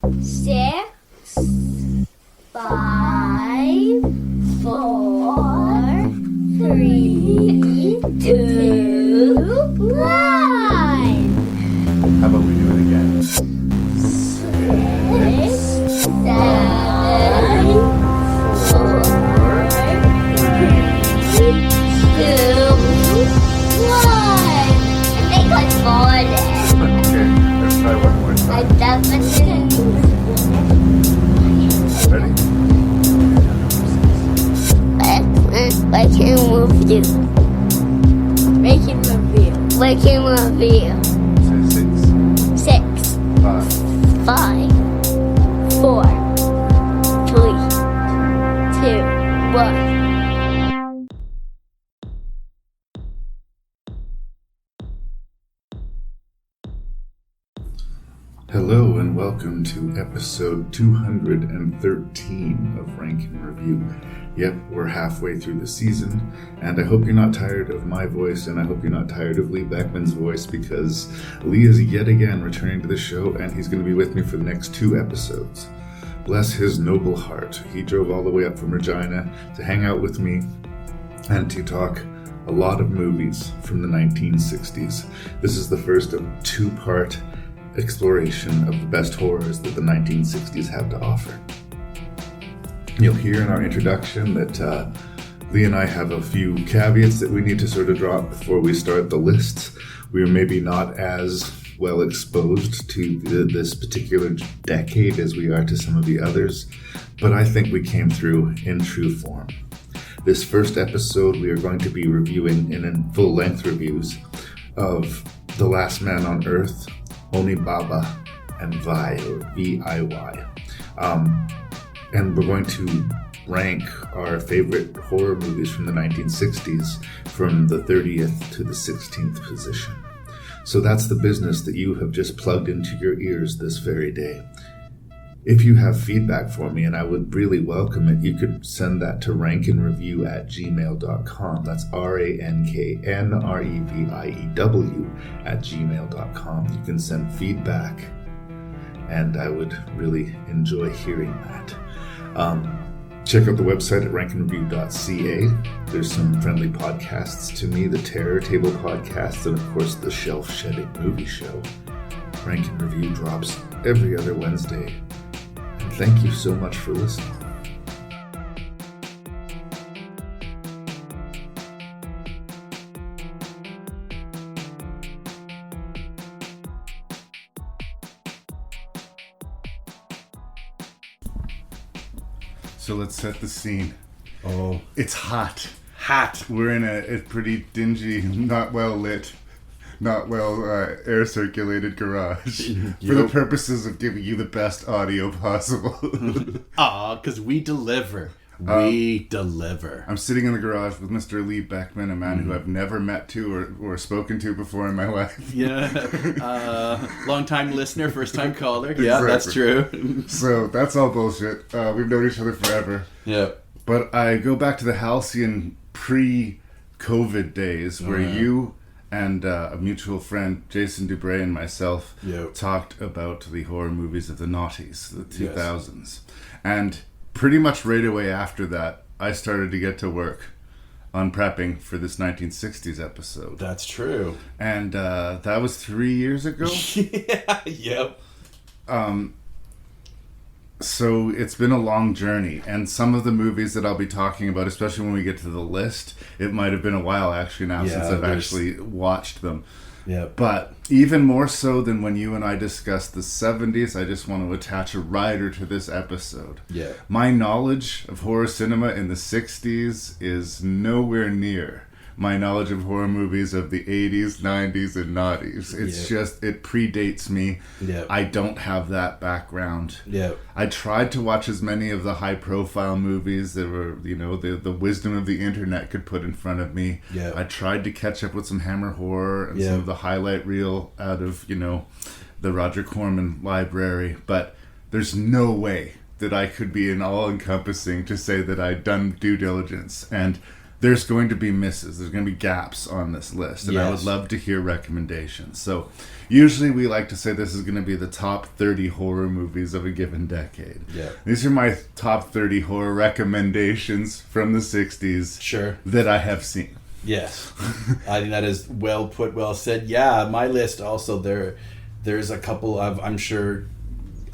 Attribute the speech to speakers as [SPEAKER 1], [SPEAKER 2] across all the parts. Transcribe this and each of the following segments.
[SPEAKER 1] 6, 5, 4, 3, 2, 1.
[SPEAKER 2] How about we do it again?
[SPEAKER 1] 6, 7, 4, 3, 2, 1. I think I fallen.
[SPEAKER 2] Okay, let's try one more
[SPEAKER 1] I
[SPEAKER 2] time.
[SPEAKER 1] definitely.
[SPEAKER 2] Ready?
[SPEAKER 1] I can move you. Making review. Making review.
[SPEAKER 2] Say 6,
[SPEAKER 1] 6,
[SPEAKER 2] 5,
[SPEAKER 1] 5, 4, 3, 2, 1.
[SPEAKER 2] Hello and welcome to episode 213 of Rank and Review. Yep, we're halfway through the season, and I hope you're not tired of my voice, and I hope you're not tired of Lee Beckmann's voice, because Lee is yet again returning to the show, and he's going to be with me for the next 2 episodes. Bless his noble heart. He drove all the way up from Regina to hang out with me and to talk a lot of movies from the 1960s. This is the first of 2-part exploration of the best horrors that the 1960s have to offer. You'll hear in our introduction that Lee and I have a few caveats that we need to sort of drop before we start the lists. We are maybe not as well exposed to this particular decade as we are to some of the others, but I think we came through in true form. This first episode we are going to be reviewing in full-length reviews of The Last Man on Earth, Onibaba, and Vi, or V-I-Y. And we're going to rank our favorite horror movies from the 1960s from the 30th to the 16th position. So that's the business that you have just plugged into your ears this very day. If you have feedback for me, and I would really welcome it, you could send that to ranknreview@gmail.com. That's ranknreview@gmail.com. You can send feedback, and I would really enjoy hearing that. Check out the website at Ranknreview.ca. There's some friendly podcasts to me, the Terror Table podcast, and of course the Shelf Shedding Movie Show. Rank and Review drops every other Wednesday. And thank you so much for listening. So let's set the scene.
[SPEAKER 3] Oh,
[SPEAKER 2] It's hot.
[SPEAKER 3] hot.
[SPEAKER 2] We're in a pretty dingy, not well lit, not well air circulated garage for the purposes of giving you the best audio possible.
[SPEAKER 3] Because we deliver. We deliver.
[SPEAKER 2] I'm sitting in the garage with Mr. Lee Beckmann, a man who I've never met to or spoken to before in my life.
[SPEAKER 3] Yeah. Long-time listener, first-time caller. Yeah, that's true.
[SPEAKER 2] So that's all bullshit. We've known each other forever.
[SPEAKER 3] Yeah.
[SPEAKER 2] But I go back to the halcyon pre-COVID days where you and a mutual friend, Jason Dubray, and myself talked about the horror movies of the noughties, the 2000s. Yes. And pretty much right away after that, I started to get to work on prepping for this 1960s episode.
[SPEAKER 3] That's true.
[SPEAKER 2] And that was 3 years ago.
[SPEAKER 3] Yeah. Yep.
[SPEAKER 2] So it's been a long journey, and some of the movies that I'll be talking about, especially when we get to the list, it might have been a while actually now since I've actually watched them.
[SPEAKER 3] Yeah.
[SPEAKER 2] But even more so than when you and I discussed the 70s, I just want to attach a rider to this episode.
[SPEAKER 3] Yeah.
[SPEAKER 2] My knowledge of horror cinema in the 60s is nowhere near my knowledge of horror movies of the 80s, 90s, and noughties. It's just, it predates me.
[SPEAKER 3] Yeah.
[SPEAKER 2] I don't have that background.
[SPEAKER 3] Yeah.
[SPEAKER 2] I tried to watch as many of the high-profile movies that were, the wisdom of the internet could put in front of me.
[SPEAKER 3] Yeah.
[SPEAKER 2] I tried to catch up with some Hammer horror and some of the highlight reel out of, the Roger Corman library, but there's no way that I could be an all-encompassing to say that I'd done due diligence. And there's going to be misses. There's going to be gaps on this list. And I would
[SPEAKER 3] Yes.
[SPEAKER 2] love to hear recommendations. So usually we like to say this is going to be the top 30 horror movies of a given decade.
[SPEAKER 3] Yeah.
[SPEAKER 2] These are my top 30 horror recommendations from the 60s
[SPEAKER 3] Sure.
[SPEAKER 2] that I have seen.
[SPEAKER 3] Yes. I think that is well put, well said. Yeah, my list also, there's a couple of, I'm sure,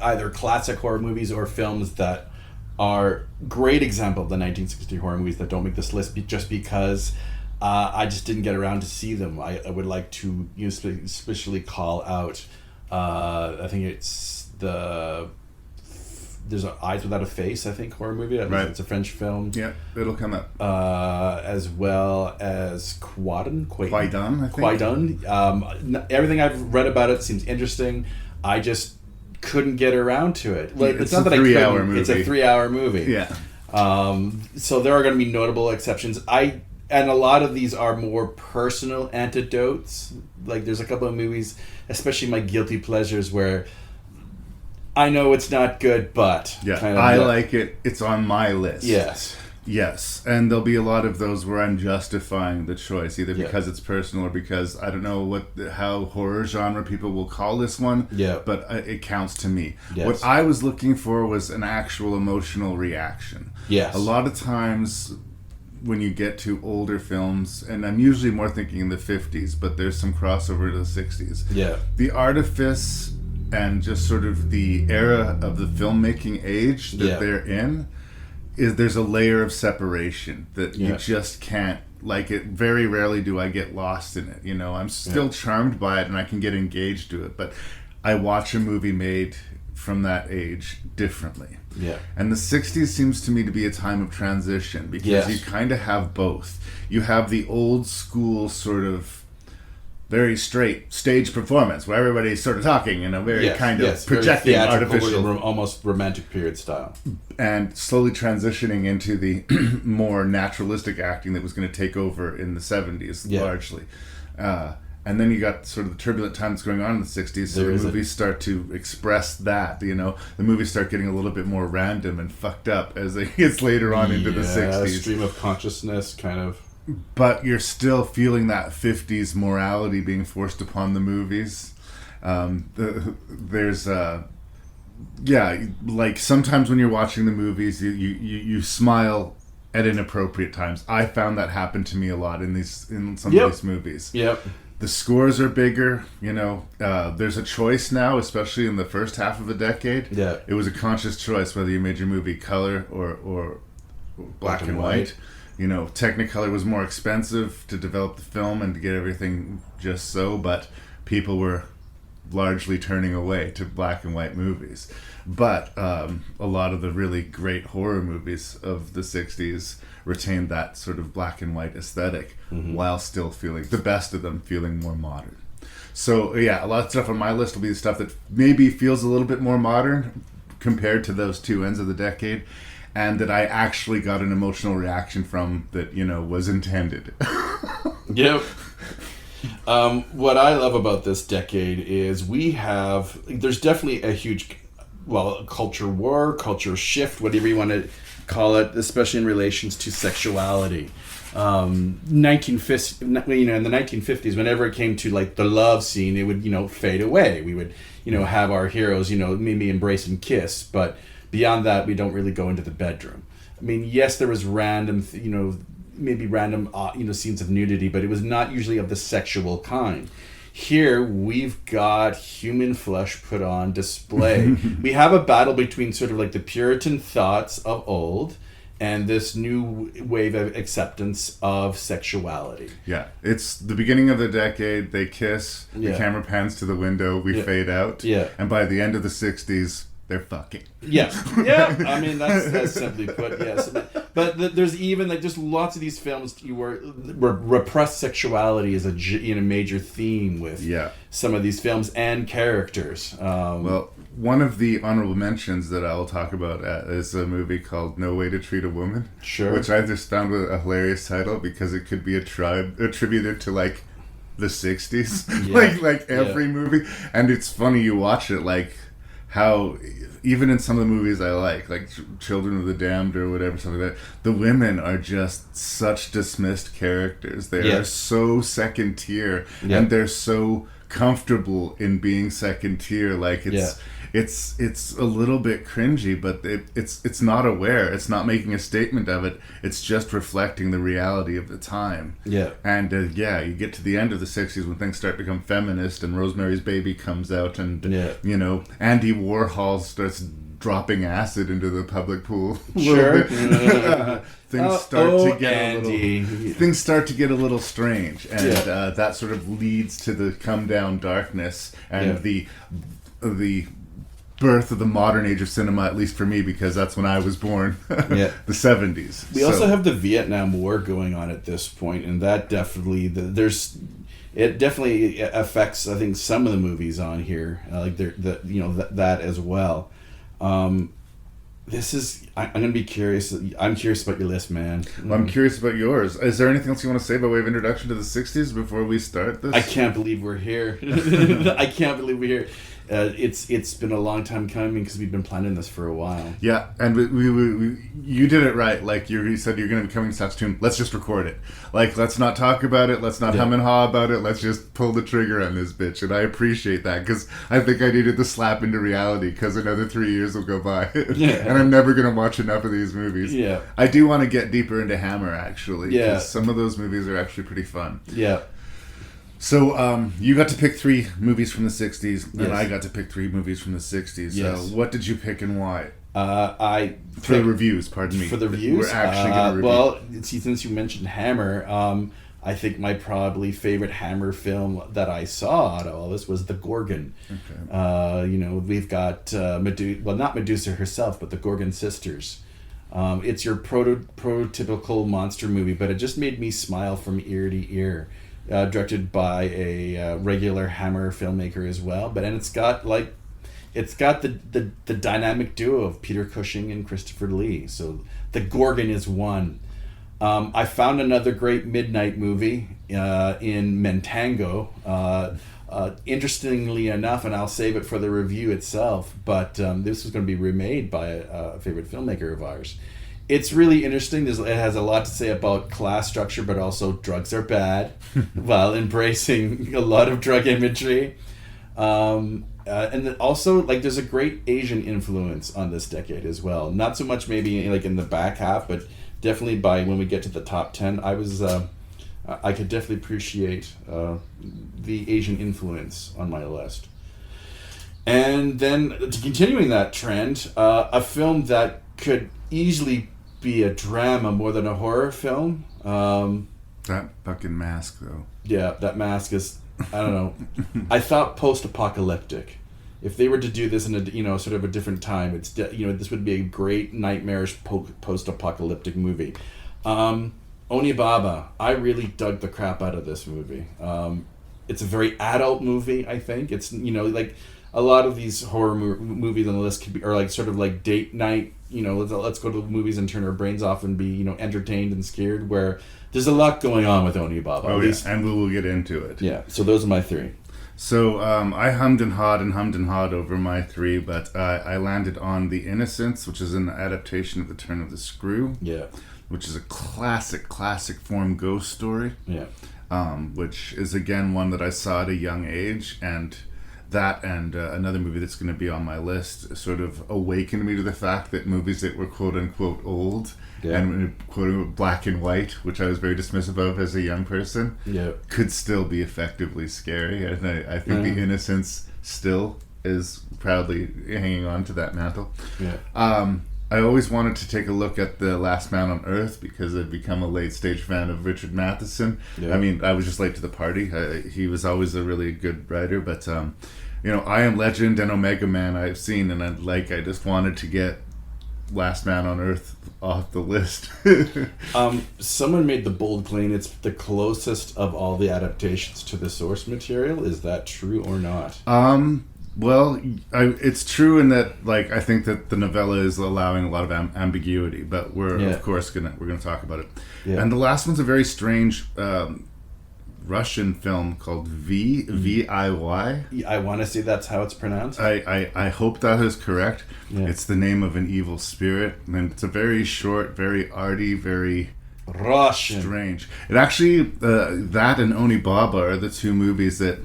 [SPEAKER 3] either classic horror movies or films that are great example of the 1960 horror movies that don't make this list just because I just didn't get around to see them. I would like to especially call out, I think it's there's an Eyes Without a Face, I think, horror movie.
[SPEAKER 2] Right.
[SPEAKER 3] It's a French film.
[SPEAKER 2] Yeah, it'll come up.
[SPEAKER 3] As well as Quaidon,
[SPEAKER 2] I think.
[SPEAKER 3] Quaidon. Everything I've read about it seems interesting. I just couldn't get around to it. Well,
[SPEAKER 2] It's
[SPEAKER 3] not
[SPEAKER 2] a
[SPEAKER 3] that I couldn't.
[SPEAKER 2] 3-hour movie.
[SPEAKER 3] It's a 3-hour movie.
[SPEAKER 2] Yeah.
[SPEAKER 3] So there are going to be notable exceptions. And a lot of these are more personal antidotes. Like there's a couple of movies, especially my guilty pleasures, where I know it's not good, but
[SPEAKER 2] Yeah,
[SPEAKER 3] kind of
[SPEAKER 2] I like it. It's on my list.
[SPEAKER 3] Yes.
[SPEAKER 2] Yes, and there'll be a lot of those where I'm justifying the choice, either
[SPEAKER 3] Yeah.
[SPEAKER 2] because it's personal or because I don't know how horror genre people will call this one,
[SPEAKER 3] Yeah.
[SPEAKER 2] but it counts to me.
[SPEAKER 3] Yes.
[SPEAKER 2] What I was looking for was an actual emotional reaction.
[SPEAKER 3] Yes.
[SPEAKER 2] A lot of times when you get to older films, and I'm usually more thinking in the 50s, but there's some crossover to the 60s.
[SPEAKER 3] Yeah.
[SPEAKER 2] The artifice and just sort of the era of the filmmaking age that
[SPEAKER 3] Yeah.
[SPEAKER 2] they're in, is there's a layer of separation that you
[SPEAKER 3] Yeah.
[SPEAKER 2] just can't, like, it very rarely do I get lost in it, you know. I'm still charmed by it and I can get engaged to it, but I watch a movie made from that age differently.
[SPEAKER 3] Yeah.
[SPEAKER 2] And the 60s seems to me to be a time of transition because
[SPEAKER 3] Yes.
[SPEAKER 2] you kind of have both. You have the old school sort of very straight stage performance where everybody's sort of talking in a very kind of projecting
[SPEAKER 3] very
[SPEAKER 2] artificial,
[SPEAKER 3] almost romantic period style.
[SPEAKER 2] and slowly transitioning into the more naturalistic acting that was going to take over in the 70s largely. And then you got sort of the turbulent times going on in the 60s, so the movies start to express that, you know. The movies start getting a little bit more random and fucked up as it gets later on into the 60s.
[SPEAKER 3] Stream of consciousness, kind of.
[SPEAKER 2] But you're still feeling that 50s morality being forced upon the movies. There's like sometimes when you're watching the movies, you smile at inappropriate times. I found that happened to me a lot in some of these movies.
[SPEAKER 3] Yep.
[SPEAKER 2] The scores are bigger, you know. There's a choice now, especially in the first half of the decade.
[SPEAKER 3] Yeah.
[SPEAKER 2] It was a conscious choice whether you made your movie color or black and white. You know, Technicolor was more expensive to develop the film and to get everything just so, but people were largely turning away to black and white movies. But a lot of the really great horror movies of the 60s retained that sort of black and white aesthetic while still feeling, the best of them, feeling more modern. So, yeah, a lot of stuff on my list will be the stuff that maybe feels a little bit more modern compared to those two ends of the decade, and that I actually got an emotional reaction from that, you know, was intended.
[SPEAKER 3] Yep. What I love about this decade is there's definitely a huge, culture war, culture shift, whatever you want to call it, especially in relations to sexuality. 1950s, in the 1950s, whenever it came to like the love scene, it would, fade away. We would, have our heroes, maybe embrace and kiss, but beyond that, we don't really go into the bedroom. I mean, yes, there was random, maybe random, scenes of nudity, but it was not usually of the sexual kind. Here, we've got human flesh put on display. We have a battle between sort of like the Puritan thoughts of old and this new wave of acceptance of sexuality.
[SPEAKER 2] Yeah, it's the beginning of the decade. They kiss, the camera pans to the window, we fade out. Yeah. And by the end of the 60s, they're fucking.
[SPEAKER 3] Yeah. I mean, that's simply put, yes. But there's even just lots of these films where repressed sexuality is a major theme with some of these films and characters.
[SPEAKER 2] One of the honorable mentions that I'll talk about is a movie called No Way to Treat a Woman.
[SPEAKER 3] Sure.
[SPEAKER 2] Which I just found a hilarious title because it could be attributed to like the 60s.
[SPEAKER 3] Yeah.
[SPEAKER 2] like every movie. And it's funny, you watch it like how even in some of the movies I like Children of the Damned or whatever, something like that, the women are just such dismissed characters. They are so second tier, and they're so comfortable in being second tier. Like it's a little bit cringy, but it's not aware. It's not making a statement of it. It's just reflecting the reality of the time. Yeah. And you get to the end of the 60s when things start to become feminist, and Rosemary's Baby comes out, and you know, Andy Warhol starts dropping acid into the public pool. Sure. Things start to get a little strange, and that sort of leads to the come down darkness and the birth of the modern age of cinema, at least for me, because that's when I was born. The 70s.
[SPEAKER 3] We also have the Vietnam War going on at this point, and that definitely it definitely affects, I think, some of the movies on here, like that as well. This is, I'm going to be curious. I'm curious about your list, man.
[SPEAKER 2] Well, I'm curious about yours. Is there anything else you want to say by way of introduction to the 60s before we start this?
[SPEAKER 3] I can't believe we're here. I can't believe we're here. It's been a long time coming because we've been planning this for a while.
[SPEAKER 2] Yeah, and we you did it right. Like you said, you're going to be coming to Saskatoon. Let's just record it. Like, let's not talk about it. Let's not hum and haw about it. Let's just pull the trigger on this bitch. And I appreciate that, because I think I needed the slap into reality, because another 3 years will go by. And I'm never going to watch enough of these movies. Yeah. I do want to get deeper into Hammer, actually. Yeah. Because some of those movies are actually pretty fun. Yeah. So you got to pick 3 movies from the 60s, and I got to pick 3 movies from the 60s. Yes. What did you pick and why? For the reviews, pardon me.
[SPEAKER 3] For the reviews? We're actually going to review. Well, since you mentioned Hammer, I think my probably favorite Hammer film that I saw out of all this was The Gorgon. Okay. We've got not Medusa herself, but the Gorgon sisters. It's your prototypical monster movie, but it just made me smile from ear to ear. Directed by a regular Hammer filmmaker as well, and it's got the dynamic duo of Peter Cushing and Christopher Lee. So The Gorgon is one. I found another great midnight movie in Mentango. Interestingly enough, and I'll save it for the review itself, but this was going to be remade by a favorite filmmaker of ours. It's really interesting. It has a lot to say about class structure, but also drugs are bad, while embracing a lot of drug imagery. And then also, there's a great Asian influence on this decade as well. Not so much maybe in the back half, but definitely by when we get to the top 10, I could definitely appreciate the Asian influence on my list. And then, continuing that trend, a film that could easily be a drama more than a horror film.
[SPEAKER 2] That fucking mask, though.
[SPEAKER 3] Yeah, that mask is, I don't know. I thought post-apocalyptic. If they were to do this in a sort of a different time, this would be a great nightmarish post-apocalyptic movie. Onibaba, I really dug the crap out of this movie. It's a very adult movie, I think. It's a lot of these horror movies on the list are sort of date night. Let's go to the movies and turn our brains off and be entertained and scared. Where there's a lot going on with Onibaba.
[SPEAKER 2] Oh yeah, and we will get into it.
[SPEAKER 3] Yeah. So those are my 3.
[SPEAKER 2] So I hummed and hawed over my 3, but I landed on The Innocents, which is an adaptation of The Turn of the Screw. Yeah. Which is a classic form ghost story. Yeah. Which is again one that I saw at a young age, and that and another movie that's going to be on my list sort of awakened me to the fact that movies that were quote unquote old and quote unquote black and white, which I was very dismissive of as a young person, could still be effectively scary. And I think The Innocents still is proudly hanging on to that mantle. Yeah. I always wanted to take a look at The Last Man on Earth because I'd become a late stage fan of Richard Matheson. Yeah. I mean, I was just late to the party. He was always a really good writer, but I Am Legend and Omega Man I've seen, and I just wanted to get Last Man on Earth off the list.
[SPEAKER 3] Someone made the bold claim it's the closest of all the adaptations to the source material. Is that true or not?
[SPEAKER 2] Well, it's true in that, I think that the novella is allowing a lot of ambiguity, but we're of course we're gonna talk about it. Yeah. And the last one's a very strange Russian film called VIY.
[SPEAKER 3] I want to say that's how it's pronounced.
[SPEAKER 2] I hope that is correct.
[SPEAKER 3] Yeah.
[SPEAKER 2] It's the name of an evil spirit, and it's a very short, very arty, very
[SPEAKER 3] Russian.
[SPEAKER 2] strange. It actually, that and Onibaba are the two movies that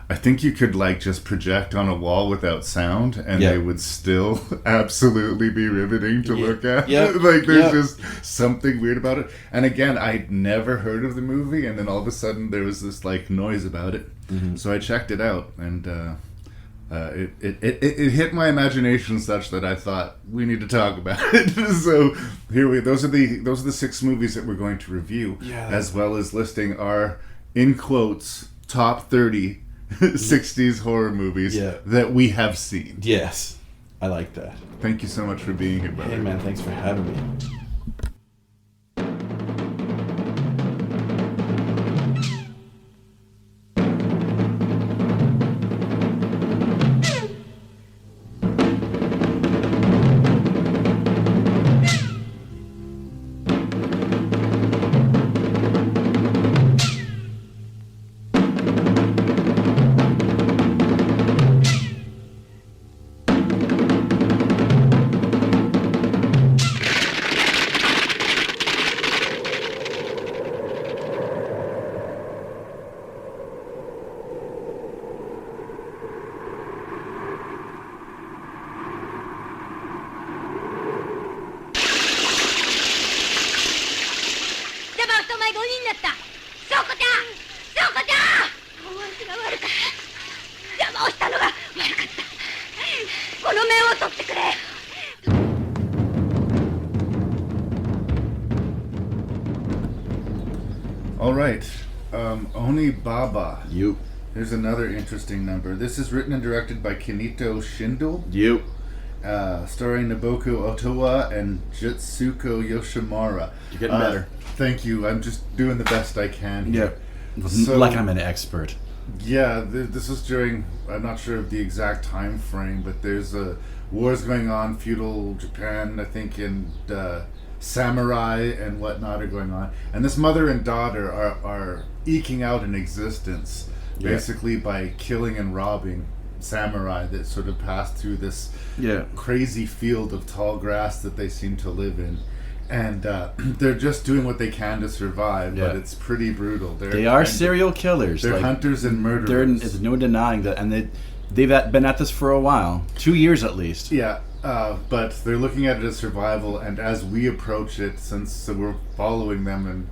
[SPEAKER 2] I think you could like just project on a wall without sound, and
[SPEAKER 3] Yeah.
[SPEAKER 2] they would still absolutely be riveting to look at.
[SPEAKER 3] Yeah.
[SPEAKER 2] Like there's
[SPEAKER 3] Yeah.
[SPEAKER 2] just something weird about it. And again, I'd never heard of the movie, and then all of a sudden there was this like noise about it.
[SPEAKER 3] Mm-hmm.
[SPEAKER 2] So I checked it out, and it hit my imagination such that I thought we need to talk about it. So those are the 6 movies that we're going to review, as well as listing our, in quotes, top 30 60s horror movies that we have seen.
[SPEAKER 3] Yes, I like that.
[SPEAKER 2] Thank you so much for being here, brother.
[SPEAKER 3] Hey man, thanks for having me.
[SPEAKER 2] All right, Onibaba.
[SPEAKER 3] You.
[SPEAKER 2] Here's another interesting number. This is written and directed by Kenito Shindo,
[SPEAKER 3] You.
[SPEAKER 2] starring Naboku Otowa and Jutsuko Yoshimura.
[SPEAKER 3] You're getting better.
[SPEAKER 2] Thank you. I'm just doing the best I can here. So,
[SPEAKER 3] like I'm an expert.
[SPEAKER 2] Yeah, this was during, I'm not sure of the exact time frame, but there's wars going on, feudal Japan, I think, and samurai and whatnot are going on. And this mother and daughter are eking out an existence, basically by killing and robbing samurai that sort of pass through this crazy field of tall grass that they seem to live in. And they're just doing what they can to survive, but it's pretty brutal.
[SPEAKER 3] They are serial killers.
[SPEAKER 2] They're hunters and murderers.
[SPEAKER 3] There's no denying that, and they've been at this for a while, 2 years at least.
[SPEAKER 2] Yeah, but they're looking at it as survival, and as we approach it, since we're following them, and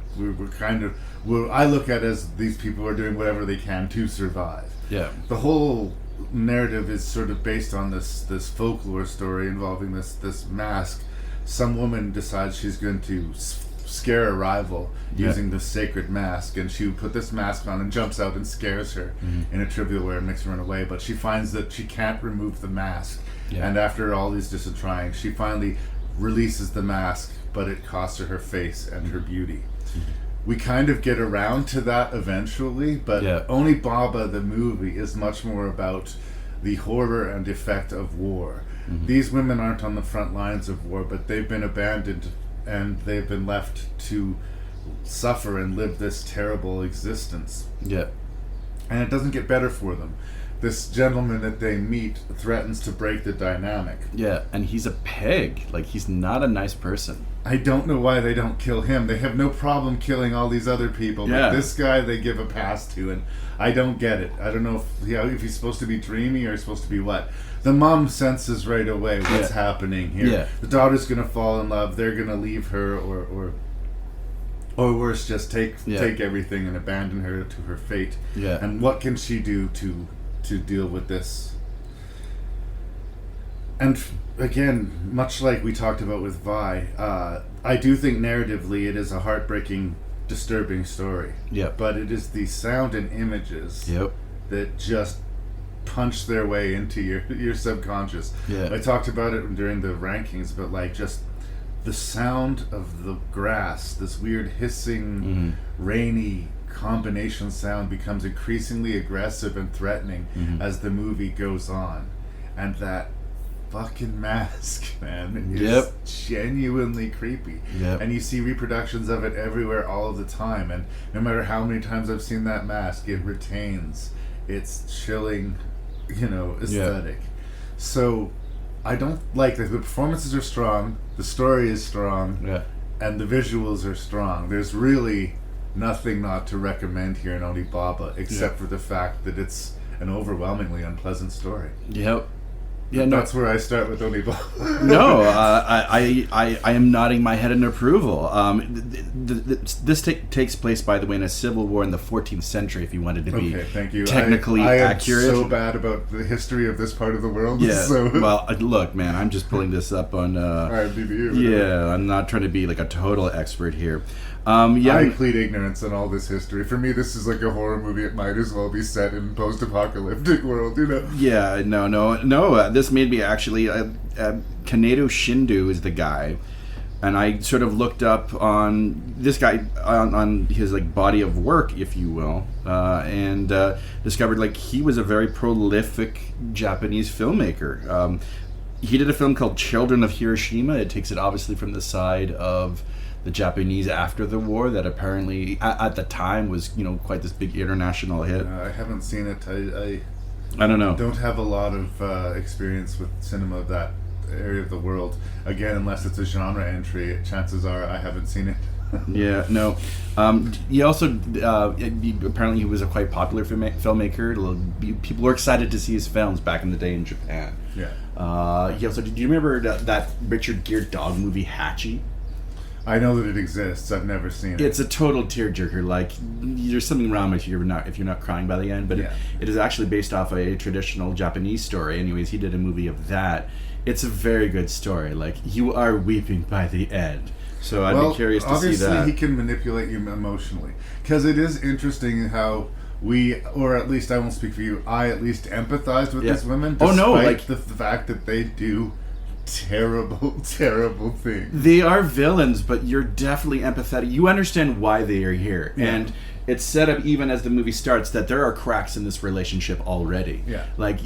[SPEAKER 2] I look at it as these people are doing whatever they can to survive.
[SPEAKER 3] Yeah.
[SPEAKER 2] The whole narrative is sort of based on this folklore story involving this mask. Some woman decides she's going to scare a rival using this sacred mask, and she put this mask on and jumps out and scares her in a trivial way and makes her run away. But she finds that she can't remove the mask, and after all these distant trying, she finally releases the mask, but it costs her face and her beauty. We kind of get around to that eventually, but Onibaba, the movie, is much more about the horror and effect of war. These women aren't on the front lines of war, but they've been abandoned and they've been left to suffer and live this terrible existence.
[SPEAKER 3] Yeah.
[SPEAKER 2] And it doesn't get better for them. This gentleman that they meet threatens to break the dynamic.
[SPEAKER 3] Yeah, and he's a pig. Like, he's not a nice person.
[SPEAKER 2] I don't know why they don't kill him. They have no problem killing all these other people, but this guy they give a pass to, and I don't get it. I don't know if he's supposed to be dreamy or supposed to be what. The mom senses right away what's happening here. Yeah. The daughter's gonna fall in love. They're gonna leave her, or worse, just take everything and abandon her to her fate. Yeah. And what can she do to deal with this? And again, much like we talked about with Vi, I do think narratively it is a heartbreaking, disturbing story. Yeah. But it is the sound and images that just punch their way into your subconscious. Yeah. I talked about it during the rankings, but like just the sound of the grass, this weird hissing, rainy combination sound becomes increasingly aggressive and threatening as the movie goes on. And that fucking mask, man, is
[SPEAKER 3] Yep.
[SPEAKER 2] genuinely creepy.
[SPEAKER 3] Yep.
[SPEAKER 2] And you see reproductions of it everywhere all of the time. And no matter how many times I've seen that mask, it retains its chilling, aesthetic. So I don't like that. The performances are strong, the story is strong, and the visuals are strong. There's really nothing not to recommend here in Onibaba, except for the fact that it's an overwhelmingly unpleasant story.
[SPEAKER 3] Yep. Yeah, no.
[SPEAKER 2] That's where I start with Onibaba.
[SPEAKER 3] No, I am nodding my head in approval. This takes place, by the way, in a civil war in the 14th century, if you wanted to be
[SPEAKER 2] thank you.
[SPEAKER 3] technically
[SPEAKER 2] I
[SPEAKER 3] accurate.
[SPEAKER 2] am so bad about the history of this part of the world.
[SPEAKER 3] Yeah,
[SPEAKER 2] So.
[SPEAKER 3] well, look, man, I'm just pulling this up on...
[SPEAKER 2] IMDb.
[SPEAKER 3] Yeah, I'm not trying to be like a total expert here.
[SPEAKER 2] I plead ignorance on all this history. For me, this is like a horror movie. It might as well be set in post-apocalyptic world,
[SPEAKER 3] Yeah, no. This made me actually... Kanedo Shindu is the guy. And I sort of looked up on this guy, on his like body of work, if you will, and discovered like he was a very prolific Japanese filmmaker. He did a film called Children of Hiroshima. It takes it obviously from the side of the Japanese after the war that apparently at the time was quite this big international hit.
[SPEAKER 2] I haven't seen it.
[SPEAKER 3] I don't know.
[SPEAKER 2] Don't have a lot of experience with cinema of that area of the world. Again, unless it's a genre entry, chances are I haven't seen it.
[SPEAKER 3] Yeah, no. He also apparently he was a quite popular filmmaker. People were excited to see his films back in the day in Japan.
[SPEAKER 2] Yeah.
[SPEAKER 3] He also. Do you remember that Richard Gere dog movie Hachi?
[SPEAKER 2] I know that it exists. I've never seen it.
[SPEAKER 3] It's a total tearjerker. Like, there's something wrong if you're not crying by the end. But it is actually based off a traditional Japanese story. Anyways, he did a movie of that. It's a very good story. Like, you are weeping by the end. So I'd be curious to see that.
[SPEAKER 2] Obviously, he can manipulate you emotionally. Because it is interesting how we, or at least I won't speak for you, I at least empathized with these women. Despite the fact that they do terrible things.
[SPEAKER 3] They are villains, but you're definitely empathetic. You understand why they are here. Yeah. And it's set up even as the movie starts that there are cracks in this relationship already.
[SPEAKER 2] Yeah.
[SPEAKER 3] Like,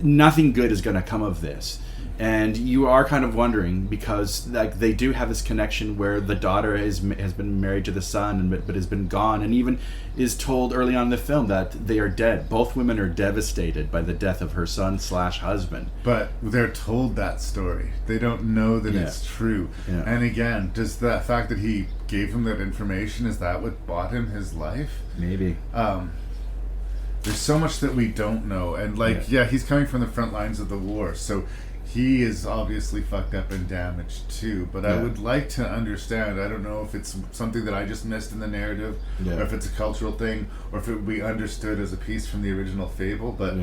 [SPEAKER 3] nothing good is going to come of this. And you are kind of wondering because like they do have this connection where the daughter has been married to the son but has been gone, and even is told early on in the film that they are dead. Both women are devastated by the death of her son/husband.
[SPEAKER 2] But they're told that story. They don't know that it's true. Yeah. And again, does the fact that he gave him that information, is that what bought him his life?
[SPEAKER 3] Maybe.
[SPEAKER 2] There's so much that we don't know, and he's coming from the front lines of the war, so he is obviously fucked up and damaged too, but I would like to understand. I don't know if it's something that I just missed in the narrative, or if it's a cultural thing, or if it would be understood as a piece from the original fable, but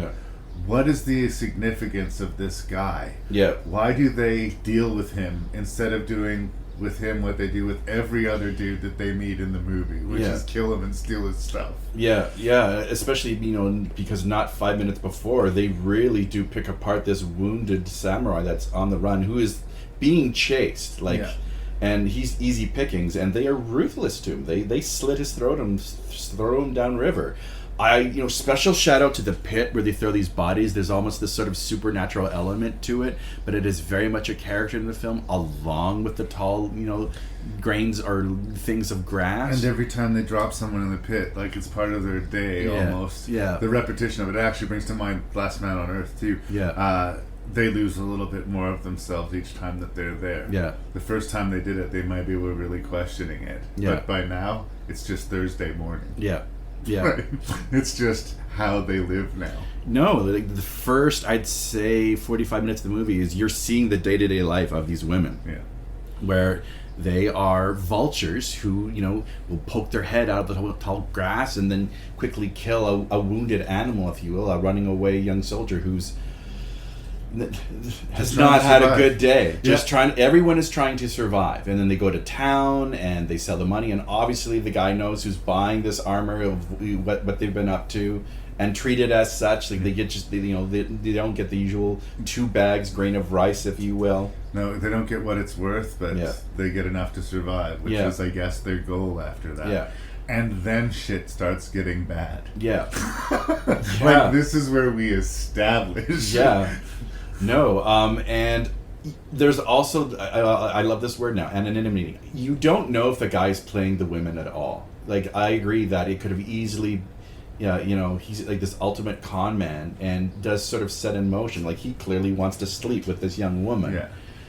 [SPEAKER 2] what is the significance of this guy?
[SPEAKER 3] Yeah.
[SPEAKER 2] Why do they deal with him instead of doing with him what they do with every other dude that they meet in the movie, which is kill him and steal his stuff?
[SPEAKER 3] Yeah, especially, because not 5 minutes before, they really do pick apart this wounded samurai that's on the run, who is being chased, and he's easy pickings, and they are ruthless to him. They slit his throat and throw him downriver. Special shout out to the pit where they throw these bodies. There's almost this sort of supernatural element to it, but it is very much a character in the film, along with the tall, grains or things of grass.
[SPEAKER 2] And every time they drop someone in the pit, like it's part of their day almost. Yeah. The repetition of it actually brings to mind Last Man on Earth too.
[SPEAKER 3] Yeah.
[SPEAKER 2] They lose a little bit more of themselves each time that they're there.
[SPEAKER 3] Yeah.
[SPEAKER 2] The first time they did it, they maybe were really questioning it.
[SPEAKER 3] Yeah.
[SPEAKER 2] But by now, it's just Thursday morning.
[SPEAKER 3] Yeah. Yeah.
[SPEAKER 2] Right. It's just how they live now.
[SPEAKER 3] No, like the first, I'd say, 45 minutes of the movie is you're seeing the day-to-day life of these women.
[SPEAKER 2] Yeah.
[SPEAKER 3] Where they are vultures who, will poke their head out of the tall grass and then quickly kill a wounded animal, if you will, a running away young soldier who's has not had a good day. Everyone is trying to survive, and then they go to town and they sell the money, and obviously the guy knows who's buying this armor of what they've been up to, and treat it as such. Like they get they don't get the usual 2 bags grain of rice, if you will.
[SPEAKER 2] No, they don't get what it's worth, but they get enough to survive, which is, I guess, their goal after that.
[SPEAKER 3] Yeah.
[SPEAKER 2] And then shit starts getting bad.
[SPEAKER 3] Yeah.
[SPEAKER 2] Like, this is where we establish
[SPEAKER 3] No, and there's also I love this word now, anonymity. You don't know if the guy's playing the women at all. Like, I agree that it could have easily, he's like this ultimate con man and does sort of set in motion. Like, he clearly wants to sleep with this young woman.
[SPEAKER 2] Yeah.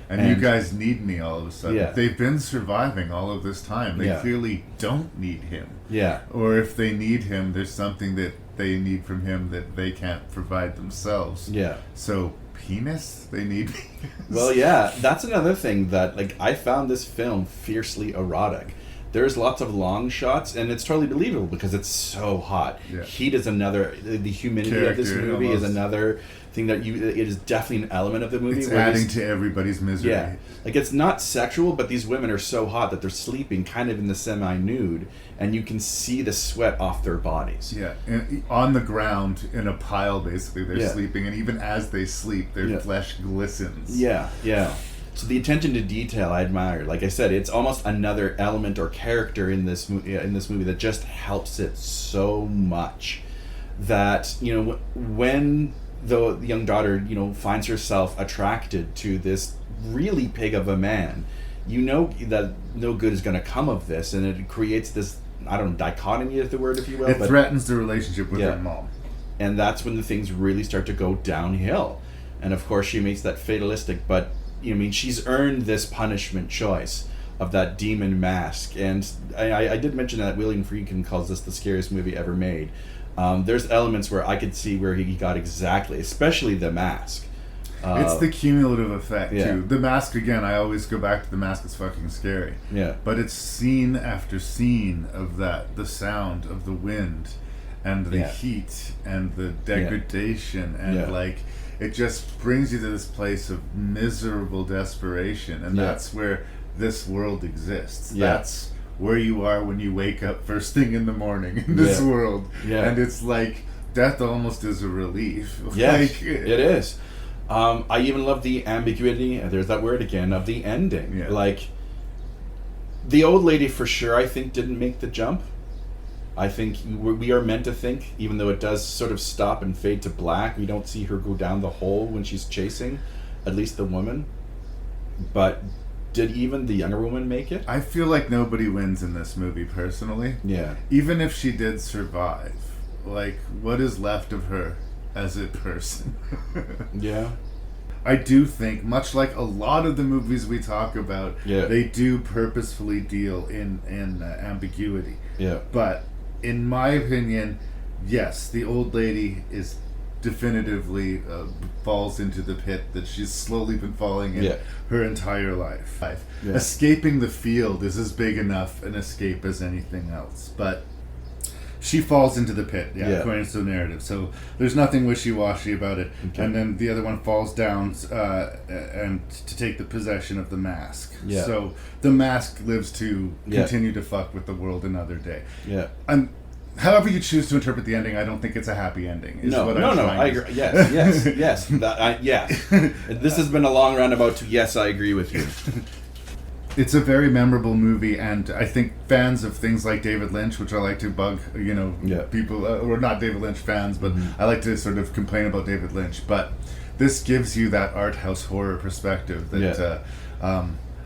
[SPEAKER 2] And you guys need me all of a sudden.
[SPEAKER 3] Yeah.
[SPEAKER 2] They've been surviving all of this time. They clearly don't need him.
[SPEAKER 3] Yeah.
[SPEAKER 2] Or if they need him, there's something that they need from him that they can't provide themselves.
[SPEAKER 3] Yeah.
[SPEAKER 2] So, penis? They need penis.
[SPEAKER 3] Well, yeah, that's another thing that, like, I found this film fiercely erotic. There's lots of long shots, and it's totally believable because it's so hot.
[SPEAKER 2] Yeah.
[SPEAKER 3] Heat is another, the humidity of this movie is another thing that it is definitely an element of the movie.
[SPEAKER 2] It's adding to everybody's misery.
[SPEAKER 3] Yeah. Like, it's not sexual, but these women are so hot that they're sleeping kind of in the semi-nude, and you can see the sweat off their bodies.
[SPEAKER 2] Yeah, and on the ground in a pile, basically, they're sleeping, and even as they sleep, their flesh glistens.
[SPEAKER 3] Yeah, yeah. So the attention to detail I admire. Like I said, it's almost another element or character in this movie that just helps it so much that, when the young daughter, finds herself attracted to this really pig of a man, that no good is going to come of this, and it creates this, I don't know, dichotomy is the word, if you will.
[SPEAKER 2] It threatens the relationship with her mom.
[SPEAKER 3] And that's when the things really start to go downhill. And of course she makes that fatalistic, but she's earned this punishment choice of that demon mask. And I did mention that William Friedkin calls this the scariest movie ever made. There's elements where I could see where he got exactly, especially the mask.
[SPEAKER 2] It's the cumulative effect, too. The mask, again, I always go back to the mask, it's fucking scary.
[SPEAKER 3] Yeah.
[SPEAKER 2] But it's scene after scene of that, the sound of the wind and the heat and the degradation and like... It just brings you to this place of miserable desperation, and that's where this world exists. Yeah. That's where you are when you wake up first thing in the morning in this world. Yeah. And it's like death almost is a relief.
[SPEAKER 3] Yes, it is. I even love the ambiguity, there's that word again, of the ending. Yeah. Like, the old lady for sure, I think, didn't make the jump. I think we are meant to think, even though it does sort of stop and fade to black, we don't see her go down the hole when she's chasing, at least the woman. But did even the younger woman make it?
[SPEAKER 2] I feel like nobody wins in this movie, personally.
[SPEAKER 3] Yeah.
[SPEAKER 2] Even if she did survive, like, what is left of her as a person?
[SPEAKER 3] Yeah.
[SPEAKER 2] I do think, much like a lot of the movies we talk about, they do purposefully deal in ambiguity.
[SPEAKER 3] Yeah.
[SPEAKER 2] But in my opinion, yes, the old lady is definitively falls into the pit that she's slowly been falling in her entire life. Yeah. Escaping the field is as big enough an escape as anything else. But she falls into the pit, according to the narrative. So there's nothing wishy-washy about it. Okay. And then the other one falls down and to take the possession of the mask. Yeah. So the mask lives to continue to fuck with the world another day. Yeah. And however you choose to interpret the ending, I don't think it's a happy ending.
[SPEAKER 3] I agree. Yes. Yes. This has been a long roundabout to yes, I agree with you.
[SPEAKER 2] It's a very memorable movie, and I think fans of things like David Lynch, which I like to bug, people, or not David Lynch fans, but I like to sort of complain about David Lynch. But this gives you that art house horror perspective that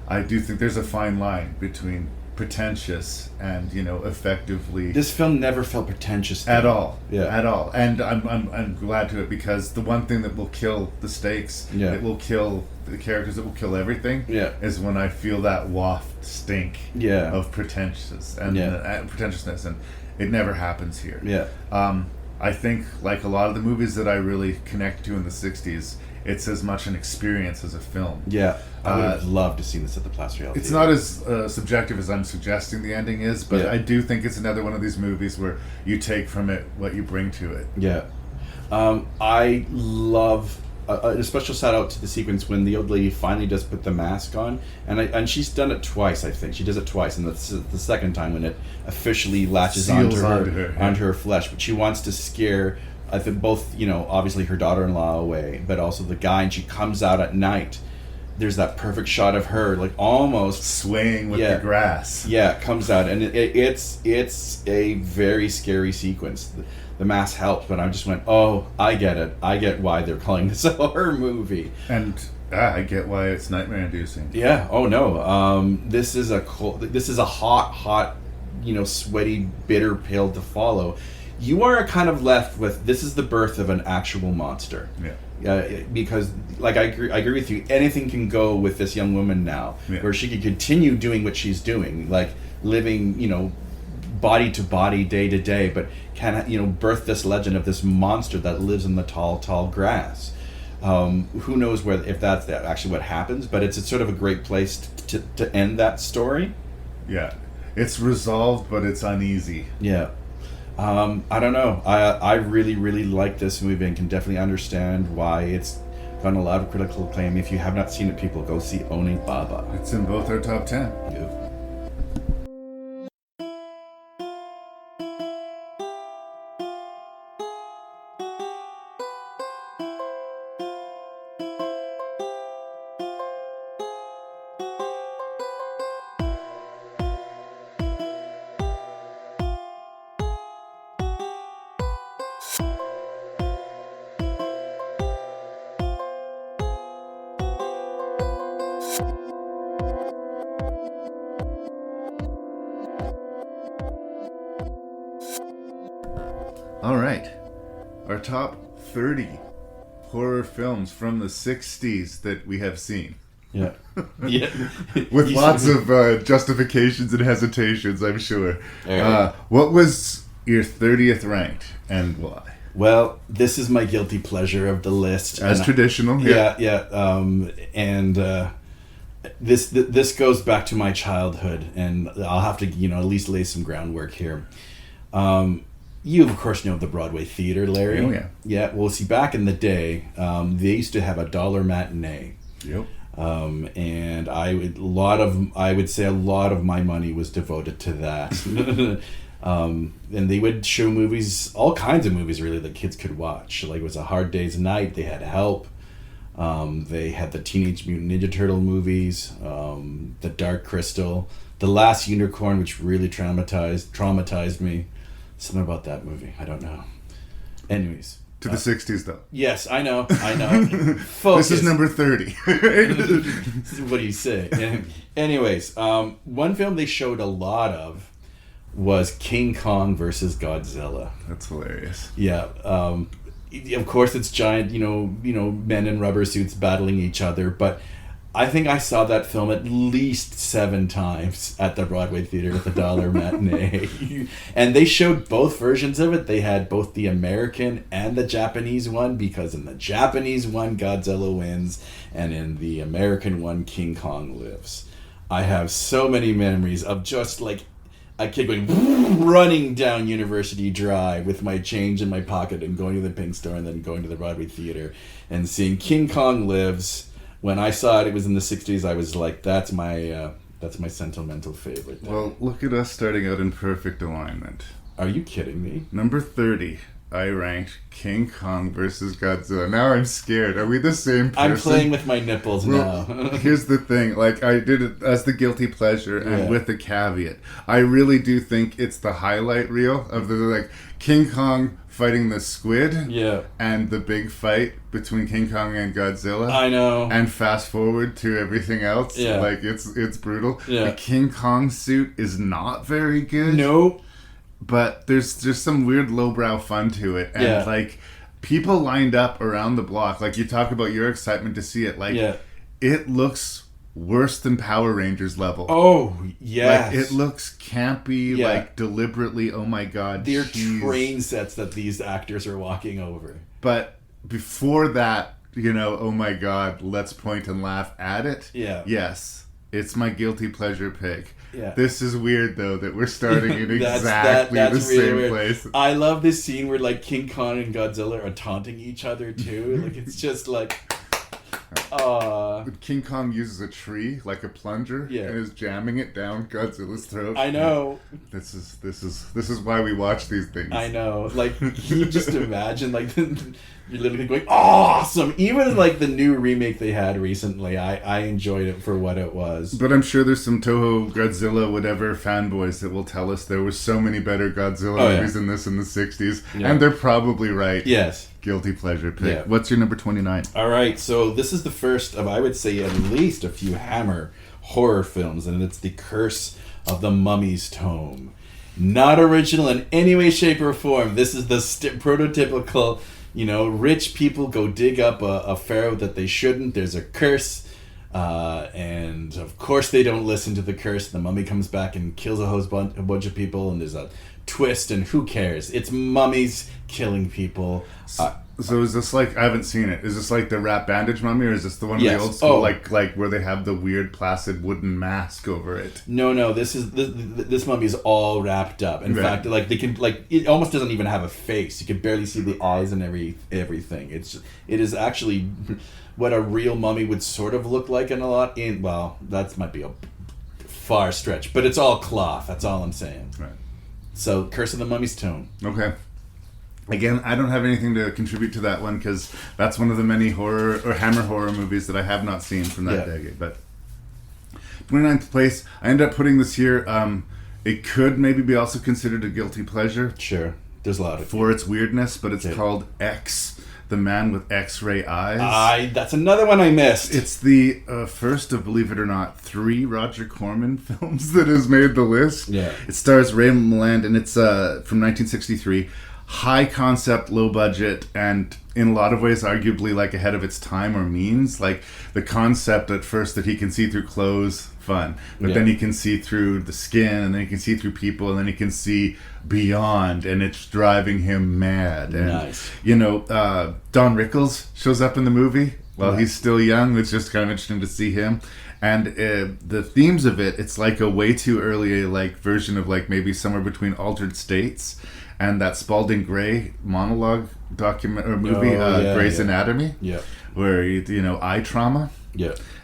[SPEAKER 2] I do think there's a fine line between pretentious and effectively.
[SPEAKER 3] This film never felt pretentious
[SPEAKER 2] at all. At all. And I'm glad to it, because the one thing that will kill the stakes, it will kill the characters, that will kill everything, is when I feel that waft stink of pretentiousness and pretentiousness, and it never happens here. I think, like a lot of the movies that I really connect to in the 60s, it's as much an experience as a film.
[SPEAKER 3] Yeah, I would have loved to see this at the Place Royale.
[SPEAKER 2] It's not as subjective as I'm suggesting the ending is, but I do think it's another one of these movies where you take from it what you bring to it.
[SPEAKER 3] Yeah. I love a special shout out to the sequence when the old lady finally does put the mask on, and she's done it twice. I think she does it twice, and that's the second time when it officially latches onto her flesh. But she wants to scare, I think, both obviously her daughter-in-law away, but also the guy, and she comes out at night, there's that perfect shot of her like almost
[SPEAKER 2] swaying with the grass.
[SPEAKER 3] Yeah, it comes out, and it's a very scary sequence. The mask helped, but I just went, oh, I get it. I get why they're calling this a horror movie.
[SPEAKER 2] And I get why it's nightmare-inducing.
[SPEAKER 3] Yeah. Oh no. This is a hot, sweaty, bitter pill to follow. You are kind of left with, this is the birth of an actual monster. Yeah. Because, like, I agree with you. Anything can go with this young woman now, where she can continue doing what she's doing, like living, body to body, day to day, but can birth this legend of this monster that lives in the tall grass. Who knows if that's actually what happens? But it's sort of a great place to end that story. Yeah,
[SPEAKER 2] it's resolved, but it's uneasy.
[SPEAKER 3] Yeah. I don't know. I really, really like this movie and can definitely understand why it's gotten a lot of critical acclaim. If you have not seen it, people, go see Onibaba.
[SPEAKER 2] It's in both our top 10.
[SPEAKER 3] Yeah.
[SPEAKER 2] All right, our top 30 horror films from the 60s that we have seen.
[SPEAKER 3] Yeah. Yeah.
[SPEAKER 2] With lots of justifications and hesitations, I'm sure. What was your 30th ranked and why?
[SPEAKER 3] Well, this is my guilty pleasure of the list.
[SPEAKER 2] As traditional.
[SPEAKER 3] This goes back to my childhood, and I'll have to, at least lay some groundwork here. You, of course, know the Broadway Theater, Larry.
[SPEAKER 2] Oh, yeah.
[SPEAKER 3] Yeah, well, see, back in the day, they used to have a $1 matinee.
[SPEAKER 2] Yep.
[SPEAKER 3] And I would say a lot of my money was devoted to that. And they would show movies, all kinds of movies, really, that kids could watch. Like, it was A Hard Day's Night. They had Help. They had the Teenage Mutant Ninja Turtle movies, The Dark Crystal, The Last Unicorn, which really traumatized me. Something about that movie. I don't know. Anyways.
[SPEAKER 2] To the 60s, though.
[SPEAKER 3] Yes, I know. Focus.
[SPEAKER 2] This is number 30.
[SPEAKER 3] What do you say? Anyways, one film they showed a lot of was King Kong versus Godzilla.
[SPEAKER 2] That's hilarious.
[SPEAKER 3] Yeah. Of course, it's giant, men in rubber suits battling each other, but I think I saw that film at least 7 times at the Broadway Theater at the $1 matinee. And they showed both versions of it. They had both the American and the Japanese one, because in the Japanese one, Godzilla wins, and in the American one, King Kong lives. I have so many memories of just like a kid going running down University Drive with my change in my pocket and going to the Pink Store and then going to the Broadway Theater and seeing King Kong Lives. When I saw it was in the 60s, I was like, that's my sentimental favorite.
[SPEAKER 2] Well, look at us starting out in perfect alignment.
[SPEAKER 3] Are you kidding me?
[SPEAKER 2] Number 30, I ranked King Kong versus Godzilla. Now I'm scared. Are we the same person?
[SPEAKER 3] I'm playing with my nipples now.
[SPEAKER 2] Here's the thing. Like, I did it as the guilty pleasure and with the caveat. I really do think it's the highlight reel of the, King Kong fighting the squid and the big fight between King Kong and Godzilla.
[SPEAKER 3] I know.
[SPEAKER 2] And fast forward to everything else.
[SPEAKER 3] Yeah.
[SPEAKER 2] It's brutal.
[SPEAKER 3] Yeah.
[SPEAKER 2] The King Kong suit is not very good.
[SPEAKER 3] Nope.
[SPEAKER 2] But there's just some weird lowbrow fun to it. And people lined up around the block. Like, you talk about your excitement to see it. It looks worse than Power Rangers level.
[SPEAKER 3] Oh, yes.
[SPEAKER 2] It looks campy, deliberately, oh my god.
[SPEAKER 3] They're train sets that these actors are walking over.
[SPEAKER 2] But before that, oh my god, let's point and laugh at it.
[SPEAKER 3] Yeah.
[SPEAKER 2] Yes, it's my guilty pleasure pick.
[SPEAKER 3] Yeah.
[SPEAKER 2] This is weird, though, that we're starting in exactly the same
[SPEAKER 3] really
[SPEAKER 2] place.
[SPEAKER 3] I love this scene where, King Kong and Godzilla are taunting each other, too. It's just
[SPEAKER 2] King Kong uses a tree like a plunger and is jamming it down Godzilla's throat.
[SPEAKER 3] I know.
[SPEAKER 2] This is why we watch these things.
[SPEAKER 3] I know. Like, can you just imagine, like, you're literally going, awesome! Even, like, the new remake they had recently, I enjoyed it for what it was.
[SPEAKER 2] But I'm sure there's some Toho, Godzilla, whatever fanboys that will tell us there were so many better Godzilla movies than this in the 60s. Yeah. And they're probably right.
[SPEAKER 3] Yes.
[SPEAKER 2] Guilty pleasure pick.
[SPEAKER 3] Yeah.
[SPEAKER 2] What's your number 29?
[SPEAKER 3] All right, so this is the first of, I would say, at least a few Hammer horror films, and it's The Curse of the Mummy's Tomb. Not original in any way, shape, or form. This is the prototypical, rich people go dig up a pharaoh that they shouldn't. There's a curse, and of course they don't listen to the curse. The mummy comes back and kills a bunch of people, and there's a twist, and who cares? It's mummies killing people.
[SPEAKER 2] So is this like, I haven't seen it, is this like the wrap bandage mummy, or is this the one of the old school, like where they have the weird placid wooden mask over it?
[SPEAKER 3] No, this mummy is all wrapped up. In fact, like, they can, like, it almost doesn't even have a face. You can barely see the eyes and everything. It is actually what a real mummy would sort of look like that might be a far stretch, but it's all cloth. That's all I'm saying.
[SPEAKER 2] Right.
[SPEAKER 3] So, Curse of the Mummy's Tomb.
[SPEAKER 2] Okay. Again, I don't have anything to contribute to that one because that's one of the many horror or Hammer horror movies that I have not seen from that decade. But 29th place, I ended up putting this here. It could maybe be also considered a guilty pleasure.
[SPEAKER 3] Sure. There's a lot of
[SPEAKER 2] for its weirdness, but it's called X, the Man with X-Ray Eyes.
[SPEAKER 3] That's another one I missed.
[SPEAKER 2] It's the first of, believe it or not, 3 Roger Corman films that has made the list.
[SPEAKER 3] Yeah.
[SPEAKER 2] It stars Ray Milland, and it's from 1963. High concept, low budget, and in a lot of ways arguably like ahead of its time or means. Like the concept at first that he can see through clothes, fun. But then he can see through the skin, and then he can see through people, and then he can see beyond, and it's driving him mad. And,
[SPEAKER 3] nice.
[SPEAKER 2] Don Rickles shows up in the movie while he's still young. It's just kind of interesting to see him. And the themes of it, it's like a way too early version of like maybe somewhere between Altered States and that Spalding Gray monologue document or movie, Grey's Anatomy, where eye trauma,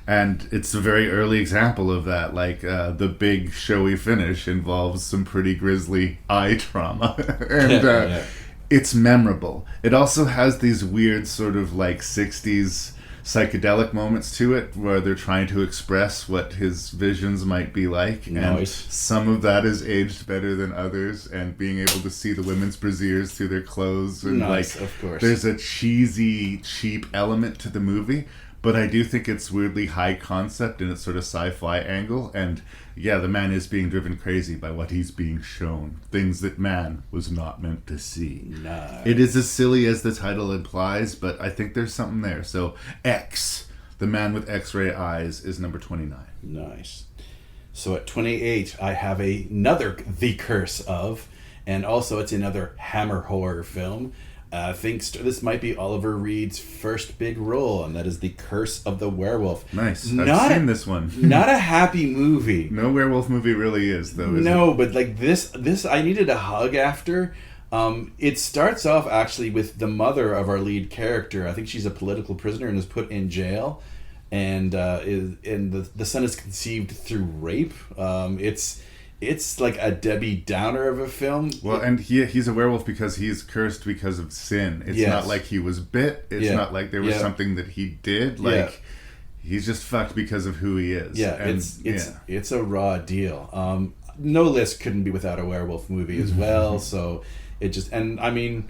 [SPEAKER 2] and it's a very early example of that. Like the big showy finish involves some pretty grisly eye trauma, and it's memorable. It also has these weird sort of like 60s psychedelic moments to it where they're trying to express what his visions might be like.
[SPEAKER 3] Nice.
[SPEAKER 2] And some of that is aged better than others, and being able to see the women's brasiers through their clothes, and
[SPEAKER 3] of course.
[SPEAKER 2] There's a cheesy, cheap element to the movie, but I do think it's weirdly high concept in its sort of sci-fi angle. And the man is being driven crazy by what he's being shown. Things that man was not meant to see.
[SPEAKER 3] Nice.
[SPEAKER 2] It is as silly as the title implies, but I think there's something there. So X, the Man with X-Ray Eyes, is number 29.
[SPEAKER 3] Nice. So at 28, I have another The Curse of, and also it's another Hammer horror film. This might be Oliver Reed's first big role, and that is The Curse of the Werewolf.
[SPEAKER 2] Nice. I've seen this one.
[SPEAKER 3] Not a happy movie.
[SPEAKER 2] No werewolf movie really is, though, is
[SPEAKER 3] it?
[SPEAKER 2] But
[SPEAKER 3] like this I needed a hug after. It starts off actually with the mother of our lead character. I think she's a political prisoner and is put in jail, and the son is conceived through rape. It's like a Debbie Downer of a film.
[SPEAKER 2] Well, and he's a werewolf because he's cursed because of sin. It's not like he was bit. It's not like there was something that he did. He's just fucked because of who he is.
[SPEAKER 3] Yeah, and it's a raw deal. No list couldn't be without a werewolf movie as well. So it just, and I mean,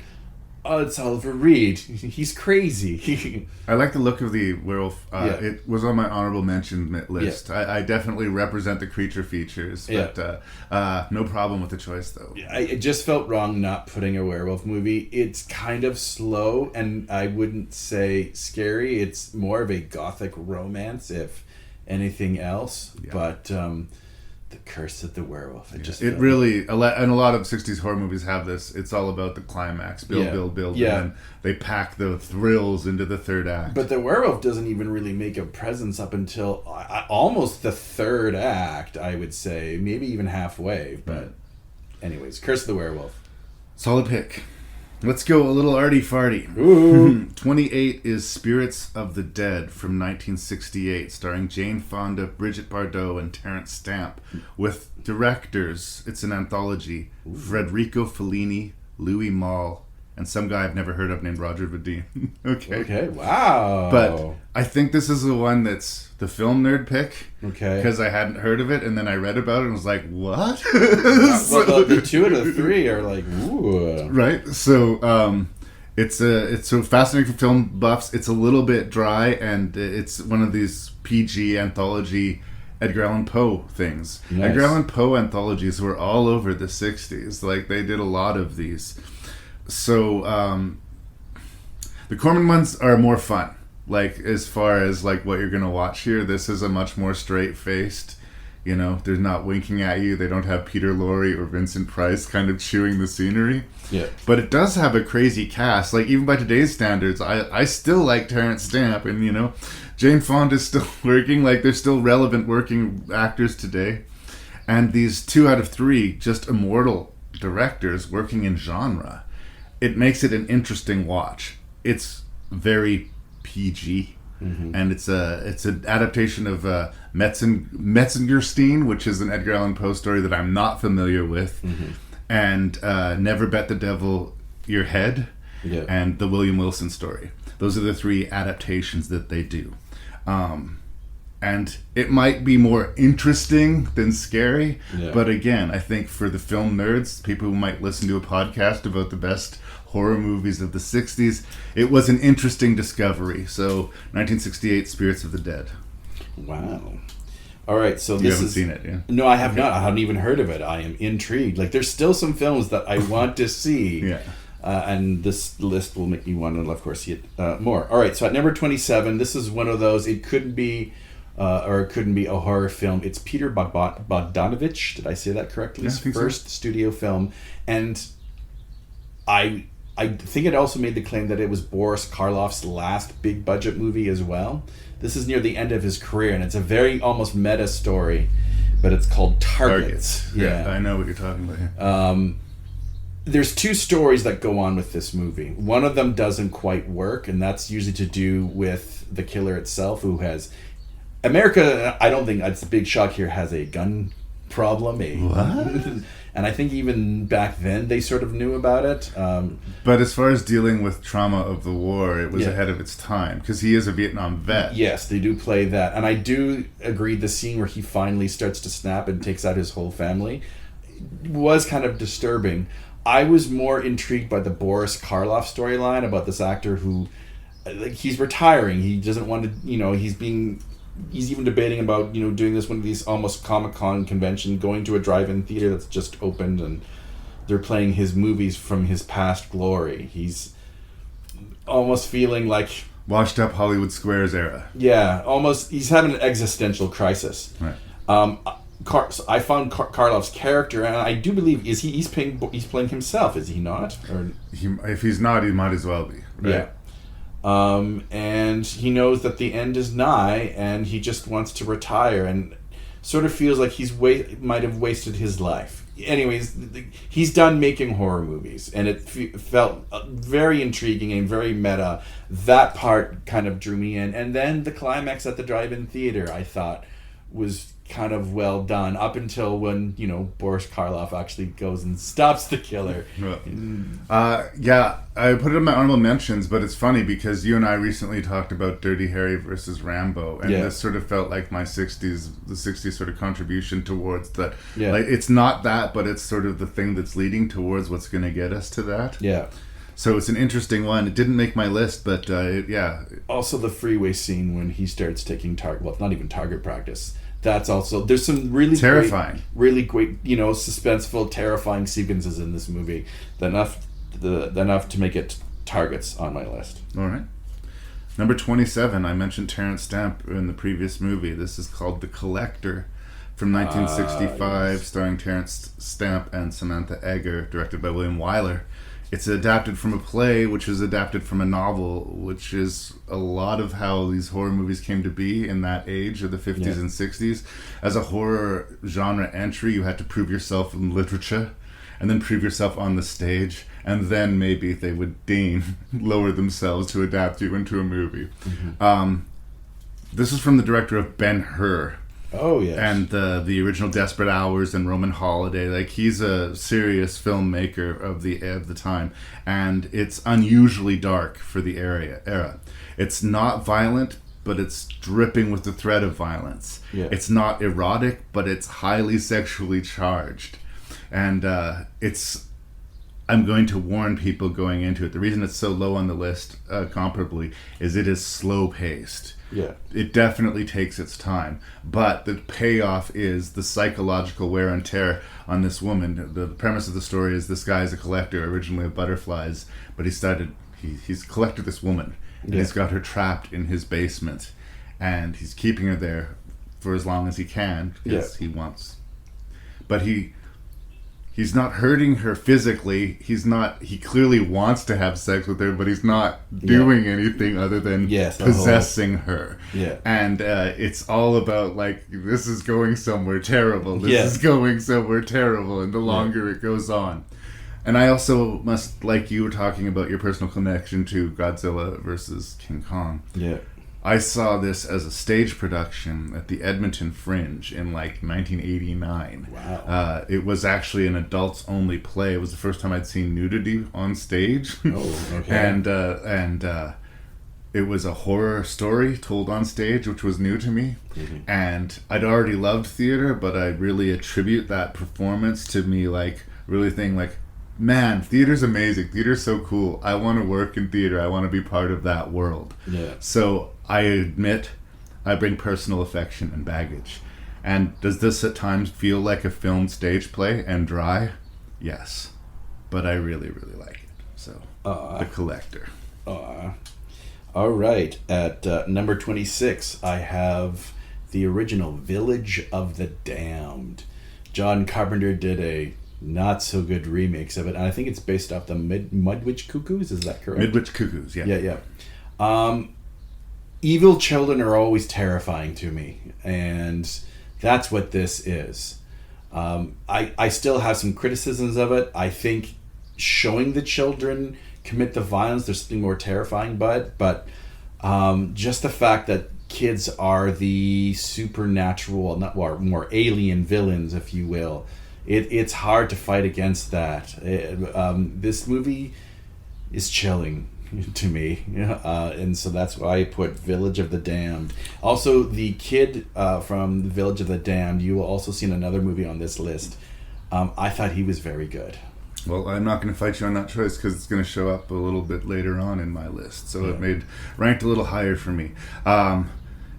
[SPEAKER 3] it's Oliver Reed. He's crazy.
[SPEAKER 2] I like the look of the werewolf. It was on my honorable mention list. I definitely represent the creature features, but no problem with the choice, though.
[SPEAKER 3] It just felt wrong not putting a werewolf movie. It's kind of slow, and I wouldn't say scary. It's more of a gothic romance, if anything else. Yeah. But The Curse of the Werewolf.
[SPEAKER 2] It really, and a lot of 60s horror movies have this. It's all about the climax. Build, and then they pack the thrills into the third act.
[SPEAKER 3] But the werewolf doesn't even really make a presence up until almost the third act, I would say. Maybe even halfway. But anyways, Curse of the Werewolf.
[SPEAKER 2] Solid pick. Let's go a little arty-farty.
[SPEAKER 3] Ooh.
[SPEAKER 2] 28 is Spirits of the Dead from 1968, starring Jane Fonda, Brigitte Bardot, and Terence Stamp, with directors, it's an anthology, Federico Fellini, Louis Malle, and some guy I've never heard of named Roger Vadim.
[SPEAKER 3] Okay, wow.
[SPEAKER 2] But I think this is the one that's the film nerd pick.
[SPEAKER 3] Okay.
[SPEAKER 2] Because I hadn't heard of it, and then I read about it and was like, what?
[SPEAKER 3] Well, the two out of the three are like, ooh.
[SPEAKER 2] Right? So, it's so fascinating for film buffs. It's a little bit dry, and it's one of these PG anthology Edgar Allan Poe things.
[SPEAKER 3] Nice.
[SPEAKER 2] Edgar Allan Poe anthologies were all over the 60s. Like, they did a lot of these. So, the Corman ones are more fun. Like, as far as, like, what you're going to watch here, this is a much more straight-faced, you know, they're not winking at you. They don't have Peter Lorre or Vincent Price kind of chewing the scenery.
[SPEAKER 3] Yeah.
[SPEAKER 2] But it does have a crazy cast. Like, even by today's standards, I still like Terence Stamp, and, you know, Jane Fonda's still working. Like, they're still relevant working actors today. And these 2 out of 3 just immortal directors working in genre. It makes it an interesting watch. It's very PG, and it's an adaptation of Metzengerstein, which is an Edgar Allan Poe story that I'm not familiar with, and Never Bet the Devil Your Head, and the William Wilson story. Those are the 3 adaptations that they do. And it might be more interesting than scary, but again, I think for the film nerds, people who might listen to a podcast about the best horror movies of the 60s, it was an interesting discovery. So, 1968, Spirits of the Dead.
[SPEAKER 3] Wow. All right, so
[SPEAKER 2] You haven't seen it, yeah?
[SPEAKER 3] No, I have not. I haven't even heard of it. I am intrigued. Like, there's still some films that I want to see.
[SPEAKER 2] Yeah.
[SPEAKER 3] And this list will make me want to, of course, see it more. All right, so at number 27, this is one of those, it couldn't be or it couldn't be a horror film. It's Peter Bogdanovich. Did I say that correctly? His first studio film. And I think it also made the claim that it was Boris Karloff's last big budget movie as well. This is near the end of his career, and it's a very almost meta story, but it's called Targets.
[SPEAKER 2] Yeah, I know what you're talking about here.
[SPEAKER 3] There's 2 stories that go on with this movie. One of them doesn't quite work, and that's usually to do with the killer itself, who has... America, I don't think it's a big shock here, has a gun problem.
[SPEAKER 2] What?
[SPEAKER 3] And I think even back then they sort of knew about it.
[SPEAKER 2] But as far as dealing with trauma of the war, it was ahead of its time, because he is a Vietnam vet.
[SPEAKER 3] Yes, they do play that. And I do agree the scene where he finally starts to snap and takes out his whole family was kind of disturbing. I was more intrigued by the Boris Karloff storyline about this actor who, like, he's retiring. He doesn't want to, you know, he's even debating about, you know, doing this one of these almost Comic-Con convention, going to a drive-in theater that's just opened, and they're playing his movies from his past glory. He's almost feeling like...
[SPEAKER 2] Washed up Hollywood Squares era.
[SPEAKER 3] Yeah, almost. He's having an existential crisis.
[SPEAKER 2] Right.
[SPEAKER 3] I found Karloff's character, and I do believe he's playing himself, is he not? Or
[SPEAKER 2] If he's not, he might as well be. Right?
[SPEAKER 3] Yeah. And he knows that the end is nigh, and he just wants to retire, and sort of feels like might have wasted his life. Anyways, he's done making horror movies, and it felt very intriguing and very meta. That part kind of drew me in, and then the climax at the drive-in theater, I thought, was kind of well done, up until when, you know, Boris Karloff actually goes and stops the killer.
[SPEAKER 2] Yeah, I put it in my honorable mentions, but it's funny because you and I recently talked about Dirty Harry versus Rambo, and this sort of felt like the 60s sort of contribution towards that. Yeah. Like, it's not that, but it's sort of the thing that's leading towards what's going to get us to that.
[SPEAKER 3] Yeah.
[SPEAKER 2] So it's an interesting one. It didn't make my list, but yeah.
[SPEAKER 3] Also the freeway scene when he starts taking not even target practice. That's also, there's some really
[SPEAKER 2] terrifying,
[SPEAKER 3] really great, you know, suspenseful, terrifying sequences in this movie. Enough to make it Targets on my list.
[SPEAKER 2] All right. Number 27, I mentioned Terence Stamp in the previous movie. This is called The Collector from 1965, starring Terence Stamp and Samantha Eggar, directed by William Wyler. It's adapted from a play, which is adapted from a novel, which is a lot of how these horror movies came to be in that age of the 50s and 60s. As a horror genre entry, you had to prove yourself in literature. and then prove yourself on the stage, and then maybe they would deign lower themselves to adapt you into a movie. This is from the director of Ben-Hur.
[SPEAKER 3] Oh, yes.
[SPEAKER 2] And the original Desperate Hours and Roman Holiday. Like, he's a serious filmmaker of the time, and it's unusually dark for the era. It's not violent, but it's dripping with the threat of violence.
[SPEAKER 3] Yeah.
[SPEAKER 2] It's not erotic, but it's highly sexually charged. And I'm going to warn people going into it. The reason it's so low on the list, comparably, is it is slow-paced.
[SPEAKER 3] Yeah.
[SPEAKER 2] It definitely takes its time, but the payoff is the psychological wear and tear on this woman. The premise of the story is this guy is a collector originally of butterflies, but he's collected this woman, and he's got her trapped in his basement, and he's keeping her there for as long as he can because he wants. But he's not hurting her physically. He clearly wants to have sex with her, but he's not doing anything other than possessing her.
[SPEAKER 3] Yeah.
[SPEAKER 2] And it's all about, like, this is going somewhere terrible. This is going somewhere terrible. And the longer it goes on. And I also must, like you were talking about your personal connection to Godzilla versus King Kong.
[SPEAKER 3] Yeah.
[SPEAKER 2] I saw this as a stage production at the Edmonton Fringe in like 1989.
[SPEAKER 3] Wow.
[SPEAKER 2] It was actually an adults-only play. It was the first time I'd seen nudity on stage.
[SPEAKER 3] Oh, okay.
[SPEAKER 2] and it was a horror story told on stage, which was new to me.
[SPEAKER 3] Mm-hmm.
[SPEAKER 2] And I'd already loved theater, but I really attribute that performance to me, like, really thinking, like, man, theater's amazing. Theater's so cool. I want to work in theater. I want to be part of that world.
[SPEAKER 3] Yeah.
[SPEAKER 2] So I admit I bring personal affection and baggage. And does this at times feel like a filmed stage play and dry? Yes. But I really, really like it. So, The Collector.
[SPEAKER 3] All right. At number 26, I have the original Village of the Damned. John Carpenter did a not so good remix of it, and I think it's based off the Mudwitch Cuckoos. Is that correct?
[SPEAKER 2] Midwich Cuckoos, yeah.
[SPEAKER 3] Yeah. Evil children are always terrifying to me, and that's what this is. I still have some criticisms of it. I think showing the children commit the violence, there's something more terrifying by it, but just the fact that kids are the supernatural, more alien villains, if you will, it's hard to fight against that. This movie is chilling to me, and so that's why I put Village of the Damned. Also, the kid from the Village of the Damned, you will also see in another movie on this list. I thought he was very good.
[SPEAKER 2] Well, I'm not going to fight you on that choice because it's going to show up a little bit later on in my list, so it ranked a little higher for me.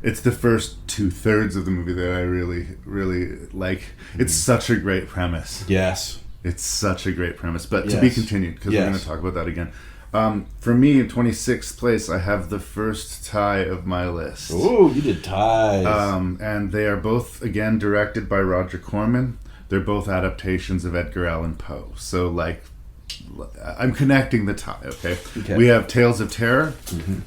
[SPEAKER 2] It's the first 2/3 of the movie that I really, really like. It's such a great premise.
[SPEAKER 3] Yes.
[SPEAKER 2] It's such a great premise. But to be continued, because we're going to talk about that again. For me, in 26th place, I have the first tie of my list.
[SPEAKER 3] Oh, you did ties.
[SPEAKER 2] And they are both, again, directed by Roger Corman. They're both adaptations of Edgar Allan Poe. So, like, I'm connecting the tie, okay? We have Tales of Terror,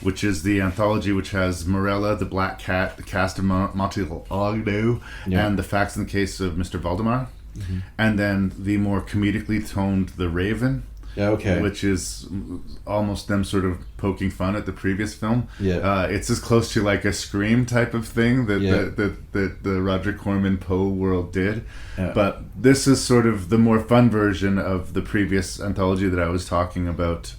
[SPEAKER 2] which is the anthology which has Morella, the Black Cat, the Cast of Monte Aldo, and the Facts in the Case of Mr. Valdemar. And then the more comedically toned The Raven, which is almost them sort of poking fun at the previous film. It's as close to like a Scream type of thing that the Roger Corman Poe world did. But this is sort of the more fun version of the previous anthology that I was talking about,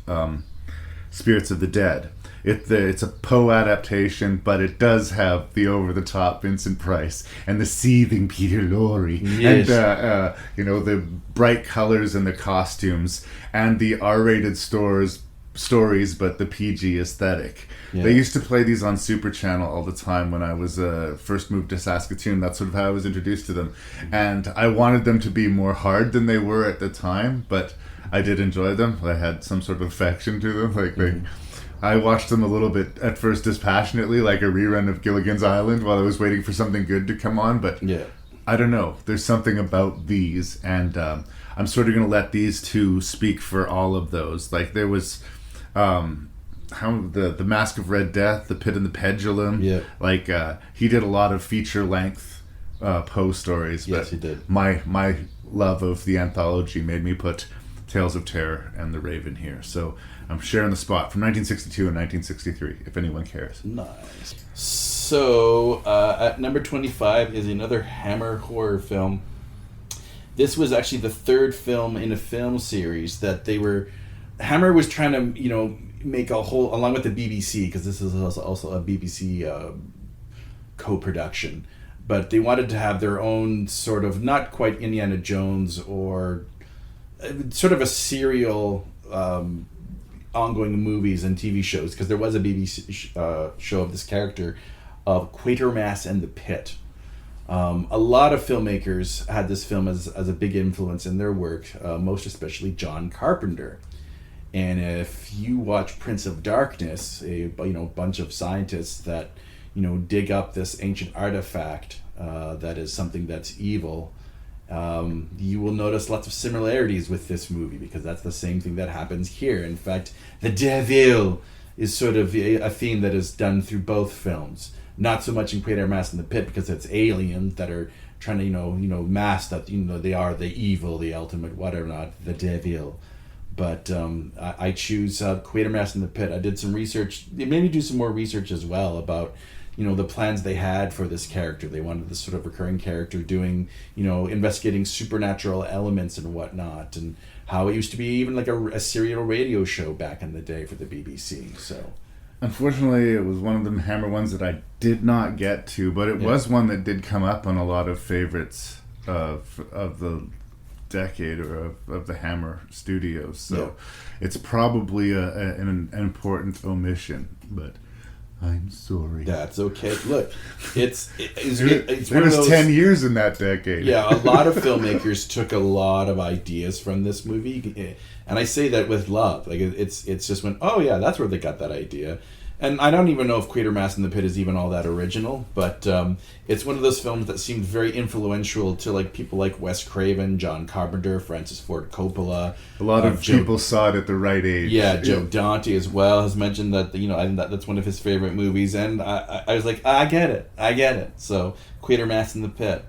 [SPEAKER 2] Spirits of the Dead. It's a Poe adaptation, but it does have the over-the-top Vincent Price and the seething Peter Lorre, and the bright colors and the costumes, and the R-rated stories, but the PG aesthetic. They used to play these on Super Channel all the time when I was first moved to Saskatoon. That's sort of how I was introduced to them, and I wanted them to be more hard than they were at the time, but I did enjoy them. I had some sort of affection to them, I watched them a little bit at first dispassionately, like a rerun of Gilligan's Island while I was waiting for something good to come on, but I don't know. There's something about these, and I'm sort of going to let these two speak for all of those. Like, there was the Mask of Red Death, The Pit and the Pendulum. Like, he did a lot of feature-length Poe stories.
[SPEAKER 3] Yes,
[SPEAKER 2] but
[SPEAKER 3] he did.
[SPEAKER 2] My love of the anthology made me put Tales of Terror and The Raven here. So I'm sharing the spot from 1962 and 1963, if anyone cares.
[SPEAKER 3] Nice. So, at number 25 is another Hammer horror film. This was actually the third film in a film series that Hammer was trying to, make a whole, along with the BBC, because this is also a BBC co-production, but they wanted to have their own sort of, not quite Indiana Jones or sort of a serial ongoing movies and TV shows, because there was a BBC show of this character of Quatermass and the Pit. A lot of filmmakers had this film as a big influence in their work, most especially John Carpenter. And if you watch Prince of Darkness, a bunch of scientists that dig up this ancient artifact that is something that's evil, you will notice lots of similarities with this movie, because that's the same thing that happens here. In fact, the devil is sort of a theme that is done through both films. Not so much in Quatermass and the Pit, because it's aliens that are trying to mask that they are the evil, the ultimate whatever, not the devil. But I choose Quatermass and the Pit. I did some research. They made me do some more research as well about the plans they had for this character. They wanted this sort of recurring character doing, investigating supernatural elements and whatnot, and how it used to be even like a serial radio show back in the day for the BBC. So,
[SPEAKER 2] unfortunately, it was one of the Hammer ones that I did not get to, but it was one that did come up on a lot of favorites of the decade or of the Hammer studios. So it's probably an important omission, but I'm sorry.
[SPEAKER 3] That's okay. Look, it's
[SPEAKER 2] there was 10 years in that decade.
[SPEAKER 3] Yeah, a lot of filmmakers took a lot of ideas from this movie, and I say that with love. Like it's just when, oh yeah, that's where they got that idea. And I don't even know if Quatermass and the Pit is even all that original, but it's one of those films that seemed very influential to like people like Wes Craven, John Carpenter, Francis Ford Coppola.
[SPEAKER 2] A lot of people saw it at the right age.
[SPEAKER 3] Yeah, Joe Dante as well has mentioned that that's one of his favorite movies, and I was like, I get it. So Quatermass and the Pit.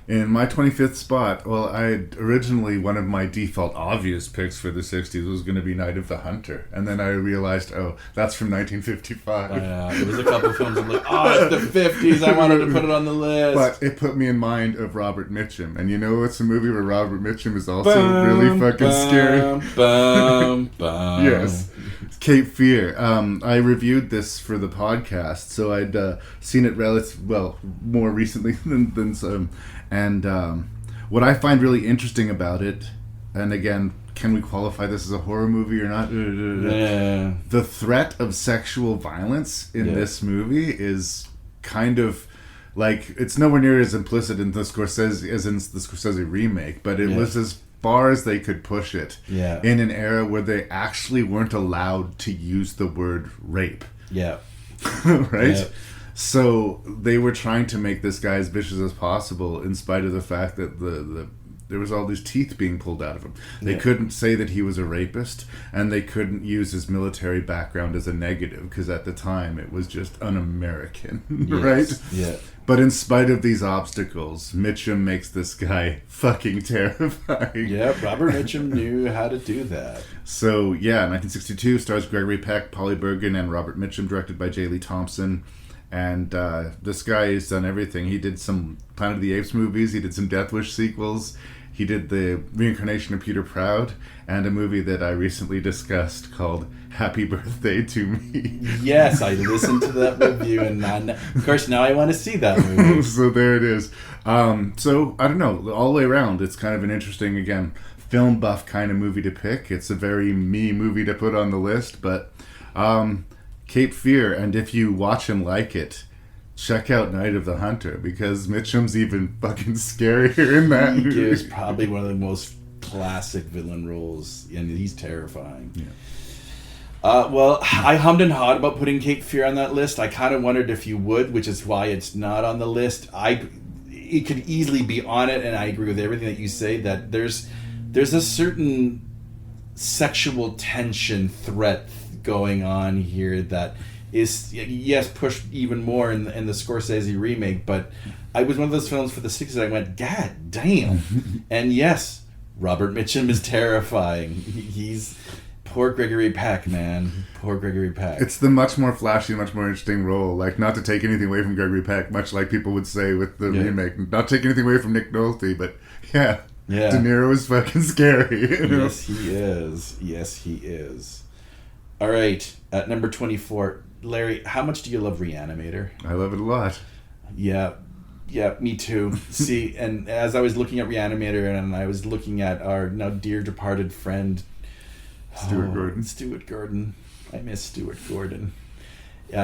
[SPEAKER 2] In my 25th spot, originally one of my default obvious picks for the 60s was going to be Night of the Hunter. And then I realized, that's from 1955.
[SPEAKER 3] There was a couple films I'm like, it's the 50s, I wanted to put it on the list.
[SPEAKER 2] But it put me in mind of Robert Mitchum. And it's a movie where Robert Mitchum is also really fucking scary. Yes. Cape Fear. I reviewed this for the podcast, so I'd seen it more recently than some. And what I find really interesting about it, and again, can we qualify this as a horror movie or not?
[SPEAKER 3] Yeah.
[SPEAKER 2] The threat of sexual violence in this movie is kind of like, it's nowhere near as implicit in the Scorsese remake, but it was as far as they could push it in an era where they actually weren't allowed to use the word rape.
[SPEAKER 3] Yeah.
[SPEAKER 2] Right?
[SPEAKER 3] Yeah.
[SPEAKER 2] So they were trying to make this guy as vicious as possible, in spite of the fact that there was all these teeth being pulled out of him. They couldn't say that he was a rapist, and they couldn't use his military background as a negative, because at the time it was just un-American, right?
[SPEAKER 3] Yeah.
[SPEAKER 2] But in spite of these obstacles, Mitchum makes this guy fucking terrifying.
[SPEAKER 3] Yeah, Robert Mitchum knew how to do that.
[SPEAKER 2] So, 1962 stars Gregory Peck, Polly Bergen, and Robert Mitchum, directed by J. Lee Thompson. And this guy has done everything. He did some Planet of the Apes movies. He did some Death Wish sequels. He did the reincarnation of Peter Proud, and a movie that I recently discussed called Happy Birthday to Me.
[SPEAKER 3] Yes, I listened to that review, and of course now I want to see that movie.
[SPEAKER 2] So there it is. So I don't know, all the way around, it's kind of an interesting, again, film buff kind of movie to pick. It's a very me movie to put on the list, but Cape Fear, and if you watch and like it, check out Night of the Hunter, because Mitchum's even fucking scarier in that movie.
[SPEAKER 3] He gives probably one of the most classic villain roles, and he's terrifying.
[SPEAKER 2] Yeah.
[SPEAKER 3] I hummed and hawed about putting Cape Fear on that list. I kind of wondered if you would, which is why it's not on the list. It could easily be on it, and I agree with everything that you say, that there's a certain sexual tension threat going on here that is, yes, pushed even more in the Scorsese remake, but I was one of those films for the 60s I went, God damn. And yes, Robert Mitchum is terrifying. He's poor Gregory Peck, man. Poor Gregory Peck.
[SPEAKER 2] It's the much more flashy, much more interesting role. Like, not to take anything away from Gregory Peck, much like people would say with the remake. Not take anything away from Nick Nolte, but yeah. De Niro is fucking scary.
[SPEAKER 3] Yes, he is. Yes, he is. All right, at number 24, Larry, how much do you love Reanimator?
[SPEAKER 2] I love it a lot.
[SPEAKER 3] Yeah, me too. See, and as I was looking at Reanimator and I was looking at our now dear departed friend, Stuart Gordon. I miss Stuart Gordon.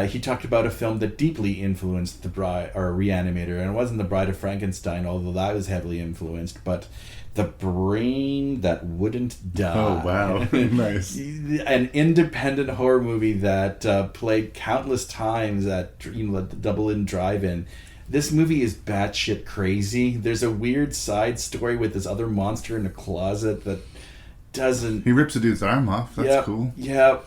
[SPEAKER 3] He talked about a film that deeply influenced Reanimator, and it wasn't The Bride of Frankenstein, although that was heavily influenced, but The Brain That Wouldn't Die.
[SPEAKER 2] Oh, wow. Nice.
[SPEAKER 3] An independent horror movie that played countless times at the Double Inn Drive-In. This movie is batshit crazy. There's a weird side story with this other monster in a closet that doesn't...
[SPEAKER 2] He rips a dude's arm off. That's cool.
[SPEAKER 3] Yeah.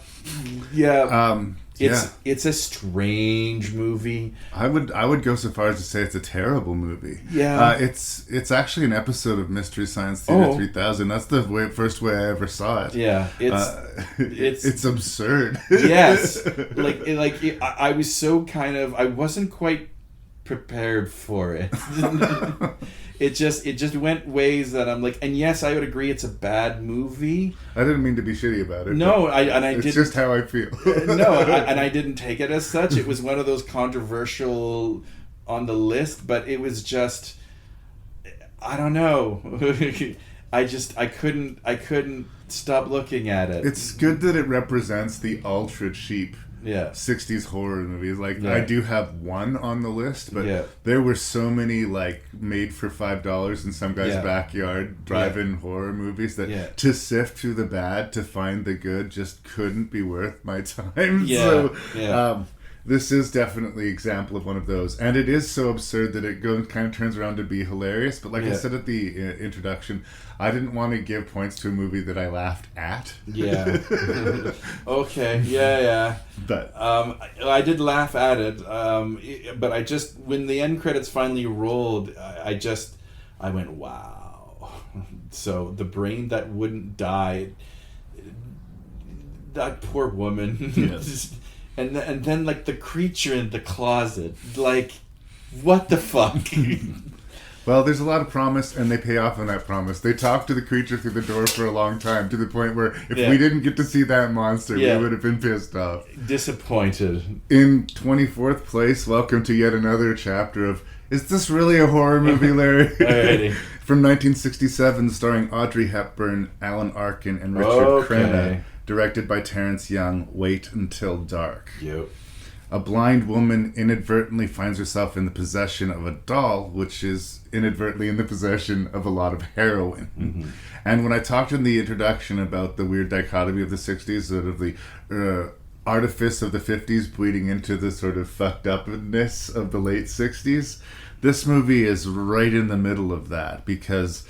[SPEAKER 3] It's a strange movie.
[SPEAKER 2] I would go so far as to say it's a terrible movie.
[SPEAKER 3] Yeah.
[SPEAKER 2] It's actually an episode of Mystery Science Theater 3000. That's the first way I ever saw it.
[SPEAKER 3] Yeah. It's
[SPEAKER 2] absurd.
[SPEAKER 3] Yes. I was so I wasn't quite prepared for it. It just went ways that I'm like, and yes, I would agree it's a bad movie.
[SPEAKER 2] I didn't mean to be shitty about it.
[SPEAKER 3] No,
[SPEAKER 2] it's just how I feel.
[SPEAKER 3] I didn't take it as such. It was one of those controversial on the list, but it was just, I don't know. I couldn't stop looking at it.
[SPEAKER 2] It's good that it represents the ultra cheap 60s horror movies. I do have one on the list, but there were so many made for $5 in some guy's backyard drive-in horror movies that to sift through the bad to find the good just couldn't be worth my time. This is definitely an example of one of those, and it is so absurd that it kind of turns around to be hilarious. But I said at the introduction, I didn't want to give points to a movie that I laughed at. Yeah.
[SPEAKER 3] Okay. Yeah.
[SPEAKER 2] But
[SPEAKER 3] I did laugh at it. But I just, when the end credits finally rolled, I went, wow. So The Brain That Wouldn't Die. That poor woman. Yes. And then the creature in the closet, what the fuck?
[SPEAKER 2] Well, there's a lot of promise, and they pay off on that promise. They talk to the creature through the door for a long time, to the point where if we didn't get to see that monster, we would have been pissed off.
[SPEAKER 3] Disappointed.
[SPEAKER 2] In 24th place, welcome to yet another chapter of, is this really a horror movie, Larry?
[SPEAKER 3] Alrighty.
[SPEAKER 2] From 1967, starring Audrey Hepburn, Alan Arkin, and Richard Crenna. Directed by Terrence Young, Wait Until Dark.
[SPEAKER 3] Yep.
[SPEAKER 2] A blind woman inadvertently finds herself in the possession of a doll, which is inadvertently in the possession of a lot of heroin. Mm-hmm. And when I talked in the introduction about the weird dichotomy of the 60s, sort of the artifice of the 50s bleeding into the sort of fucked upness of the late 60s, this movie is right in the middle of that, because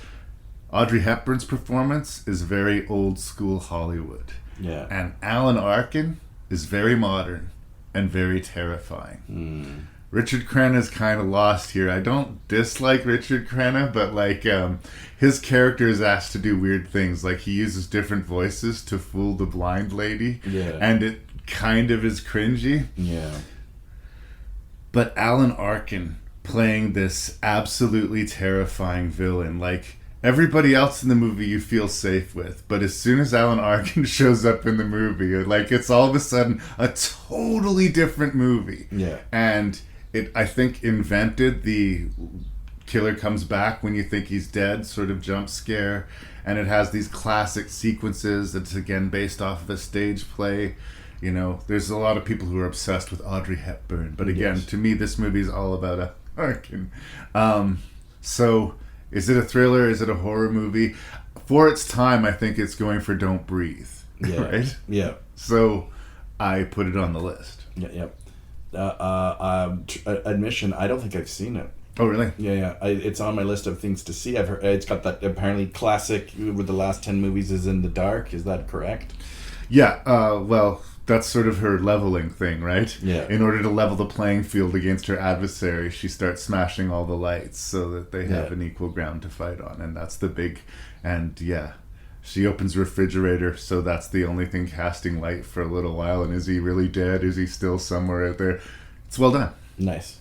[SPEAKER 2] Audrey Hepburn's performance is very old school Hollywood.
[SPEAKER 3] Yeah.
[SPEAKER 2] And Alan Arkin is very modern and very terrifying.
[SPEAKER 3] Mm.
[SPEAKER 2] Richard Crenna is kind of lost here. I don't dislike Richard Crenna, but his character is asked to do weird things. He uses different voices to fool the blind lady.
[SPEAKER 3] Yeah.
[SPEAKER 2] And it kind of is cringy.
[SPEAKER 3] Yeah.
[SPEAKER 2] But Alan Arkin playing this absolutely terrifying villain, everybody else in the movie you feel safe with, but as soon as Alan Arkin shows up in the movie, it's all of a sudden a totally different movie.
[SPEAKER 3] Yeah.
[SPEAKER 2] And it, I think, invented the killer comes back when you think he's dead sort of jump scare, and it has these classic sequences that's again based off of a stage play. There's a lot of people who are obsessed with Audrey Hepburn, but again, to me, this movie is all about Arkin. So, is it a thriller? Is it a horror movie? For its time, I think it's going for Don't Breathe.
[SPEAKER 3] Yeah.
[SPEAKER 2] Right?
[SPEAKER 3] Yeah.
[SPEAKER 2] So, I put it on the list.
[SPEAKER 3] Yeah. Admission, I don't think I've seen it.
[SPEAKER 2] Oh, really?
[SPEAKER 3] Yeah. It's on my list of things to see. I've heard it's got that apparently classic with the last 10 movies is in the dark. Is that correct?
[SPEAKER 2] Yeah. Well, that's sort of her leveling thing, right?
[SPEAKER 3] Yeah.
[SPEAKER 2] In order to level the playing field against her adversary, she starts smashing all the lights so that they have an equal ground to fight on. And that's the big... And yeah, she opens the refrigerator, so that's the only thing casting light for a little while. And is he really dead? Is he still somewhere out there? It's well done.
[SPEAKER 3] Nice.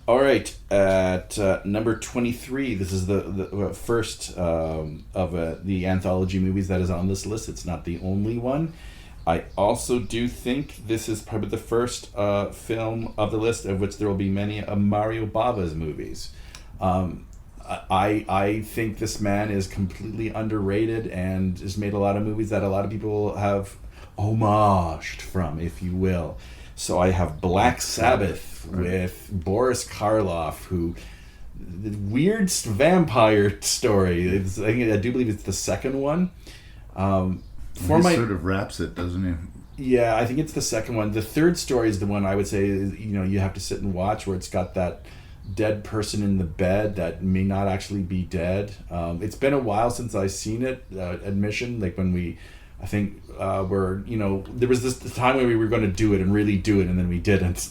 [SPEAKER 3] All right, at number 23, this is the first of the anthology movies that is on this list. It's not the only one. I also do think this is probably the first film of the list of which there will be many Mario Bava's movies. I think this man is completely underrated and has made a lot of movies that a lot of people have homaged from, if you will. So I have Black Sabbath with Boris Karloff, who... The weird vampire story. I do believe it's the second one.
[SPEAKER 2] He sort of wraps it, doesn't he?
[SPEAKER 3] Yeah, I think it's the second one. The third story is the one I would say, you have to sit and watch, where it's got that dead person in the bed that may not actually be dead. It's been a while since I've seen it, admission, like when we... I think there was this time when we were going to do it and really do it, and then we didn't.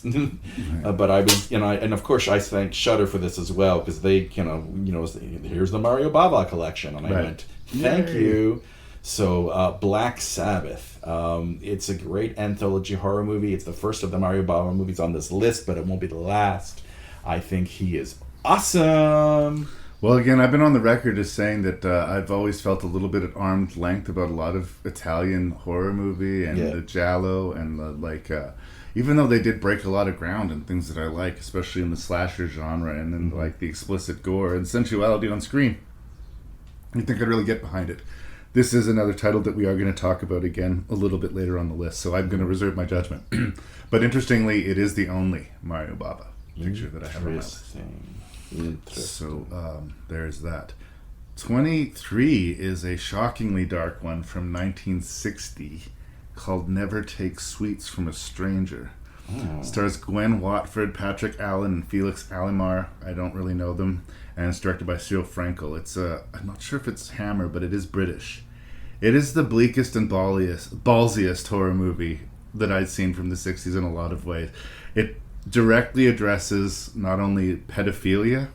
[SPEAKER 3] But I was, and of course I thank Shudder for this as well, because they, here's the Mario Bava collection, and I went, thank you. So Black Sabbath, it's a great anthology horror movie. It's the first of the Mario Bava movies on this list, but it won't be the last. I think he is awesome.
[SPEAKER 2] Well, again, I've been on the record as saying that I've always felt a little bit at arm's length about a lot of Italian horror movie and the giallo and the even though they did break a lot of ground and things that I like, especially in the slasher genre and then the explicit gore and sensuality on screen, I think I'd really get behind it. This is another title that we are going to talk about again a little bit later on the list, so I'm going to reserve my judgment. But interestingly, it is the only Mario Bava picture that I have on my list. So there's that. 23 is a shockingly dark one from 1960 called Never Take Sweets from a Stranger. Stars Gwen Watford, Patrick Allen, and Felix Alimar. I don't really know them. And it's directed by Cyril Frankel. It's I'm not sure if it's Hammer, but it is British. It is the bleakest and ballsiest horror movie that I'd seen from the 60s in a lot of ways. It directly addresses not only pedophilia,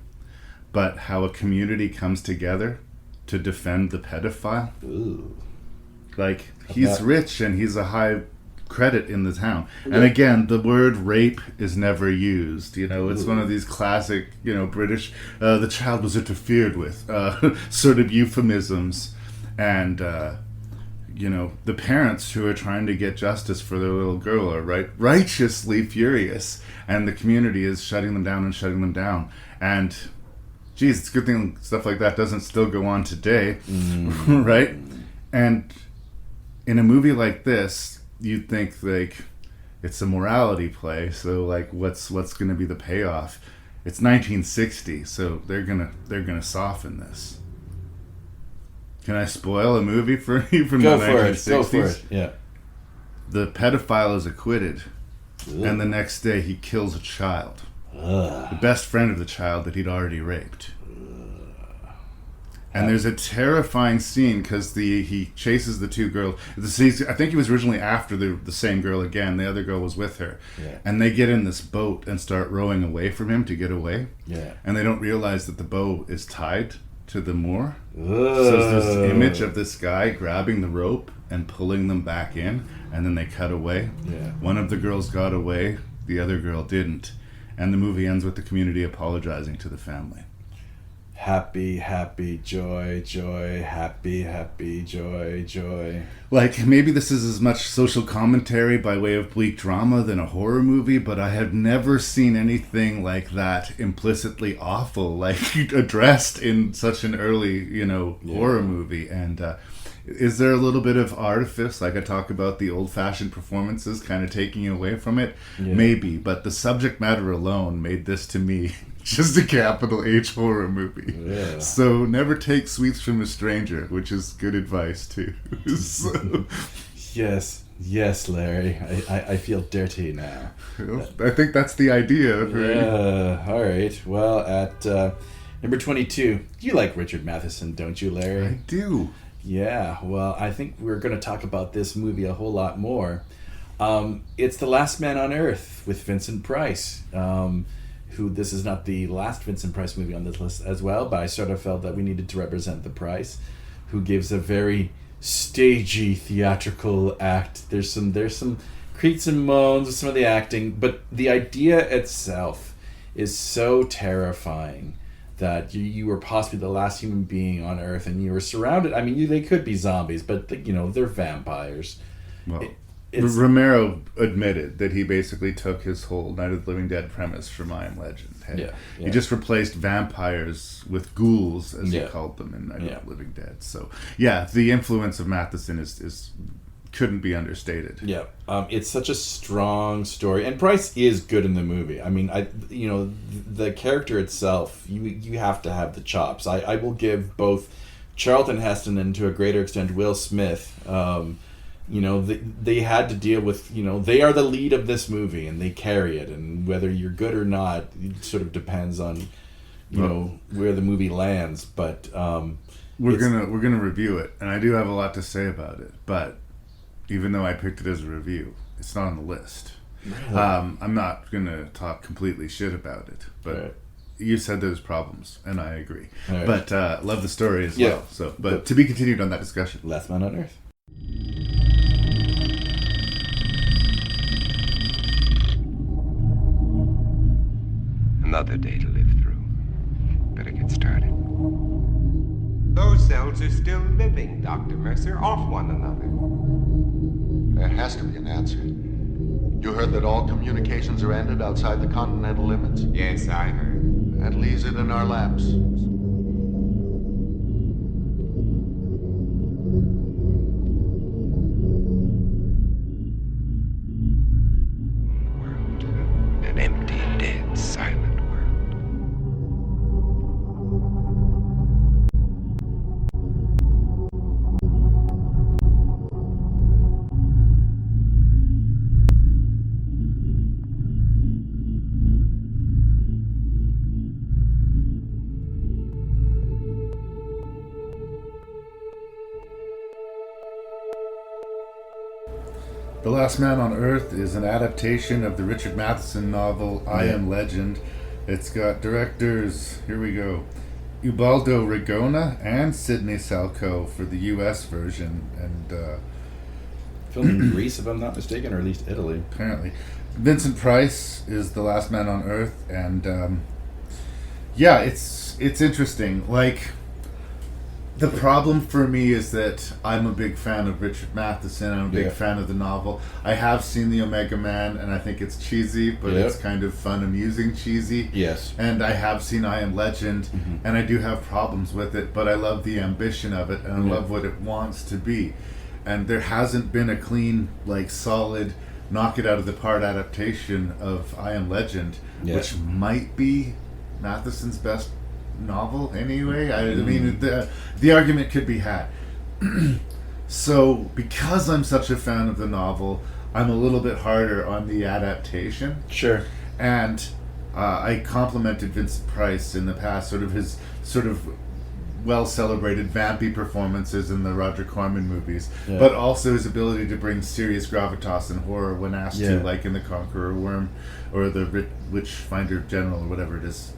[SPEAKER 2] but how a community comes together to defend the pedophile.
[SPEAKER 3] Ooh.
[SPEAKER 2] He's rich and he's a high credit in the town. And again, the word rape is never used. It's one of these classic, British, the child was interfered with, sort of euphemisms. And, the parents who are trying to get justice for their little girl are righteously furious. And the community is shutting them down. And, geez, it's a good thing stuff like that doesn't still go on today, right? And in a movie like this, you'd think it's a morality play. So what's going to be the payoff? It's 1960, so they're gonna soften this. Can I spoil a movie for you from the 1960s?
[SPEAKER 3] Go for it. Yeah.
[SPEAKER 2] The pedophile is acquitted, and the next day he kills a child. The best friend of the child that he'd already raped. And there's a terrifying scene because he chases the two girls. I think he was originally after the same girl again. The other girl was with her. Yeah. And they get in this boat and start rowing away from him to get away. Yeah. And they don't realize that the bow is tied to the moor. So there's this image of this guy grabbing the rope and pulling them back in. And then they cut away. Yeah. One of the girls got away. The other girl didn't. And the movie ends with the community apologizing to the family.
[SPEAKER 3] Happy, happy, joy, joy, happy, happy, joy, joy.
[SPEAKER 2] Maybe this is as much social commentary by way of bleak drama than a horror movie, but I have never seen anything like that implicitly awful, addressed in such an early, horror movie. And is there a little bit of artifice, like I talk about the old-fashioned performances kind of taking away from it? Yeah. Maybe, but the subject matter alone made this, to me, just a capital H horror movie. Yeah. So never take sweets from a stranger, which is good advice, too. So.
[SPEAKER 3] Yes, Larry. I feel dirty now.
[SPEAKER 2] I think that's the idea. Right?
[SPEAKER 3] Yeah, all right. Well, at number 22, you like Richard Matheson, don't you, Larry?
[SPEAKER 2] I do.
[SPEAKER 3] Yeah, well, I think we're going to talk about this movie a whole lot more. It's The Last Man on Earth with Vincent Price, who this is not the last Vincent Price movie on this list as well, but I sort of felt that we needed to represent the Price, who gives a very stagey theatrical act. There's some creaks and moans with some of the acting, but the idea itself is so terrifying that you were possibly the last human being on Earth, and you were surrounded. I mean, they could be zombies, but they're vampires.
[SPEAKER 2] Well, Romero admitted that he basically took his whole Night of the Living Dead premise from I Am Legend. He just replaced vampires with ghouls, as he called them in Night of the Living Dead. So, yeah, the influence of Matheson is couldn't be understated.
[SPEAKER 3] Yeah, it's such a strong story, and Price is good in the movie. I mean, the character itself, you have to have the chops. I will give both Charlton Heston and to a greater extent Will Smith. They had to deal with, they are the lead of this movie and they carry it, and whether you're good or not, it sort of depends on where the movie lands. But
[SPEAKER 2] we're gonna review it, and I do have a lot to say about it, but even though I picked it as a review, it's not on the list.
[SPEAKER 3] Really?
[SPEAKER 2] I'm not going to talk completely shit about it, but
[SPEAKER 3] right.
[SPEAKER 2] You said there's problems, and I agree.
[SPEAKER 3] Right.
[SPEAKER 2] But love the story as well. So, but to be continued on that discussion.
[SPEAKER 3] Last Man on Earth.
[SPEAKER 4] Another day to live through. Better get started. Those cells are still living, Dr. Mercer, off one another.
[SPEAKER 5] There has to be an answer. You heard that all communications are ended outside the continental limits?
[SPEAKER 4] Yes, I heard.
[SPEAKER 5] That leaves it in our laps.
[SPEAKER 4] World. An empty, dead, silent world.
[SPEAKER 2] The Last Man on Earth is an adaptation of the Richard Matheson novel I Am Legend. It's got directors, here we go, Ubaldo Rigona and Sidney Salco for the US version, and
[SPEAKER 3] filmed in Greece, if I'm not mistaken, or at least Italy.
[SPEAKER 2] Apparently. Vincent Price is the last man on Earth, and it's interesting. Like, the problem for me is that I'm a big fan of Richard Matheson. I'm a big fan of the novel. I have seen The Omega Man, and I think it's cheesy, but it's kind of fun, amusing cheesy.
[SPEAKER 3] Yes.
[SPEAKER 2] And I have seen I Am Legend, and I do have problems with it, but I love the ambition of it, and I love what it wants to be. And there hasn't been a clean, like, solid, knock it out of the park adaptation of I Am Legend, which might be Matheson's best novel anyway. I mean, the argument could be had. So because I'm such a fan of the novel, I'm a little bit harder on the adaptation.
[SPEAKER 3] Sure.
[SPEAKER 2] And I complimented Vincent Price in the past, his well celebrated vampy performances in the Roger Corman movies, but also his ability to bring serious gravitas and horror when asked to, like in The Conqueror Worm or the Witchfinder General or whatever it is.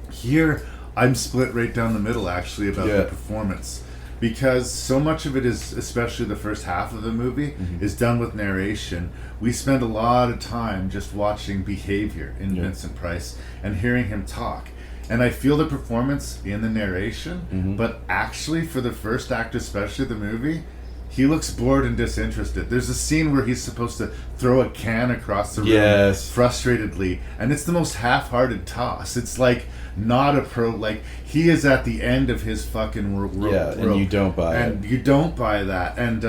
[SPEAKER 2] Here, I'm split right down the middle, actually, about the performance. Because so much of it is, especially the first half of the movie, is done with narration. We spend a lot of time just watching behavior in Vincent Price and hearing him talk. And I feel the performance in the narration, but actually, for the first act, especially the movie, he looks bored and disinterested. There's a scene where he's supposed to throw a can across the room frustratedly, and it's the most half-hearted toss. It's like not a pro. Like, he is at the end of his fucking rope,
[SPEAKER 3] and you don't buy it.
[SPEAKER 2] And you don't buy that. And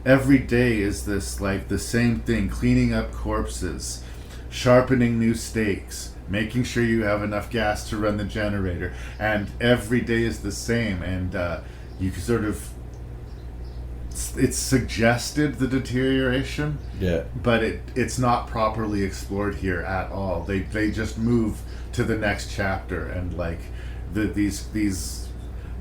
[SPEAKER 2] every day is this, like, the same thing: cleaning up corpses, sharpening new stakes, making sure you have enough gas to run the generator. And every day is the same, and you can sort of. It's suggested the deterioration, but it's not properly explored here at all. They just move to the next chapter, and like these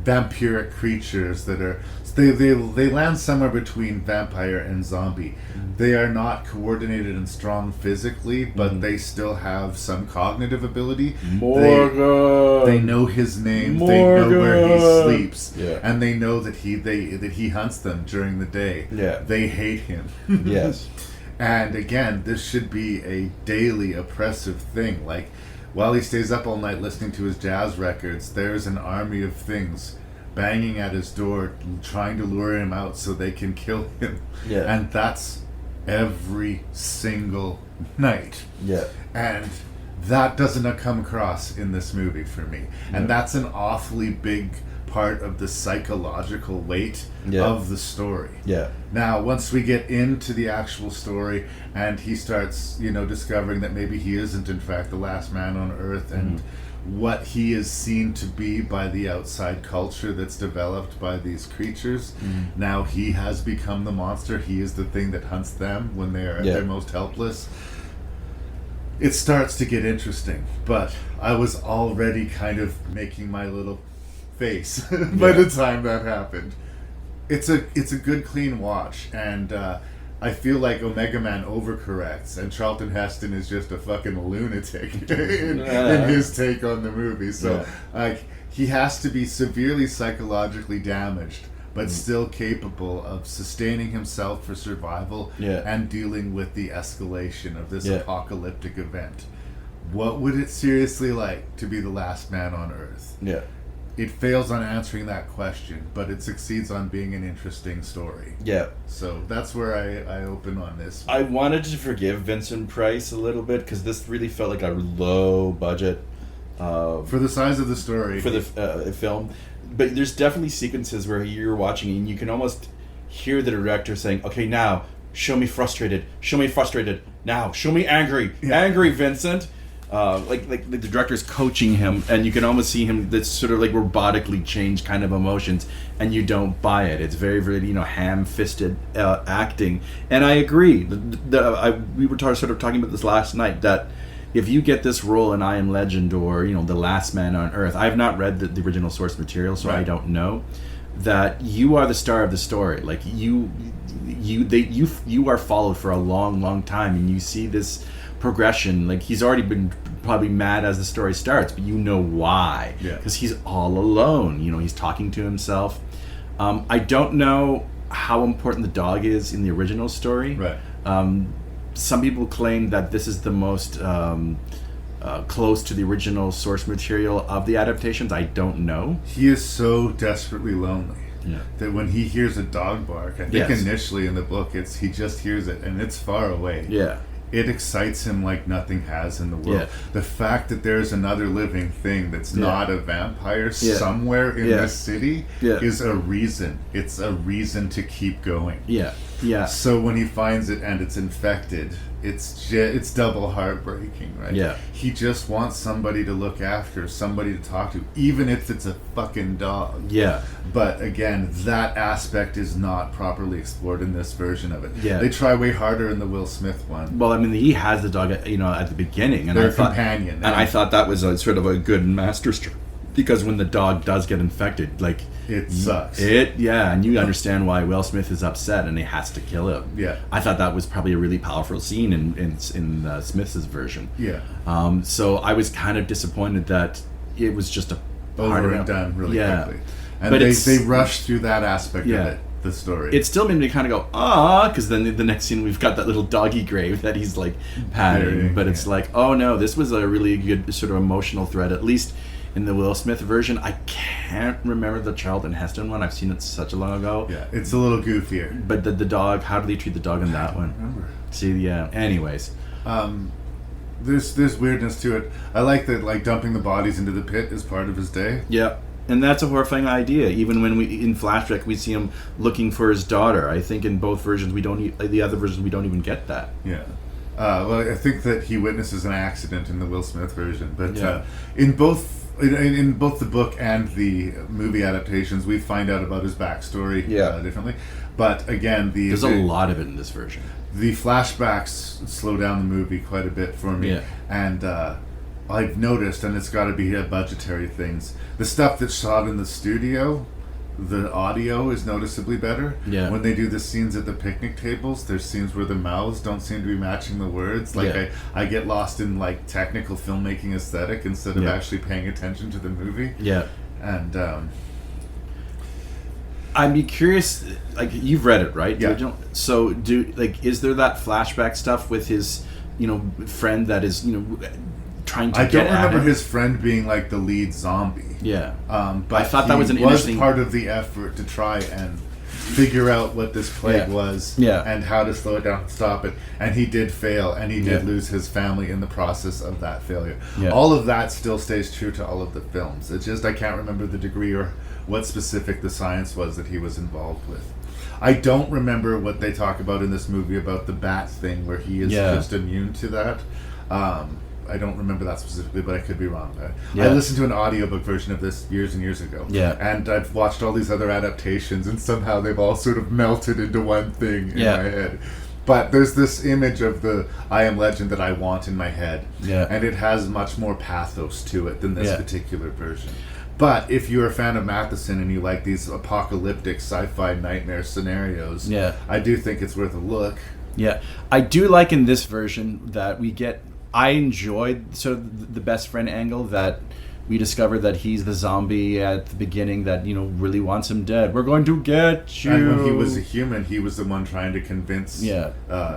[SPEAKER 2] vampiric creatures that are they land somewhere between vampire and zombie. They are not coordinated and strong physically, but they still have some cognitive ability.
[SPEAKER 3] Morgan.
[SPEAKER 2] They know his name.
[SPEAKER 3] Morgan.
[SPEAKER 2] They know where he sleeps,
[SPEAKER 3] Yeah.
[SPEAKER 2] and they know that he hunts them during the day.
[SPEAKER 3] Yeah.
[SPEAKER 2] They hate him.
[SPEAKER 3] Yes.
[SPEAKER 2] And again, this should be a daily oppressive thing. Like, while he stays up all night listening to his jazz records, there's an army of things banging at his door, trying to lure him out so they can kill him.
[SPEAKER 3] Yeah.
[SPEAKER 2] And that's every single night.
[SPEAKER 3] Yeah.
[SPEAKER 2] And that doesn't come across in this movie for me. And that's an awfully big part of the psychological weight of the story.
[SPEAKER 3] Yeah.
[SPEAKER 2] Now, once we get into the actual story and he starts, discovering that maybe he isn't in fact the last man on Earth, and what he is seen to be by the outside culture that's developed by these creatures, now he has become the monster. He is the thing that hunts them when they are at their most helpless. It starts to get interesting, but I was already kind of making my little face by the time that happened. It's a good clean watch, and I feel like Omega Man overcorrects, and Charlton Heston is just a fucking lunatic in his take on the movie. So he has to be severely psychologically damaged, but still capable of sustaining himself for survival and dealing with the escalation of this apocalyptic event. What would it seriously like to be the last man on Earth?
[SPEAKER 3] Yeah.
[SPEAKER 2] It fails on answering that question, but it succeeds on being an interesting story. Yeah. So that's where I open on this.
[SPEAKER 3] I wanted to forgive Vincent Price a little bit because this really felt like a low budget
[SPEAKER 2] for the size of the story
[SPEAKER 3] for the film. But there's definitely sequences where you're watching and you can almost hear the director saying, "Okay, now show me frustrated. Show me frustrated. Now show me angry. Angry, Vincent." Like the director's coaching him, and you can almost see him that's sort of like robotically change kind of emotions, and you don't buy it. It's very, very ham-fisted acting, and I agree. We were sort of talking about this last night, that if you get this role in I Am Legend or the Last Man on Earth, I have not read the original source material, so I don't know, that you are the star of the story. Like you are followed for a long, long time, and you see this progression. Like, he's already been probably mad as the story starts, but why, because he's all alone. He's talking to himself. I don't know how important the dog is in the original story. Some people claim that this is the most close to the original source material of the adaptations. I don't know.
[SPEAKER 2] He is so desperately lonely that when he hears a dog bark, I think initially in the book he just hears it and it's far away. It excites him like nothing has in the world. The fact that there's another living thing that's not a vampire somewhere in this city is a reason. It's a reason to keep going. So when he finds it and it's infected, it's double heartbreaking, right? He just wants somebody to look after, somebody to talk to, even if it's a fucking dog. But again, that aspect is not properly explored in this version of it. They try way harder in the Will Smith one.
[SPEAKER 3] Well, I mean, he has the dog at the beginning, and
[SPEAKER 2] their companion,
[SPEAKER 3] and I thought that was sort of a good masterstroke. Because when the dog does get infected, like,
[SPEAKER 2] it sucks.
[SPEAKER 3] And you understand why Will Smith is upset and he has to kill him. I thought that was probably a really powerful scene in Smith's version. So I was kind of disappointed that it was just
[SPEAKER 2] over and done really quickly. And but they rushed through that aspect of it, the story.
[SPEAKER 3] It still made me kind of go, because then the next scene we've got that little doggy grave that he's like patting. But it's like, oh no, this was a really good sort of emotional thread, at least in the Will Smith version. I can't remember the Charlton Heston one. I've seen it such a long ago.
[SPEAKER 2] It's a little goofier.
[SPEAKER 3] But the dog, how do they treat the dog in that one?
[SPEAKER 2] Remember.
[SPEAKER 3] See, anyways.
[SPEAKER 2] There's weirdness to it. I like that, like, dumping the bodies into the pit is part of his day.
[SPEAKER 3] And that's a horrifying idea. Even when in flashback we see him looking for his daughter. I think in both versions the other versions we don't even get that.
[SPEAKER 2] Well, I think that he witnesses an accident in the Will Smith version, but in both the book and the movie adaptations, we find out about his backstory differently. But again, there's
[SPEAKER 3] a lot of it in this version.
[SPEAKER 2] The flashbacks slow down the movie quite a bit for me, and I've noticed, and it's got to be budgetary things. The stuff that's shot in the studio, the audio is noticeably better.
[SPEAKER 3] Yeah.
[SPEAKER 2] When they do the scenes at the picnic tables, there's scenes where the mouths don't seem to be matching the words. Like I get lost in like technical filmmaking aesthetic instead of actually paying attention to the movie.
[SPEAKER 3] Yeah.
[SPEAKER 2] And
[SPEAKER 3] I'd be curious, like, you've read it, right?
[SPEAKER 2] Yeah.
[SPEAKER 3] So is there that flashback stuff with his, friend that is, trying to
[SPEAKER 2] I
[SPEAKER 3] get
[SPEAKER 2] don't remember
[SPEAKER 3] at him?
[SPEAKER 2] his friend being like the lead zombie.
[SPEAKER 3] Yeah.
[SPEAKER 2] But
[SPEAKER 3] I thought that was an interesting
[SPEAKER 2] part of the effort to try and figure out what this plague was and how to slow it down and stop it. And he did fail, and he did lose his family in the process of that failure. Yeah. All of that still stays true to all of the films. It's just I can't remember the degree or what specific the science was that he was involved with. I don't remember what they talk about in this movie about the bat thing where he is just immune to that. I don't remember that specifically, but I could be wrong. I listened to an audiobook version of this years and years ago. Yeah. And I've watched all these other adaptations, and somehow they've all sort of melted into one thing in my head. But there's this image of the I Am Legend that I want in my head. Yeah. And it has much more pathos to it than this particular version. But if you're a fan of Matheson and you like these apocalyptic sci-fi nightmare scenarios, I do think it's worth a look. Yeah.
[SPEAKER 3] I do like in this version that we get... I enjoyed sort of the best friend angle that we discovered that he's the zombie at the beginning that, really wants him dead. We're going to get you.
[SPEAKER 2] And when he was a human, he was the one trying to convince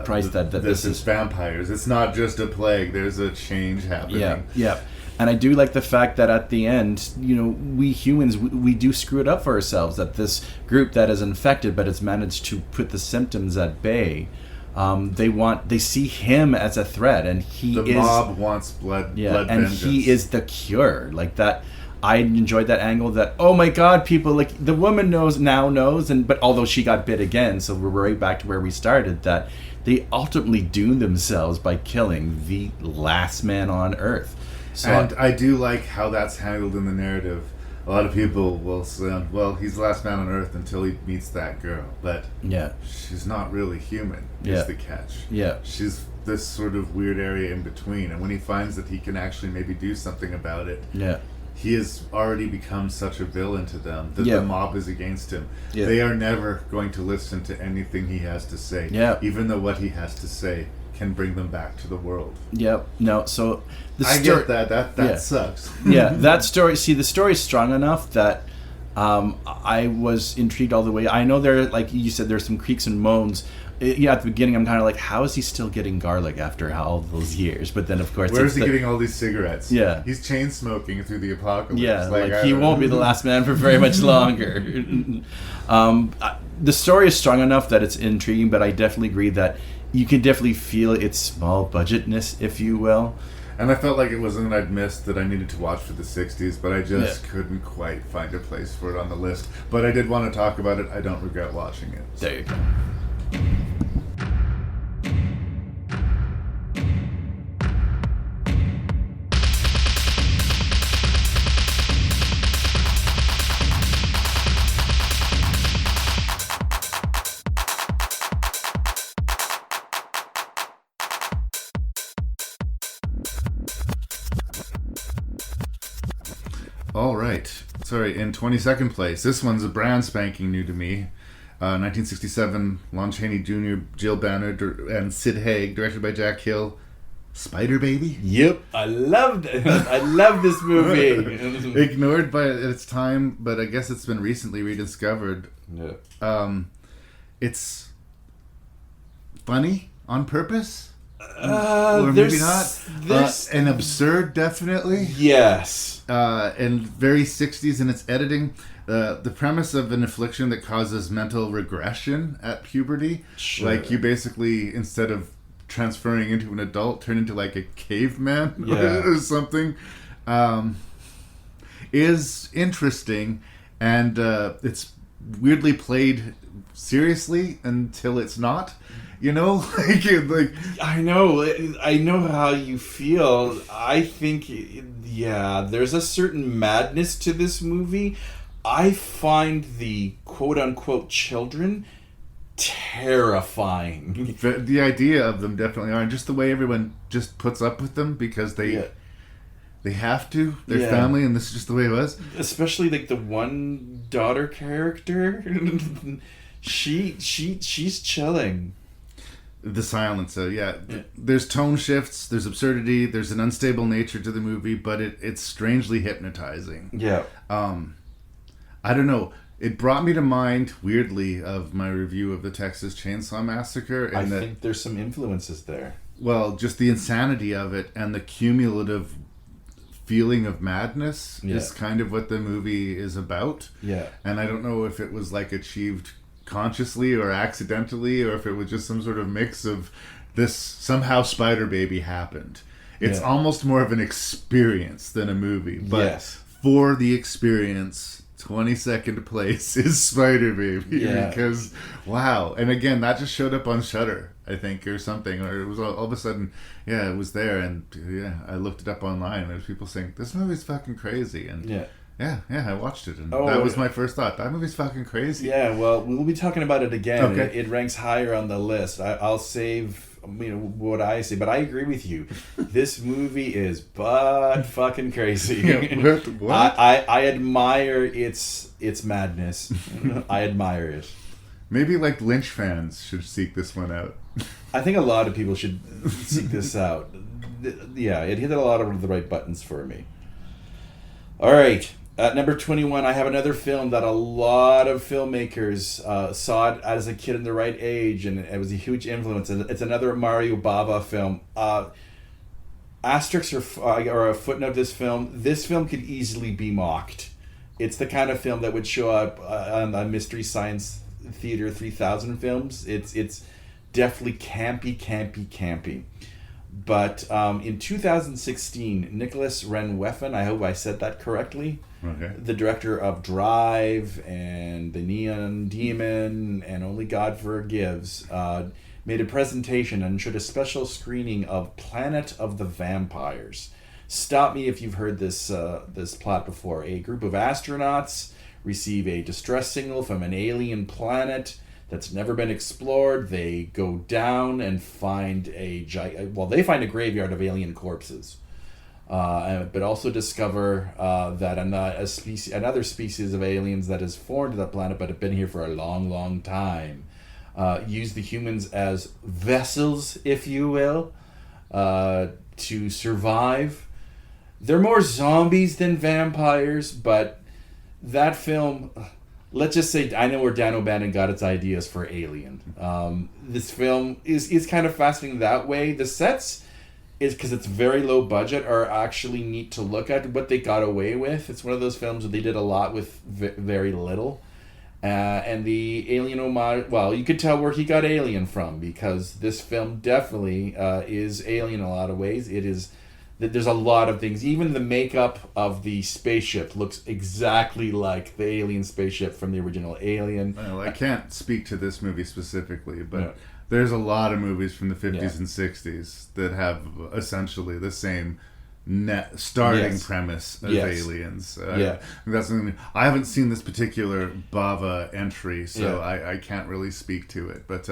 [SPEAKER 3] Price that
[SPEAKER 2] this is vampires. It's not just a plague. There's a change happening.
[SPEAKER 3] Yeah. And I do like the fact that at the end, we humans, we do screw it up for ourselves. That this group that is infected but has managed to put the symptoms at bay, they see him as a threat, and the
[SPEAKER 2] mob wants blood and vengeance.
[SPEAKER 3] He is the cure. Like that, I enjoyed that angle. That, oh my God, people, like, the woman knows, but although she got bit again, so we're right back to where we started. That they ultimately doom themselves by killing the last man on Earth. So,
[SPEAKER 2] and I do like how that's handled in the narrative. A lot of people will say, well, he's the last man on Earth until he meets that girl. But she's not really human, is the catch. Yeah. She's this sort of weird area in between. And when he finds that he can actually maybe do something about it, he has already become such a villain to them that the mob is against him. Yeah. They are never going to listen to anything he has to say, even though what he has to say can bring them back to the world.
[SPEAKER 3] Yep. No, so
[SPEAKER 2] I get that. That sucks.
[SPEAKER 3] That story. See, the story is strong enough that I was intrigued all the way. I know there, like you said, there's some creaks and moans. At the beginning, I'm kind of like, how is he still getting garlic after all those years? But then, of course,
[SPEAKER 2] where is he getting all these cigarettes? Yeah, he's chain smoking through the apocalypse.
[SPEAKER 3] Yeah, like he won't be the last man for very much longer. The story is strong enough that it's intriguing, but I definitely agree that you can definitely feel its small budgetness, if you will.
[SPEAKER 2] And I felt like it was something I'd missed that I needed to watch for the 60s, but I just couldn't quite find a place for it on the list. But I did want to talk about it. I don't regret watching it.
[SPEAKER 3] There you go.
[SPEAKER 2] All right. Sorry, in 22nd place, this one's a brand spanking new to me. 1967, Lon Chaney Jr., Jill Banner, and Sid Haig, directed by Jack Hill. Spider Baby?
[SPEAKER 3] Yep, I loved it. I love this movie.
[SPEAKER 2] Ignored by its time, but I guess it's been recently rediscovered. Yeah. It's funny on purpose. Or maybe not. And absurd, definitely.
[SPEAKER 3] Yes.
[SPEAKER 2] And very 60s in its editing. The premise of an affliction that causes mental regression at puberty. Sure. Like you basically, instead of transferring into an adult, turn into like a caveman or something. Is interesting, and it's weirdly played seriously until it's not. Like
[SPEAKER 3] I know how you feel. I think, there's a certain madness to this movie. I find the quote-unquote children terrifying.
[SPEAKER 2] The idea of them definitely are, and just the way everyone just puts up with them because they They have to. They're
[SPEAKER 3] Yeah.
[SPEAKER 2] family, and this is just the way it was.
[SPEAKER 3] Especially like the one daughter character. she's chilling.
[SPEAKER 2] The silence, there's tone shifts, there's absurdity, there's an unstable nature to the movie, but it's strangely hypnotizing.
[SPEAKER 3] Yeah.
[SPEAKER 2] I don't know. It brought me to mind, weirdly, of my review of the Texas Chainsaw Massacre.
[SPEAKER 3] I think there's some influences there.
[SPEAKER 2] Well, just the insanity of it and the cumulative feeling of madness is kind of what the movie is about.
[SPEAKER 3] Yeah.
[SPEAKER 2] And I don't know if it was like achieved consciously or accidentally, or if it was just some sort of mix of this. Somehow Spider Baby happened. It's almost more of an experience than a movie. But for the experience, 22nd place is Spider Baby.
[SPEAKER 3] Yeah.
[SPEAKER 2] Because, wow. And again, that just showed up on Shudder, I think, or something. Or it was all of a sudden, it was there. And I looked it up online, and there was people saying, this movie's fucking crazy. And Yeah, I watched it, and that was my first thought. That movie's fucking crazy.
[SPEAKER 3] Yeah, well, we'll be talking about it again.
[SPEAKER 2] Okay.
[SPEAKER 3] It ranks higher on the list. I'll save what I say, but I agree with you. This movie is butt fucking crazy.
[SPEAKER 2] What?
[SPEAKER 3] I admire its madness. I admire it.
[SPEAKER 2] Maybe like Lynch fans should seek this one out.
[SPEAKER 3] I think a lot of people should seek this out. Yeah, it hit a lot of the right buttons for me. All right. At number 21, I have another film that a lot of filmmakers saw it as a kid in the right age, and it was a huge influence. It's another Mario Bava film. Asterisk or a footnote of this film. This film could easily be mocked. It's the kind of film that would show up on the Mystery Science Theater 3000 films. It's definitely campy. But in 2016, Nicholas Ren-Weffen, I hope I said that correctly, the director of Drive and The Neon Demon and Only God Forgives, made a presentation and showed a special screening of Planet of the Vampires. Stop me if you've heard this plot before. A group of astronauts receive a distress signal from an alien planet that's never been explored. They go down and find they find a graveyard of alien corpses, but also discover that another species of aliens that has formed that planet but have been here for a long, long time, use the humans as vessels, if you will, to survive. They're more zombies than vampires, but that film... Let's just say I know where Dan O'Bannon got its ideas for Alien. This film is kind of fascinating that way. The sets, is because it's very low budget, are actually neat to look at what they got away with. It's one of those films where they did a lot with very little. And the Alien homage, well, you could tell where he got Alien from, because this film definitely is Alien in a lot of ways. There's a lot of things. Even the makeup of the spaceship looks exactly like the alien spaceship from the original Alien.
[SPEAKER 2] Well, I can't speak to this movie specifically, but there's a lot of movies from the 50s and 60s that have essentially the same starting premise as Aliens. That's something. I haven't seen this particular Bava entry, so I can't really speak to it. But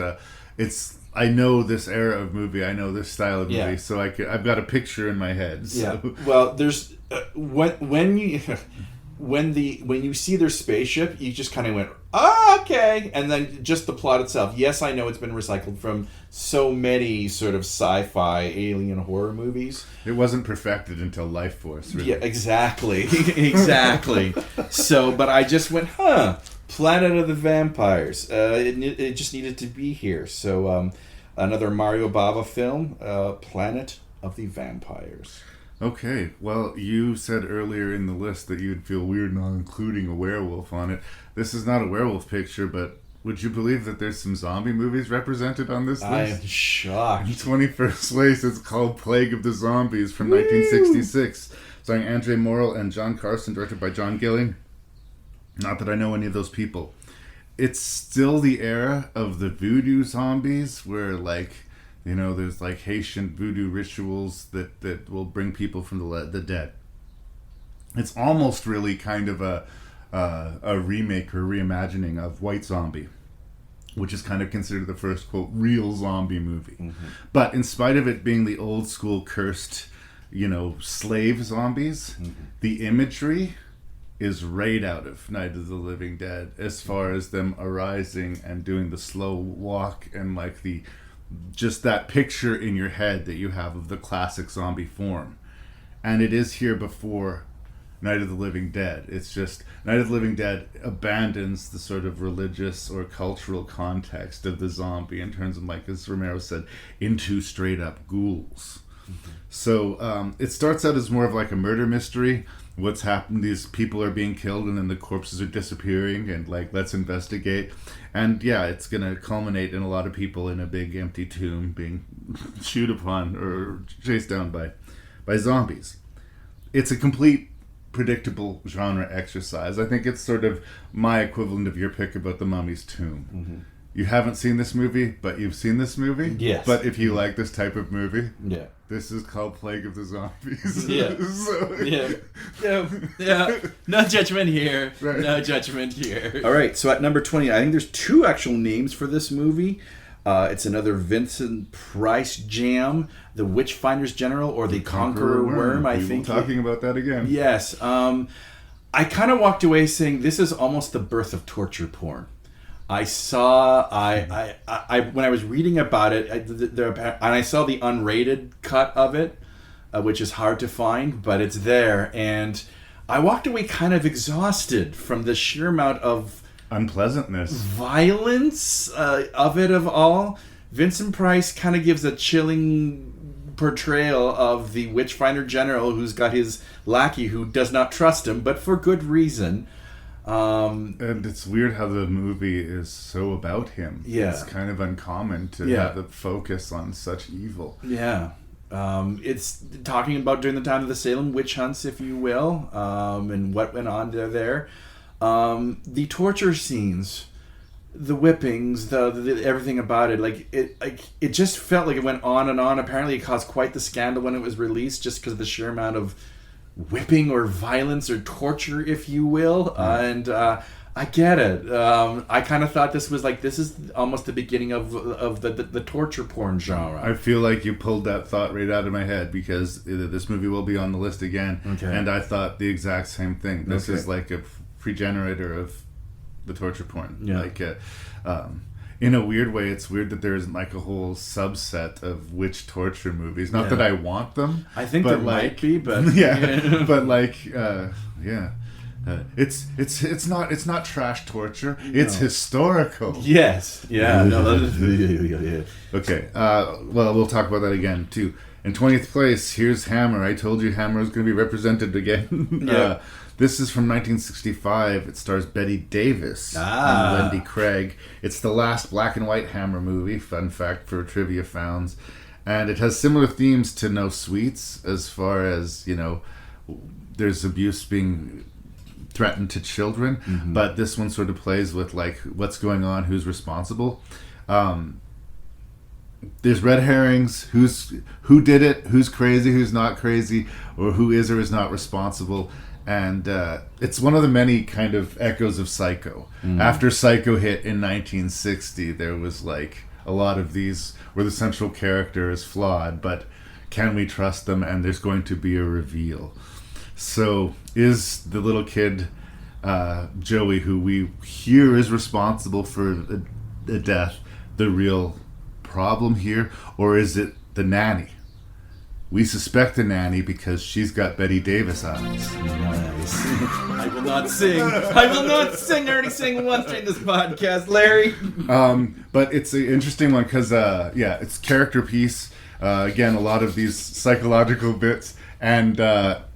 [SPEAKER 2] I know this era of movie. I know this style of movie, so I've got a picture in my head. So.
[SPEAKER 3] Yeah. Well, there's when you see their spaceship, you just kind of went, okay, and then just the plot itself. Yes, I know it's been recycled from so many sort of sci-fi alien horror movies.
[SPEAKER 2] It wasn't perfected until Life Force. Really.
[SPEAKER 3] Yeah, exactly, exactly. So, but I just went, Planet of the Vampires. It just needed to be here. So, another Mario Bava film, Planet of the Vampires.
[SPEAKER 2] Okay, well, you said earlier in the list that you'd feel weird not including a werewolf on it. This is not a werewolf picture, but would you believe that there's some zombie movies represented on this list?
[SPEAKER 3] I am shocked.
[SPEAKER 2] In 21st place, it's called Plague of the Zombies from 1966, starring Andre Morell and John Carson, directed by John Gilling. Not that I know any of those people. It's still the era of the voodoo zombies, where there's like Haitian voodoo rituals that will bring people from the dead. It's almost really kind of a remake or reimagining of White Zombie, which is kind of considered the first, quote, real zombie movie. Mm-hmm. But in spite of it being the old school cursed, slave zombies. The imagery is right out of Night of the Living Dead, as far as them arising and doing the slow walk and like just that picture in your head that you have of the classic zombie form. And it is here before Night of the Living Dead. It's just Night of the Living Dead abandons the sort of religious or cultural context of the zombie in terms of, like as Romero said, into straight up ghouls. So it starts out as more of like a murder mystery. What's happened? These people are being killed and then the corpses are disappearing, and like, let's investigate. And yeah, it's gonna culminate in a lot of people in a big empty tomb being chewed upon or chased down by zombies. It's a complete predictable genre exercise. I think it's sort of my equivalent of your pick about the Mummy's Tomb. You haven't seen this movie, but you've seen this movie.
[SPEAKER 3] Yes.
[SPEAKER 2] But if you like this type of movie,
[SPEAKER 3] Yeah.
[SPEAKER 2] this is called Plague of the Zombies.
[SPEAKER 3] Yeah. Yeah. No judgment here.
[SPEAKER 2] Right.
[SPEAKER 3] No judgment here. All right. So at number 20, I think there's two actual names for this movie. It's another Vincent Price jam, The Witchfinder's General or The Conqueror Worm. I think.
[SPEAKER 2] Talking about that again.
[SPEAKER 3] Yes. I kind of walked away saying this is almost the birth of torture porn. I saw, when I was reading about it, and I saw the unrated cut of it, which is hard to find, but it's there, and I walked away kind of exhausted from the sheer amount of
[SPEAKER 2] unpleasantness,
[SPEAKER 3] violence of all. Vincent Price kind of gives a chilling portrayal of the Witchfinder General who's got his lackey who does not trust him, but for good reason.
[SPEAKER 2] And it's weird how the movie is so about him.
[SPEAKER 3] Yeah.
[SPEAKER 2] It's kind of uncommon to have the focus on such evil.
[SPEAKER 3] Yeah. It's talking about during the time of the Salem witch hunts, if you will, and what went on there. The torture scenes, the whippings, the everything about it, it just felt like it went on and on. Apparently it caused quite the scandal when it was released, just because of the sheer amount of whipping or violence or torture, if you will. And I get it. I kind of thought this is almost the beginning of the torture porn genre.
[SPEAKER 2] I feel like you pulled that thought right out of my head, because this movie will be on the list again.
[SPEAKER 3] Okay.
[SPEAKER 2] And I thought the exact same thing. This is like a pre-generator of the torture porn.
[SPEAKER 3] Yeah.
[SPEAKER 2] In a weird way, it's weird that there isn't like a whole subset of witch torture movies. Not that I want them.
[SPEAKER 3] I think there might be, but
[SPEAKER 2] it's not trash torture. It's historical.
[SPEAKER 3] Yes. Yeah. No. Yeah.
[SPEAKER 2] Okay. Well, we'll talk about that again too. In 20th place, here's Hammer. I told you Hammer was going to be represented again.
[SPEAKER 3] Yeah.
[SPEAKER 2] This is from 1965. It stars Betty Davis and Wendy Craig. It's the last black and white Hammer movie. Fun fact for trivia fans. And it has similar themes to No Sweets, as far as, there's abuse being threatened to children. Mm-hmm. But this one sort of plays with, like, what's going on, who's responsible. There's red herrings, who did it, who's crazy, who's not crazy, or who is or is not responsible. And it's one of the many kind of echoes of Psycho. Mm. After Psycho hit in 1960, there was like a lot of these where the central character is flawed, but can we trust them? And there's going to be a reveal. So is the little kid, Joey, who we hear is responsible for a death, the real problem here? Or is it the nanny? We suspect the nanny because she's got Betty Davis eyes.
[SPEAKER 3] Nice. I will not sing. I already sang once during this podcast, Larry.
[SPEAKER 2] But it's an interesting one because, it's character piece. Again, a lot of these psychological bits. And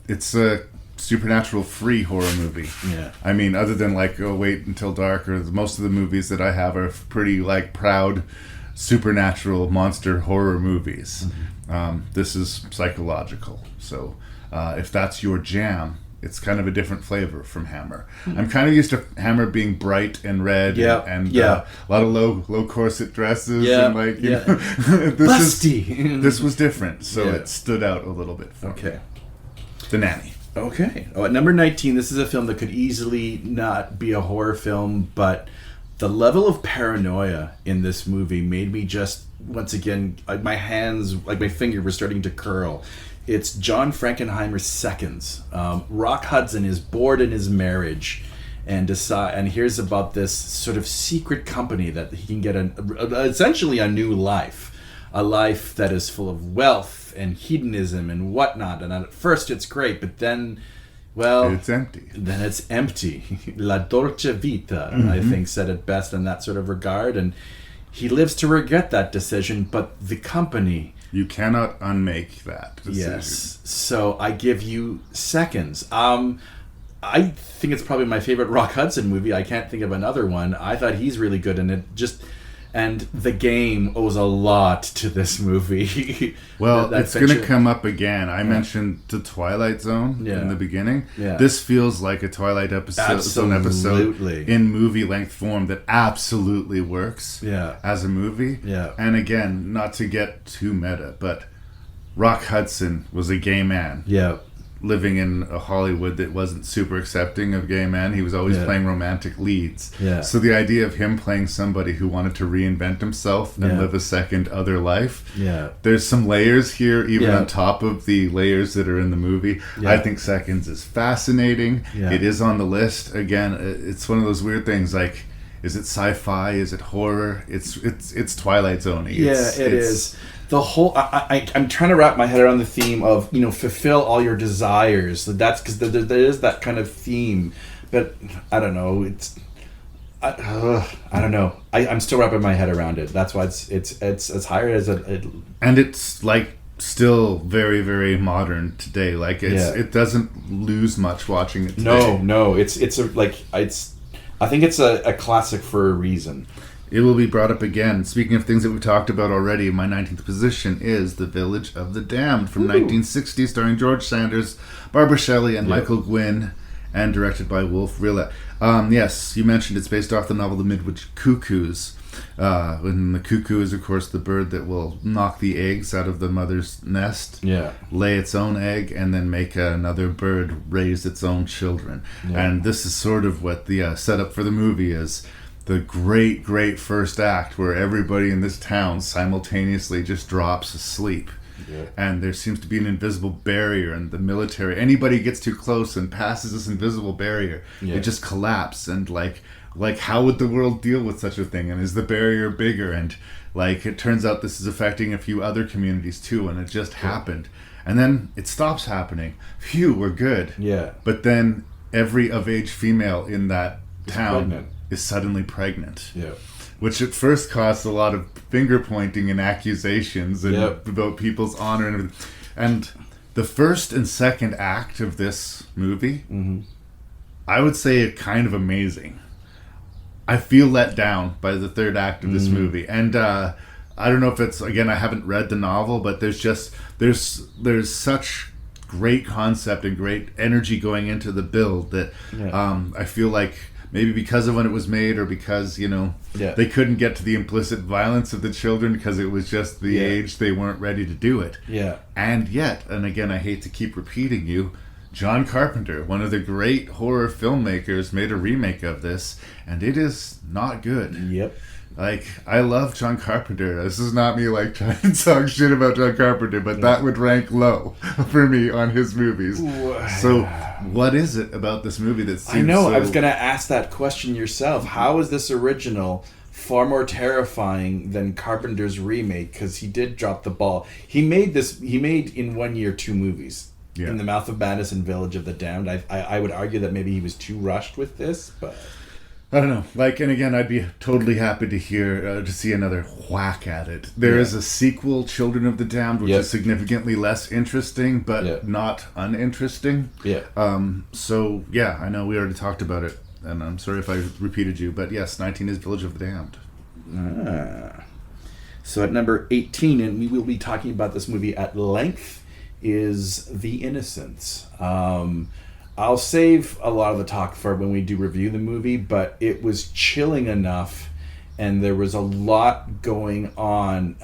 [SPEAKER 2] it's a supernatural free horror movie. Yeah. I mean, other than like Wait Until Dark, or most of the movies that I have are pretty like proud supernatural monster horror movies. Mm-hmm. This is psychological. So if that's your jam, it's kind of a different flavor from Hammer. Mm-hmm. I'm kind of used to Hammer being bright and red and a lot of low corset dresses.
[SPEAKER 3] Yeah.
[SPEAKER 2] And like, you know, this was different. So it stood out a little bit for me. The Nanny.
[SPEAKER 3] Okay. Oh, at number 19, this is a film that could easily not be a horror film, but the level of paranoia in this movie made me just, once again, like my hands, like my finger was starting to curl. It's John Frankenheimer's Seconds. Rock Hudson is bored in his marriage and hears about this sort of secret company that he can get essentially a new life. A life that is full of wealth and hedonism and whatnot. And at first it's great, but then, well...
[SPEAKER 2] It's empty.
[SPEAKER 3] Then it's empty. La dolce vita, I think, said it best in that sort of regard. And he lives to regret that decision, but the company...
[SPEAKER 2] You cannot unmake that decision.
[SPEAKER 3] Yes. So I give you Seconds. I think it's probably my favorite Rock Hudson movie. I can't think of another one. I thought he's really good in it. And The Game owes a lot to this movie.
[SPEAKER 2] Well, it's going to come up again. I mentioned The Twilight Zone in the beginning.
[SPEAKER 3] Yeah.
[SPEAKER 2] This feels like a Twilight Zone episode in movie-length form that absolutely works as a movie.
[SPEAKER 3] Yeah.
[SPEAKER 2] And again, not to get too meta, but Rock Hudson was a gay man.
[SPEAKER 3] Yeah.
[SPEAKER 2] Living in a Hollywood that wasn't super accepting of gay men. He was always playing romantic leads.
[SPEAKER 3] Yeah.
[SPEAKER 2] So the idea of him playing somebody who wanted to reinvent himself and live a second other life, there's some layers here, even on top of the layers that are in the movie. I think Seconds is fascinating. It is on the list. Again, it's one of those weird things, like, is it sci-fi? Is it horror? It's Twilight Zone-y.
[SPEAKER 3] It is. The whole I'm trying to wrap my head around the theme of, fulfill all your desires. That's because there is that kind of theme, but I don't know. I don't know. I'm still wrapping my head around it. That's why it's as higher as it.
[SPEAKER 2] And it's like still very, very modern today. Like it doesn't lose much watching it today.
[SPEAKER 3] No. I think it's a classic for a reason.
[SPEAKER 2] It will be brought up again. Speaking of things that we've talked about already, my 19th position is The Village of the Damned from 1960, starring George Sanders, Barbara Shelley, and Michael Gwynne, and directed by Wolf Rilla. Yes, you mentioned it's based off the novel The Midwich Cuckoos. And the cuckoo is, of course, the bird that will knock the eggs out of the mother's nest, lay its own egg, and then make another bird raise its own children. And this is sort of what the setup for the movie is. The great, great first act where everybody in this town simultaneously just drops asleep. And there seems to be an invisible barrier, and the military, anybody gets too close and passes this invisible barrier, it just collapses. And like how would the world deal with such a thing? And is the barrier bigger? And like it turns out this is affecting a few other communities too, and it just happened. And then it stops happening. Phew, we're good. But then every of-age female in that town is suddenly pregnant. Which at first caused a lot of finger pointing and accusations and about people's honor and everything. And the first and second act of this movie, I would say it kind of amazing. I feel let down by the third act of this movie. And I don't know if it's, again, I haven't read the novel, but there's such great concept and great energy going into the build that I feel like maybe because of when it was made, or because, they couldn't get to the implicit violence of the children because it was just the age they weren't ready to do it. And yet, and again, I hate to keep repeating you, John Carpenter, one of the great horror filmmakers, made a remake of this, and it is not good. Like, I love John Carpenter. This is not me like trying to talk shit about John Carpenter, but that would rank low for me on his movies. So, what is it about this movie that seems
[SPEAKER 3] I was going to ask that question yourself. How is this original far more terrifying than Carpenter's remake? Because he did drop the ball. He made in 1 year 2 movies. In the Mouth of Madness and Village of the Damned. I would argue that maybe he was too rushed with this, but
[SPEAKER 2] I don't know. Like, and again, I'd be totally happy to hear to see another whack at it. There is a sequel, Children of the Damned, which is significantly less interesting, but not uninteresting. So yeah, I know we already talked about it, and I'm sorry if I repeated you, but yes, 19 is Village of the Damned.
[SPEAKER 3] So at number 18, and we will be talking about this movie at length, is The Innocents. I'll save a lot of the talk for when we do review the movie, but it was chilling enough, and there was a lot going on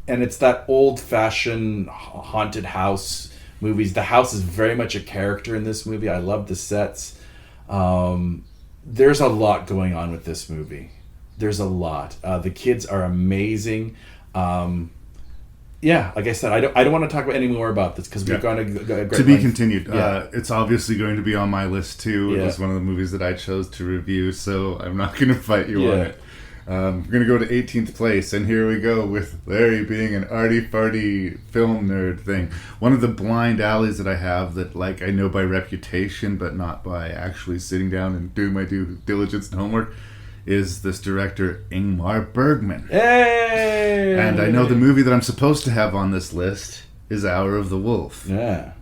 [SPEAKER 3] and it's that old-fashioned haunted house movies. The house is very much a character in this movie. I love the sets. There's a lot going on with this movie. There's a lot. The kids are amazing. yeah, like I said, I don't want to talk about any more about this because we've gone a great
[SPEAKER 2] to be
[SPEAKER 3] length.
[SPEAKER 2] continued.
[SPEAKER 3] Yeah.
[SPEAKER 2] It's obviously going to be on my list too. It
[SPEAKER 3] Yeah.
[SPEAKER 2] was one of the movies that I chose to review, so I'm not going to fight you on
[SPEAKER 3] Yeah.
[SPEAKER 2] it. We're going to go to 18th place, and here we go with Larry being an arty-farty film nerd thing. One of the blind alleys that I have that, like, I know by reputation, but not by actually sitting down and doing my due diligence and homework, is this director, Ingmar Bergman.
[SPEAKER 3] Hey!
[SPEAKER 2] And I know the movie that I'm supposed to have on this list is Hour of the Wolf.
[SPEAKER 3] Yeah.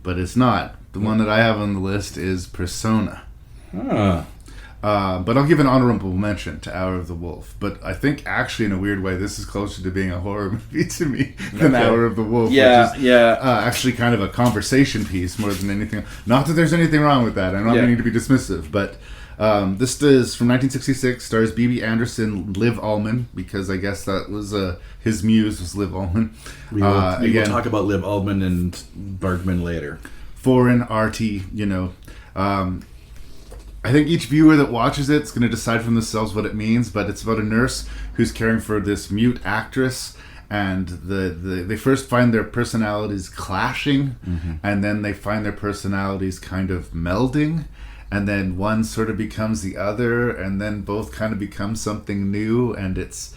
[SPEAKER 2] But it's not. The one that I have on the list is Persona.
[SPEAKER 3] Huh.
[SPEAKER 2] But I'll give an honorable mention to Hour of the Wolf. But I think actually, in a weird way, this is closer to being a horror movie to me than
[SPEAKER 3] Okay.
[SPEAKER 2] Hour of the Wolf.
[SPEAKER 3] Yeah,
[SPEAKER 2] which is,
[SPEAKER 3] yeah.
[SPEAKER 2] actually kind of a conversation piece more than anything. Not that there's anything wrong with that. I'm not
[SPEAKER 3] Yeah.
[SPEAKER 2] meaning to be dismissive. But this is from 1966, stars Bibi Andersson, Liv Ullmann, because I guess that was his muse was Liv Ullmann.
[SPEAKER 3] We will talk about Liv Ullmann and Bergman later.
[SPEAKER 2] Foreign arty, you know. I think each viewer that watches it is going to decide for themselves what it means, but it's about a nurse who's caring for this mute actress, and they first find their personalities clashing, and then they find their personalities kind of melding, and then one sort of becomes the other, and then both kind of become something new, and it's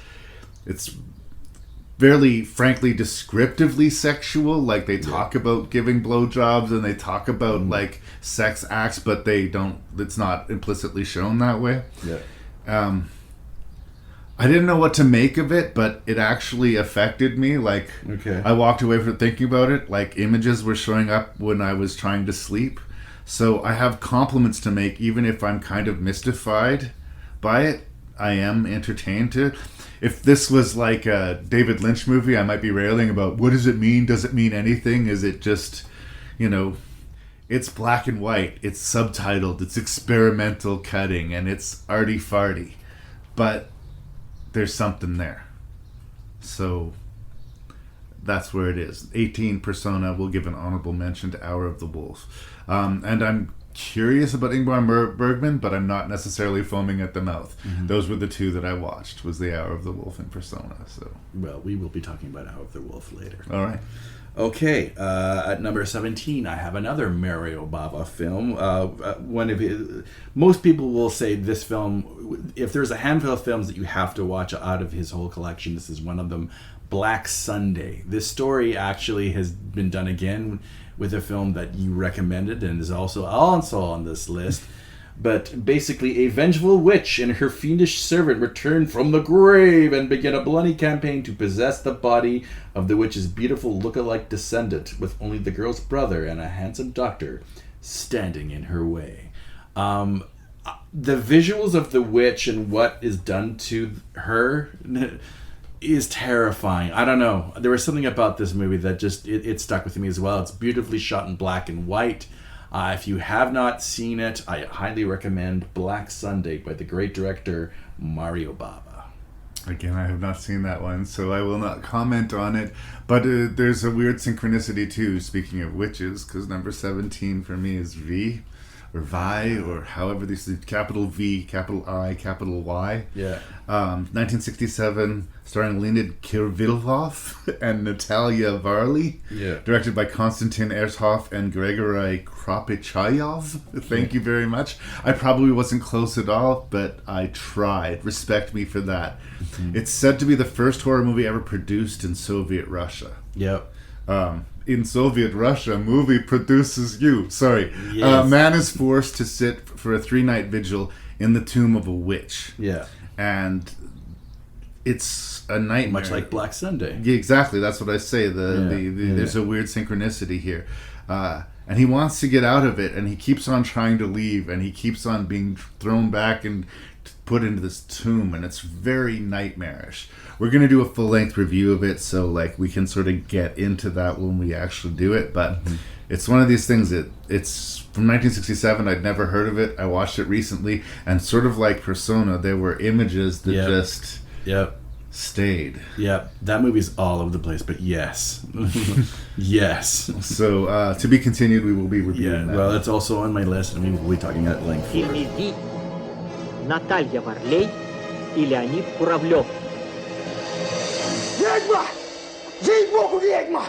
[SPEAKER 2] fairly, frankly, descriptively sexual. Like, they talk about giving blowjobs and they talk about like sex acts, but they don't. It's not implicitly shown that way.
[SPEAKER 3] Yeah.
[SPEAKER 2] I didn't know what to make of it, but it actually affected me. Like,
[SPEAKER 3] Okay.
[SPEAKER 2] I walked away from thinking about it. Like, images were showing up when I was trying to sleep. So I have compliments to make, even if I'm kind of mystified by it. I am entertained to it. If this was like a David Lynch movie, I might be railing about what does it mean? Does it mean anything? Is it just, you know, it's black and white, it's subtitled, it's experimental cutting, and it's arty-farty. But there's something there. So that's where it is. 18, Persona. We'll give an honorable mention to Hour of the Wolf. And I'm curious about Ingmar Bergman, but I'm not necessarily foaming at the mouth. Those were the two that I watched, was The Hour of the Wolf and Persona. So,
[SPEAKER 3] Well, we will be talking about Hour of the Wolf later.
[SPEAKER 2] all right.
[SPEAKER 3] Okay, at number 17, I have another Mario Bava film. One of his, most people will say this film, if there's a handful of films that you have to watch out of his whole collection, this is one of them, Black Sunday. This story actually has been done again with a film that you recommended and is also on this list. But basically, a vengeful witch and her fiendish servant return from the grave and begin a bloody campaign to possess the body of the witch's beautiful look-alike descendant, with only the girl's brother and a handsome doctor standing in her way. The visuals of the witch and what is done to her is terrifying. I don't know. There was something about this movie that just, it stuck with me as well. It's beautifully shot in black and white. If you have not seen it, I highly recommend Black Sunday by the great director Mario Bava.
[SPEAKER 2] Again, I have not seen that one, so I will not comment on it. But there's a weird synchronicity too, speaking of witches, because number 17 for me is V, or Vi, or however these, capital V, capital I, capital Y.
[SPEAKER 3] Yeah.
[SPEAKER 2] 1967, starring Leonid Kirvilov and Natalia Varley.
[SPEAKER 3] Yeah.
[SPEAKER 2] Directed by Konstantin Erthoff and Gregory Kropichayov. Thank you very much. I probably wasn't close at all, but I tried. Respect me for that. It's said to be the first horror movie ever produced in Soviet Russia.
[SPEAKER 3] Yep.
[SPEAKER 2] In Soviet Russia, movie produces you. Sorry.
[SPEAKER 3] Yes.
[SPEAKER 2] Man is forced to sit for a 3-night vigil in the tomb of a witch.
[SPEAKER 3] Yeah.
[SPEAKER 2] And it's a nightmare.
[SPEAKER 3] Much like Black Sunday.
[SPEAKER 2] Yeah, exactly. That's what I say. There's a weird synchronicity here. And he wants to get out of it, and he keeps on trying to leave, and he keeps on being thrown back and put into this tomb, and it's very nightmarish. We're going to do a full-length review of it, so like we can sort of get into that when we actually do it, but it's one of these things that it's from 1967. I'd never heard of it. I watched it recently, and sort of like Persona, there were images that just stayed.
[SPEAKER 3] Yep. That movie's all over the place, but yes. Yes.
[SPEAKER 2] So to be continued, we will be reviewing that.
[SPEAKER 3] Well, it's also on my list, and we will be talking at length.
[SPEAKER 6] В фильме «Ви» Наталья Варлей и Леонид Куравлев.
[SPEAKER 7] Ведьма! Жить Богу ведьма!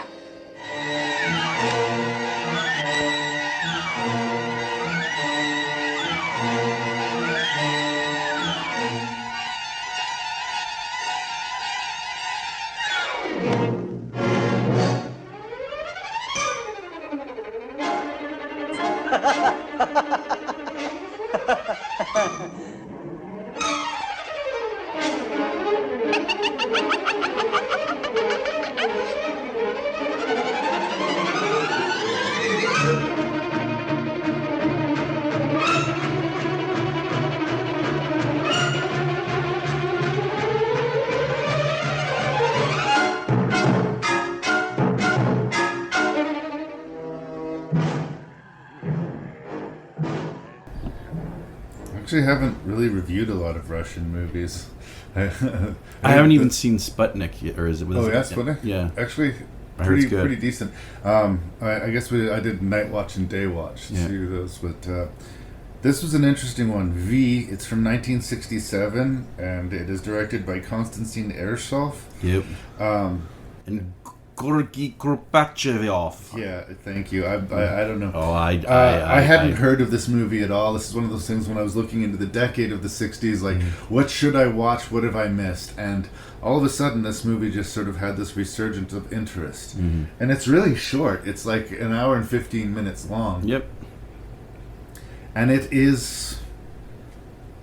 [SPEAKER 2] Actually haven't really reviewed a lot of Russian movies.
[SPEAKER 3] I haven't even seen Sputnik yet, or is it?
[SPEAKER 2] Oh yeah, Sputnik.
[SPEAKER 3] Yeah,
[SPEAKER 2] actually,
[SPEAKER 3] I heard it's good.
[SPEAKER 2] pretty decent. I guess I did Night Watch and Day Watch.
[SPEAKER 3] Yeah.
[SPEAKER 2] Two of those, but this was an interesting one. V. It's from 1967, and it is directed by Konstantin Ershov.
[SPEAKER 3] Yep. And Gorky Gorbachev.
[SPEAKER 2] Yeah, thank you. I don't know.
[SPEAKER 3] Oh,
[SPEAKER 2] I hadn't heard of this movie at all. This is one of those things when I was looking into the decade of the 60s, like, what should I watch? What have I missed? And all of a sudden, this movie just sort of had this resurgence of interest.
[SPEAKER 3] Mm-hmm.
[SPEAKER 2] And it's really short. It's like an hour and 15 minutes long.
[SPEAKER 3] Yep.
[SPEAKER 2] And it is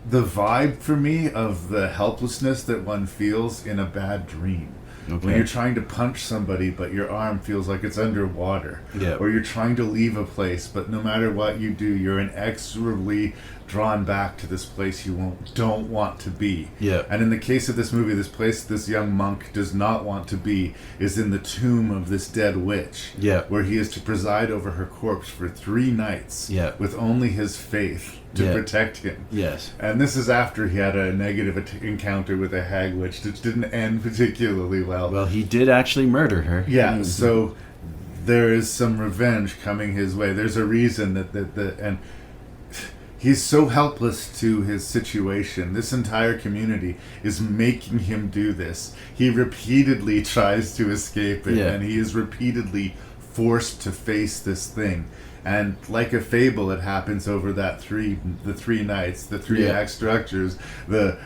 [SPEAKER 2] the vibe for me of the helplessness that one feels in a bad dream.
[SPEAKER 3] Okay.
[SPEAKER 2] When you're trying to punch somebody, but your arm feels like it's underwater.
[SPEAKER 3] Yeah.
[SPEAKER 2] Or you're trying to leave a place, but no matter what you do, you're inexorably drawn back to this place you don't want to be.
[SPEAKER 3] Yeah.
[SPEAKER 2] And in the case of this movie, this place this young monk does not want to be is in the tomb of this dead witch.
[SPEAKER 3] Yeah.
[SPEAKER 2] Where he is to preside over her corpse for 3 nights.
[SPEAKER 3] Yeah.
[SPEAKER 2] With only his faith to
[SPEAKER 3] Yeah.
[SPEAKER 2] protect him.
[SPEAKER 3] Yes.
[SPEAKER 2] And this is after he had a negative encounter with a hag witch, which didn't end particularly well.
[SPEAKER 3] Well, he did actually murder her.
[SPEAKER 2] Yeah, so there is some revenge coming his way. There's a reason and he's so helpless to his situation. This entire community is making him do this. He repeatedly tries to escape it, and he is repeatedly forced to face this thing. And like a fable, it happens over the 3 nights, the 3 act structures, the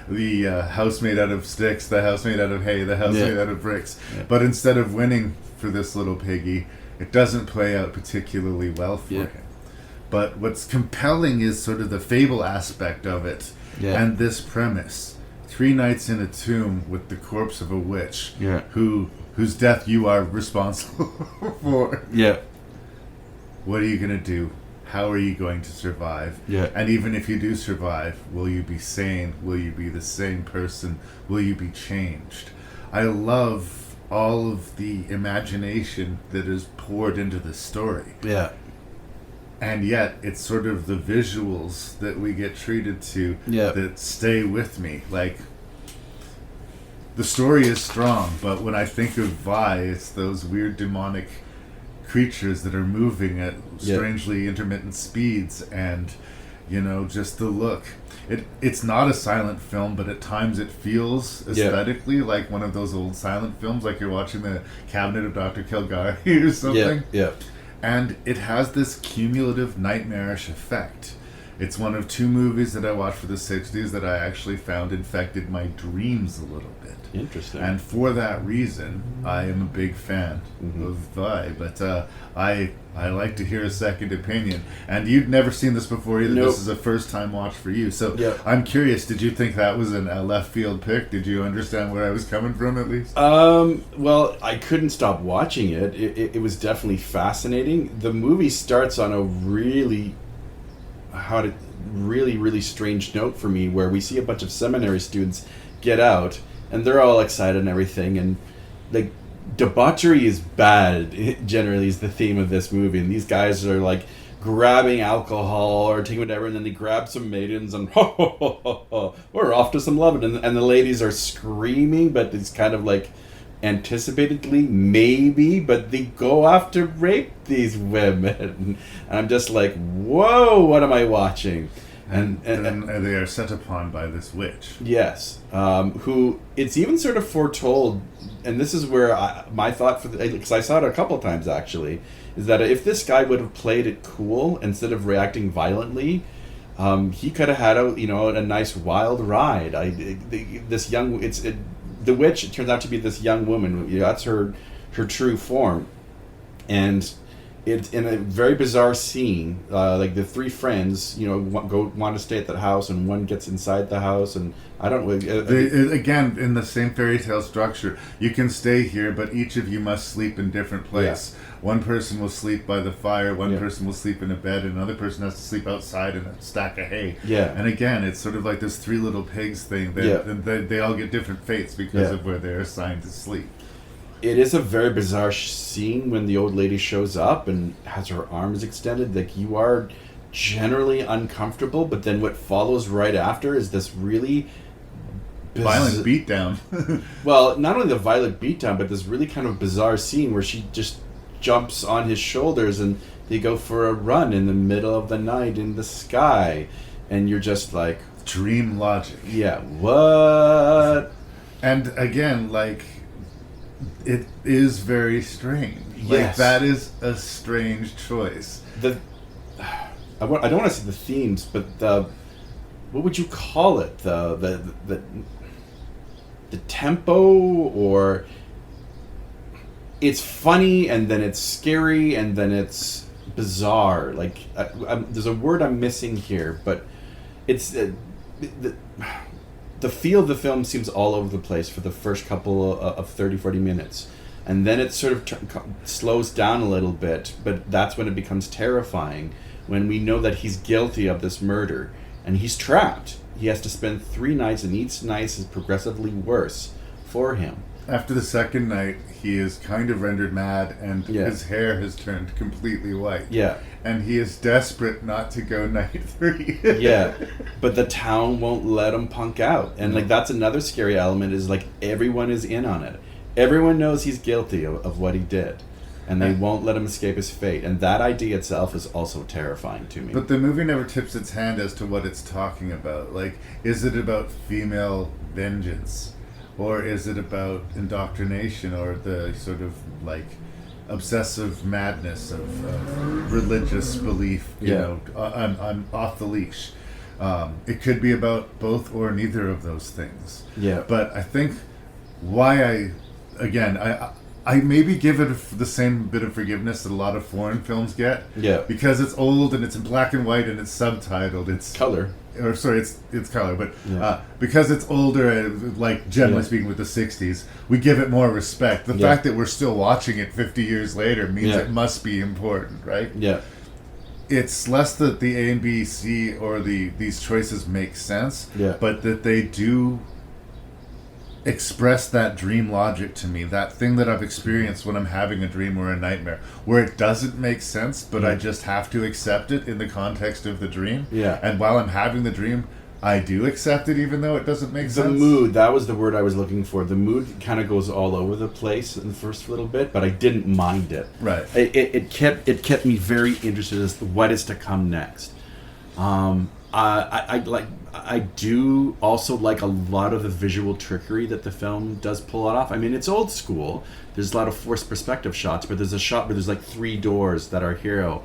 [SPEAKER 2] house made out of sticks, the house made out of hay, the house made out of bricks. Yeah. But instead of winning for this little piggy, it doesn't play out particularly well for him. But what's compelling is sort of the fable aspect of it, and this premise: 3 nights in a tomb with the corpse of a witch, whose death you are responsible for.
[SPEAKER 3] Yeah.
[SPEAKER 2] What are you going to do? How are you going to survive?
[SPEAKER 3] Yeah.
[SPEAKER 2] And even if you do survive, will you be sane? Will you be the same person? Will you be changed? I love all of the imagination that is poured into the story.
[SPEAKER 3] Yeah.
[SPEAKER 2] And yet, it's sort of the visuals that we get treated to that stay with me. Like, the story is strong, but when I think of Vi, it's those weird demonic creatures that are moving at strangely intermittent speeds, and just the look. It's not a silent film, but at times it feels aesthetically like one of those old silent films, like you're watching The Cabinet of Dr. Caligari or something.
[SPEAKER 3] Yeah.
[SPEAKER 2] And it has this cumulative nightmarish effect. It's one of 2 movies that I watched for the 60s that I actually found infected my dreams a little bit.
[SPEAKER 3] Interesting.
[SPEAKER 2] And for that reason, I am a big fan of Vi. But I like to hear a second opinion. And you'd never seen this before either.
[SPEAKER 3] Nope.
[SPEAKER 2] This is a first-time watch for you. So I'm curious, did you think that was a left field pick? Did you understand where I was coming from, at least?
[SPEAKER 3] Well, I couldn't stop watching it. It was definitely fascinating. The movie starts on a really strange note for me, where we see a bunch of seminary students get out, and they're all excited and everything, and like debauchery is bad. It generally is the theme of this movie, and these guys are like grabbing alcohol or taking whatever, and then they grab some maidens and we're off to some loving, and the ladies are screaming, but it's kind of like anticipatedly maybe, but they go off to rape these women, and I'm just like, whoa, what am I watching?
[SPEAKER 2] And they are set upon by this witch.
[SPEAKER 3] Yes, who it's even sort of foretold, and this is where my thought because I saw it a couple times actually, is that if this guy would have played it cool instead of reacting violently, he could have had a nice wild ride. The witch, it turns out to be this young woman. That's her true form, and it's in a very bizarre scene. Like the three friends, want to stay at that house, and one gets inside the house, and I don't.
[SPEAKER 2] Again, in the same fairy tale structure, you can stay here, but each of you must sleep in different place. Yeah. One person will sleep by the fire. One person will sleep in a bed. And another person has to sleep outside in a stack of hay. Yeah. And again, it's sort of like this Three Little Pigs thing. They all get different fates because of where they're assigned to sleep.
[SPEAKER 3] It is a very bizarre scene when the old lady shows up and has her arms extended. Like, you are generally uncomfortable, but then what follows right after is this really
[SPEAKER 2] violent beatdown.
[SPEAKER 3] Well, not only the violent beatdown, but this really kind of bizarre scene where she just jumps on his shoulders and they go for a run in the middle of the night in the sky, and you're just like,
[SPEAKER 2] dream logic.
[SPEAKER 3] Yeah, what?
[SPEAKER 2] And again, like, it is very strange.
[SPEAKER 3] Yes.
[SPEAKER 2] Like, that is a strange choice.
[SPEAKER 3] I don't want to say the themes, but what would you call it? The tempo, or it's funny and then it's scary and then it's bizarre. Like, there's a word I'm missing here, but it's the feel of the film seems all over the place for the first couple of 30-40 minutes, and then it sort of slows down a little bit, but that's when it becomes terrifying, when we know that he's guilty of this murder and he's trapped. He has to spend 3 nights, and each night is progressively worse for him.
[SPEAKER 2] After the second night, he is kind of rendered mad, and his hair has turned completely white.
[SPEAKER 3] Yeah.
[SPEAKER 2] And he is desperate not to go night 3.
[SPEAKER 3] Yeah. But the town won't let him punk out. And, like, that's another scary element, is, like, everyone is in on it. Everyone knows he's guilty of what he did. And they won't let him escape his fate. And that idea itself is also terrifying to me.
[SPEAKER 2] But the movie never tips its hand as to what it's talking about. Like, is it about female vengeance? Or is it about indoctrination, or the sort of, like, obsessive madness of religious belief, you know, on off the leash? It could be about both or neither of those things.
[SPEAKER 3] Yeah.
[SPEAKER 2] But I think why I maybe give it the same bit of forgiveness that a lot of foreign films get. Yeah. Because it's old and it's in black and white and it's subtitled. It's
[SPEAKER 3] color.
[SPEAKER 2] Or sorry, it's color, but because it's older, like generally speaking, with the 60s, we give it more respect. The fact that we're still watching it 50 years later means it must be important, right?
[SPEAKER 3] Yeah.
[SPEAKER 2] It's less that the A and B, C, or these choices make sense, but that they do express that dream logic to me, that thing that I've experienced when I'm having a dream or a nightmare, where it doesn't make sense, but I just have to accept it in the context of the dream. Yeah. And while I'm having the dream, I do accept it even though it doesn't make sense.
[SPEAKER 3] The mood, that was the word I was looking for. The mood kind of goes all over the place in the first little bit, but I didn't mind it.
[SPEAKER 2] Right.
[SPEAKER 3] It kept me very interested as to what is to come next. I do also like a lot of the visual trickery that the film does pull it off. I mean, it's old school. There's a lot of forced perspective shots, but there's a shot where there's like 3 doors that our hero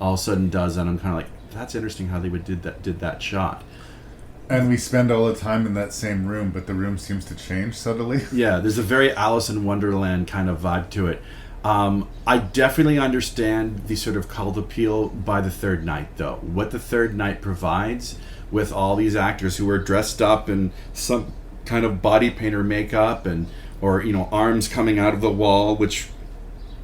[SPEAKER 3] all of a sudden does, and I'm kind of like, that's interesting how they did that shot.
[SPEAKER 2] And we spend all the time in that same room, but the room seems to change subtly.
[SPEAKER 3] Yeah, there's a very Alice in Wonderland kind of vibe to it. I definitely understand the sort of cult appeal by the third night, though. What the third night provides, with all these actors who are dressed up in some kind of body painter makeup, or arms coming out of the wall, which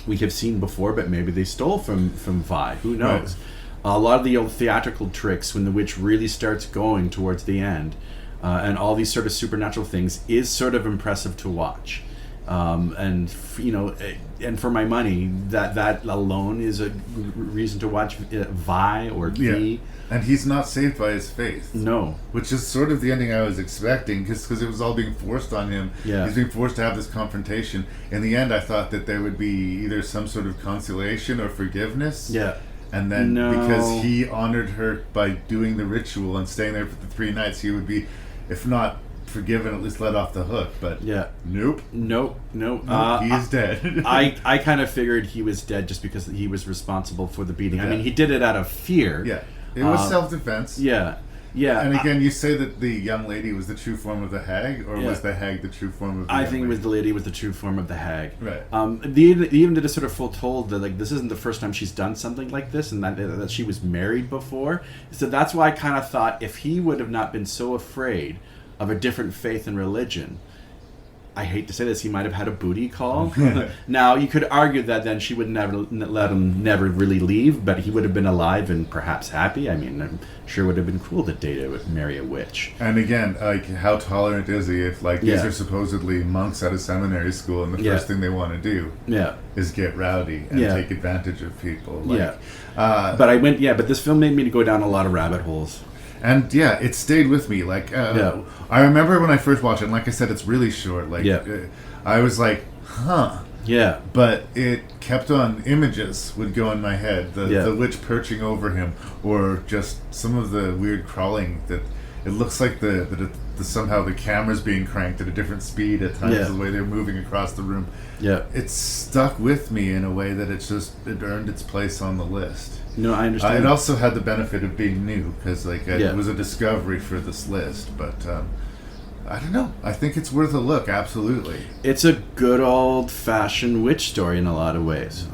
[SPEAKER 3] we have seen before, but maybe they stole from Vi. Who knows? Right. A lot of the old theatrical tricks when the witch really starts going towards the end, and all these sort of supernatural things, is sort of impressive to watch. And for my money, that alone is a reason to watch Vi or V.
[SPEAKER 2] And he's not saved by his faith.
[SPEAKER 3] No.
[SPEAKER 2] Which is sort of the ending I was expecting, because it was all being forced on him. Yeah. He's being forced to have this confrontation. In the end, I thought that there would be either some sort of consolation or forgiveness.
[SPEAKER 3] Yeah.
[SPEAKER 2] And then
[SPEAKER 3] No.
[SPEAKER 2] because he honored her by doing the ritual and staying there for the 3 nights, he would be, if not forgiven, at least let off the hook. But nope.
[SPEAKER 3] He
[SPEAKER 2] is dead.
[SPEAKER 3] I kind of figured he was dead just because he was responsible for the beating. I mean, he did it out of fear.
[SPEAKER 2] Yeah. It was self-defense.
[SPEAKER 3] Yeah.
[SPEAKER 2] And again, you say that the young lady was the true form of the hag, or was the hag the true form of the
[SPEAKER 3] I think it was the lady was the true form of the hag.
[SPEAKER 2] Right.
[SPEAKER 3] They even did a sort of foretold that like this isn't the first time she's done something like this, and that she was married before. So that's why I kind of thought if he would have not been so afraid of a different faith and religion, I hate to say this, he might have had a booty call. Now, you could argue that then she would never let him never really leave, but he would have been alive and perhaps happy. I mean, I'm sure it would have been cool to marry a witch.
[SPEAKER 2] And again, like, how tolerant is he if, like, these are supposedly monks at a seminary school, and the first thing they want to do is get rowdy and take advantage of people. Like,
[SPEAKER 3] but this film made me go down a lot of rabbit holes.
[SPEAKER 2] And it stayed with me. Like, I remember when I first watched it, and like I said, it's really short. Like, I was like, huh.
[SPEAKER 3] Yeah.
[SPEAKER 2] But it kept on, images would go in my head. The witch perching over him, or just some of the weird crawling that it looks like somehow the camera's being cranked at a different speed at times, the way they're moving across the room. Yeah. It stuck with me in a way that it earned its place on the list.
[SPEAKER 3] No, I understand.
[SPEAKER 2] It also had the benefit of being new, because it was a discovery for this list. But I don't know. I think it's worth a look, absolutely.
[SPEAKER 3] It's a good old-fashioned witch story in a lot of ways.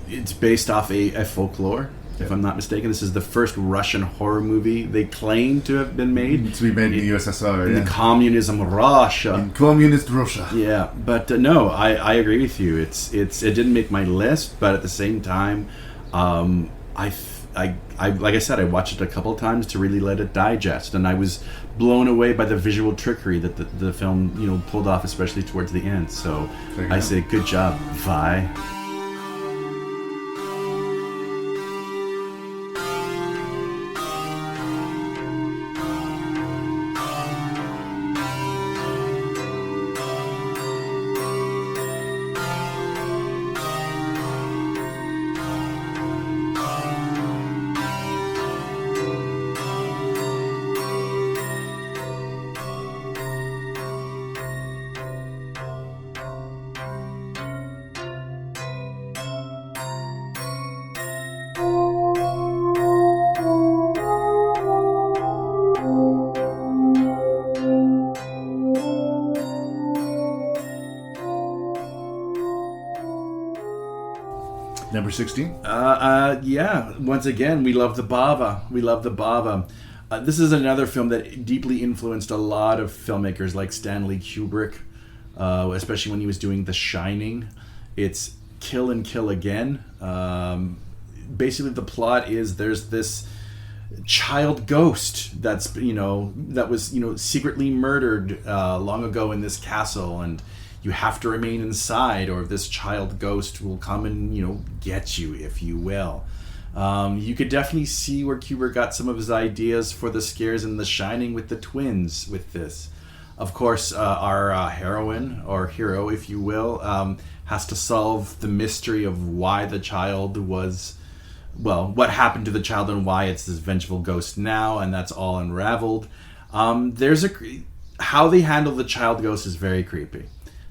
[SPEAKER 3] It's based off a folklore, if I'm not mistaken. This is the first Russian horror movie they claim to have been made.
[SPEAKER 2] To be made in the USSR,
[SPEAKER 3] in the communism Russia.
[SPEAKER 2] In communist Russia.
[SPEAKER 3] Yeah, but no, I agree with you. It didn't make my list, but at the same time, I like I said, I watched it a couple of times to really let it digest, and I was blown away by the visual trickery that the film pulled off, especially towards the end. So I say, good job, Vi.
[SPEAKER 2] Number 16?
[SPEAKER 3] Once again, we love the Baba. This is another film that deeply influenced a lot of filmmakers like Stanley Kubrick, especially when he was doing The Shining. It's Kill and Kill Again. Basically, the plot is there's this child ghost that was secretly murdered long ago in this castle, and you have to remain inside, or this child ghost will come and get you, if you will. You could definitely see where Kubrick got some of his ideas for the scares in The Shining with the twins. With this, of course, our heroine, or hero, if you will, has to solve the mystery of why the child was. Well, what happened to the child and why it's this vengeful ghost now, and that's all unraveled. How they handle the child ghost is very creepy.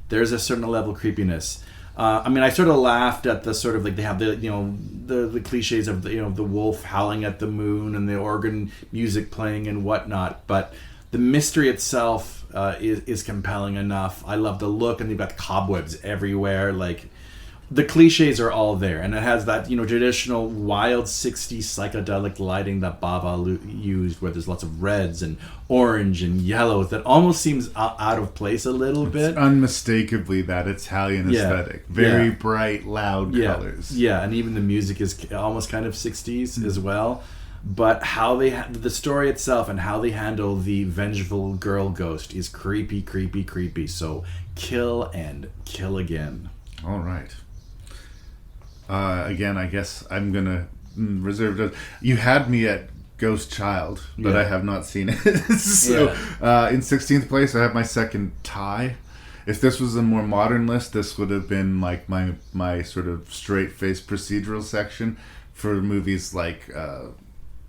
[SPEAKER 3] There's a certain level of creepiness. I sort of laughed at the sort of like they have the cliches of the wolf howling at the moon and the organ music playing and whatnot, but the mystery itself is compelling enough. I love the look, and they've got cobwebs everywhere. Like, the cliches are all there, and it has that traditional wild 60s psychedelic lighting that Baba used, where there's lots of reds and orange and yellows that almost seems out of place a little bit.
[SPEAKER 2] It's unmistakably that Italian aesthetic. Very bright, loud colors.
[SPEAKER 3] Yeah, and even the music is almost kind of 60s as well. But how the story itself and how they handle the vengeful girl ghost is creepy, creepy, creepy. So kill and kill again.
[SPEAKER 2] All right. Again, I guess I'm going to reserve those. You had me at Ghost Child, but I have not seen it. So in 16th place, I have my second tie. if this was a more modern list, this would have been like my sort of straight-faced procedural section for movies like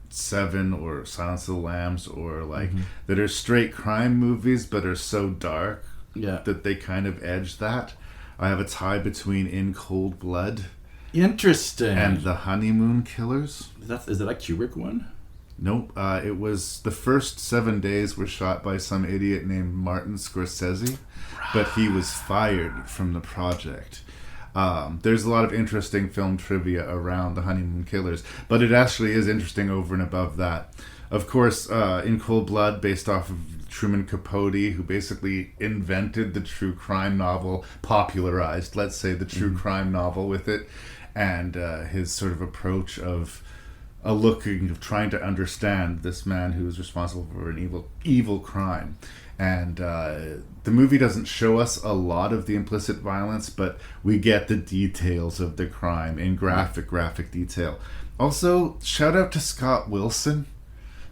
[SPEAKER 2] Seven or Silence of the Lambs, or like that are straight crime movies but are so dark that they kind of edge that. I have a tie between In Cold Blood
[SPEAKER 3] Interesting.
[SPEAKER 2] and The Honeymoon Killers.
[SPEAKER 3] Is that a Kubrick one?
[SPEAKER 2] Nope. It was the first 7 days were shot by some idiot named Martin Scorsese, but he was fired from the project. There's a lot of interesting film trivia around The Honeymoon Killers, but it actually is interesting over and above that. Of course, In Cold Blood, based off of Truman Capote, who basically invented the true crime novel, popularized, let's say, the true crime novel with it, and his sort of approach of trying to understand this man who is responsible for an evil crime. And the movie doesn't show us a lot of the implicit violence, but we get the details of the crime in graphic detail. Also, shout out to Scott Wilson.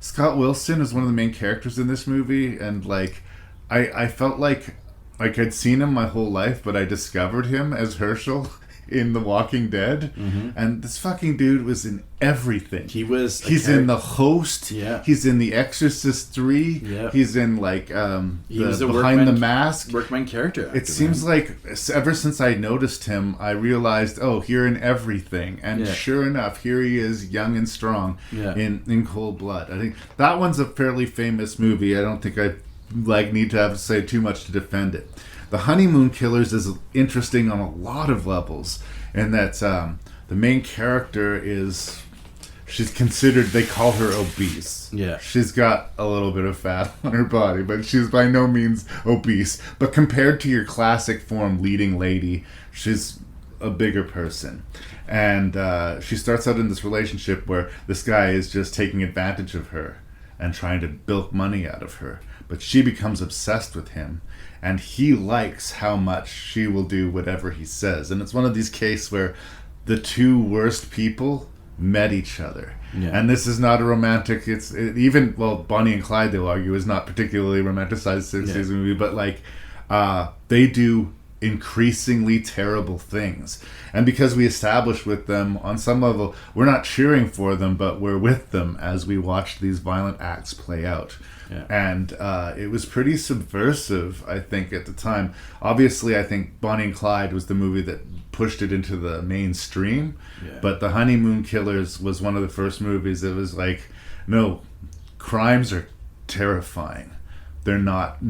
[SPEAKER 2] Scott Wilson is one of the main characters in this movie, and like I felt like I'd seen him my whole life, but I discovered him as Herschel in The Walking Dead, and this fucking dude was in everything. He's in The Host. Yeah. He's in The Exorcist 3. Yeah. He's in like
[SPEAKER 3] he was a
[SPEAKER 2] Behind the Mask.
[SPEAKER 3] Workman character.
[SPEAKER 2] It seems like ever since I noticed him, I realized, you're in everything. And sure enough, here he is, young and strong in Cold Blood. I think that one's a fairly famous movie. I don't think I need to have to say too much to defend it. The Honeymoon Killers is interesting on a lot of levels, in that the main character she's considered, they call her obese. Yeah. She's got a little bit of fat on her body, but she's by no means obese. But compared to your classic form leading lady, she's a bigger person. And she starts out in this relationship where this guy is just taking advantage of her and trying to bilk money out of her. But she becomes obsessed with him, and he likes how much she will do whatever he says. And it's one of these cases where the two worst people met each other. Yeah. And this is not a romantic, Bonnie and Clyde, they'll argue, is not particularly romanticized '60s movie, but like they do increasingly terrible things. And because we establish with them on some level, we're not cheering for them, but we're with them as we watch these violent acts play out. Yeah. And it was pretty subversive, I think, at the time. Obviously, I think Bonnie and Clyde was the movie that pushed it into the mainstream. Yeah. But The Honeymoon Killers was one of the first movies that was like, no, crimes are terrifying. They're not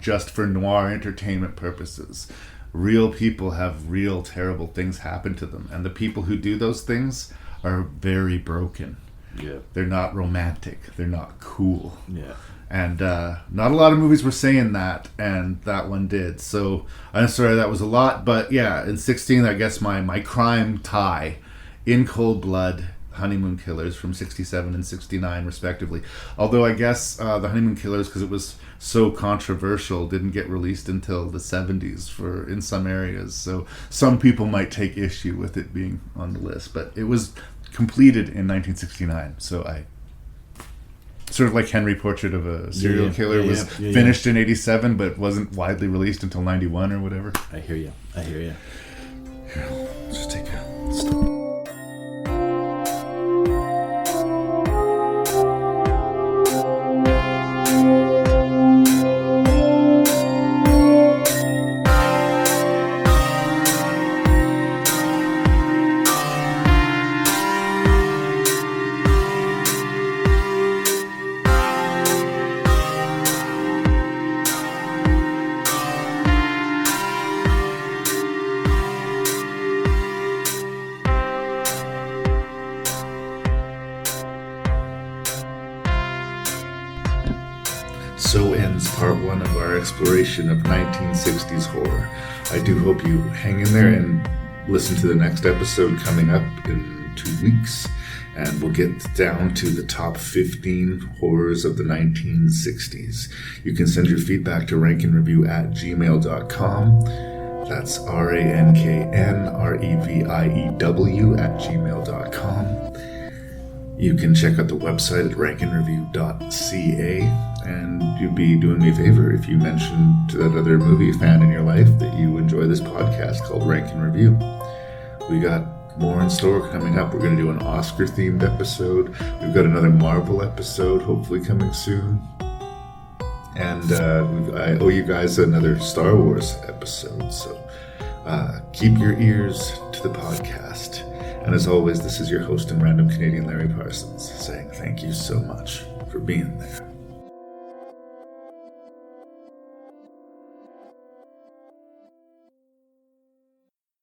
[SPEAKER 2] just for noir entertainment purposes. Real people have real terrible things happen to them. And the people who do those things are very broken. Yeah. They're not romantic. They're not cool. Yeah. And not a lot of movies were saying that, and that one did. So I'm sorry that was a lot, but yeah, in 16, I guess my crime tie, In Cold Blood, Honeymoon Killers from 67 and 69 respectively. Although I guess the Honeymoon Killers, because it was so controversial, didn't get released until the 70s in some areas. So some people might take issue with it being on the list, but it was completed in 1969. So I sort of like Henry Portrait of a Serial Killer was finished in 87, but wasn't widely released until 91 or whatever.
[SPEAKER 3] I hear you. Here,
[SPEAKER 2] just take a stop. So ends part one of our exploration of 1960s horror. I do hope you hang in there and listen to the next episode coming up in 2 weeks, and we'll get down to the top 15 horrors of the 1960s. You can send your feedback to ranknreview@gmail.com. That's RANKNREVIEW @gmail.com. You can check out the website at Ranknreview.ca, and you'd be doing me a favor if you mentioned to that other movie fan in your life that you enjoy this podcast called Rank and Review. We got more in store coming up. We're going to do an Oscar-themed episode. We've got another Marvel episode hopefully coming soon. And I owe you guys another Star Wars episode, so keep your ears to the podcast. And as always, this is your host and random Canadian Larry Parsons saying thank you so much for being there.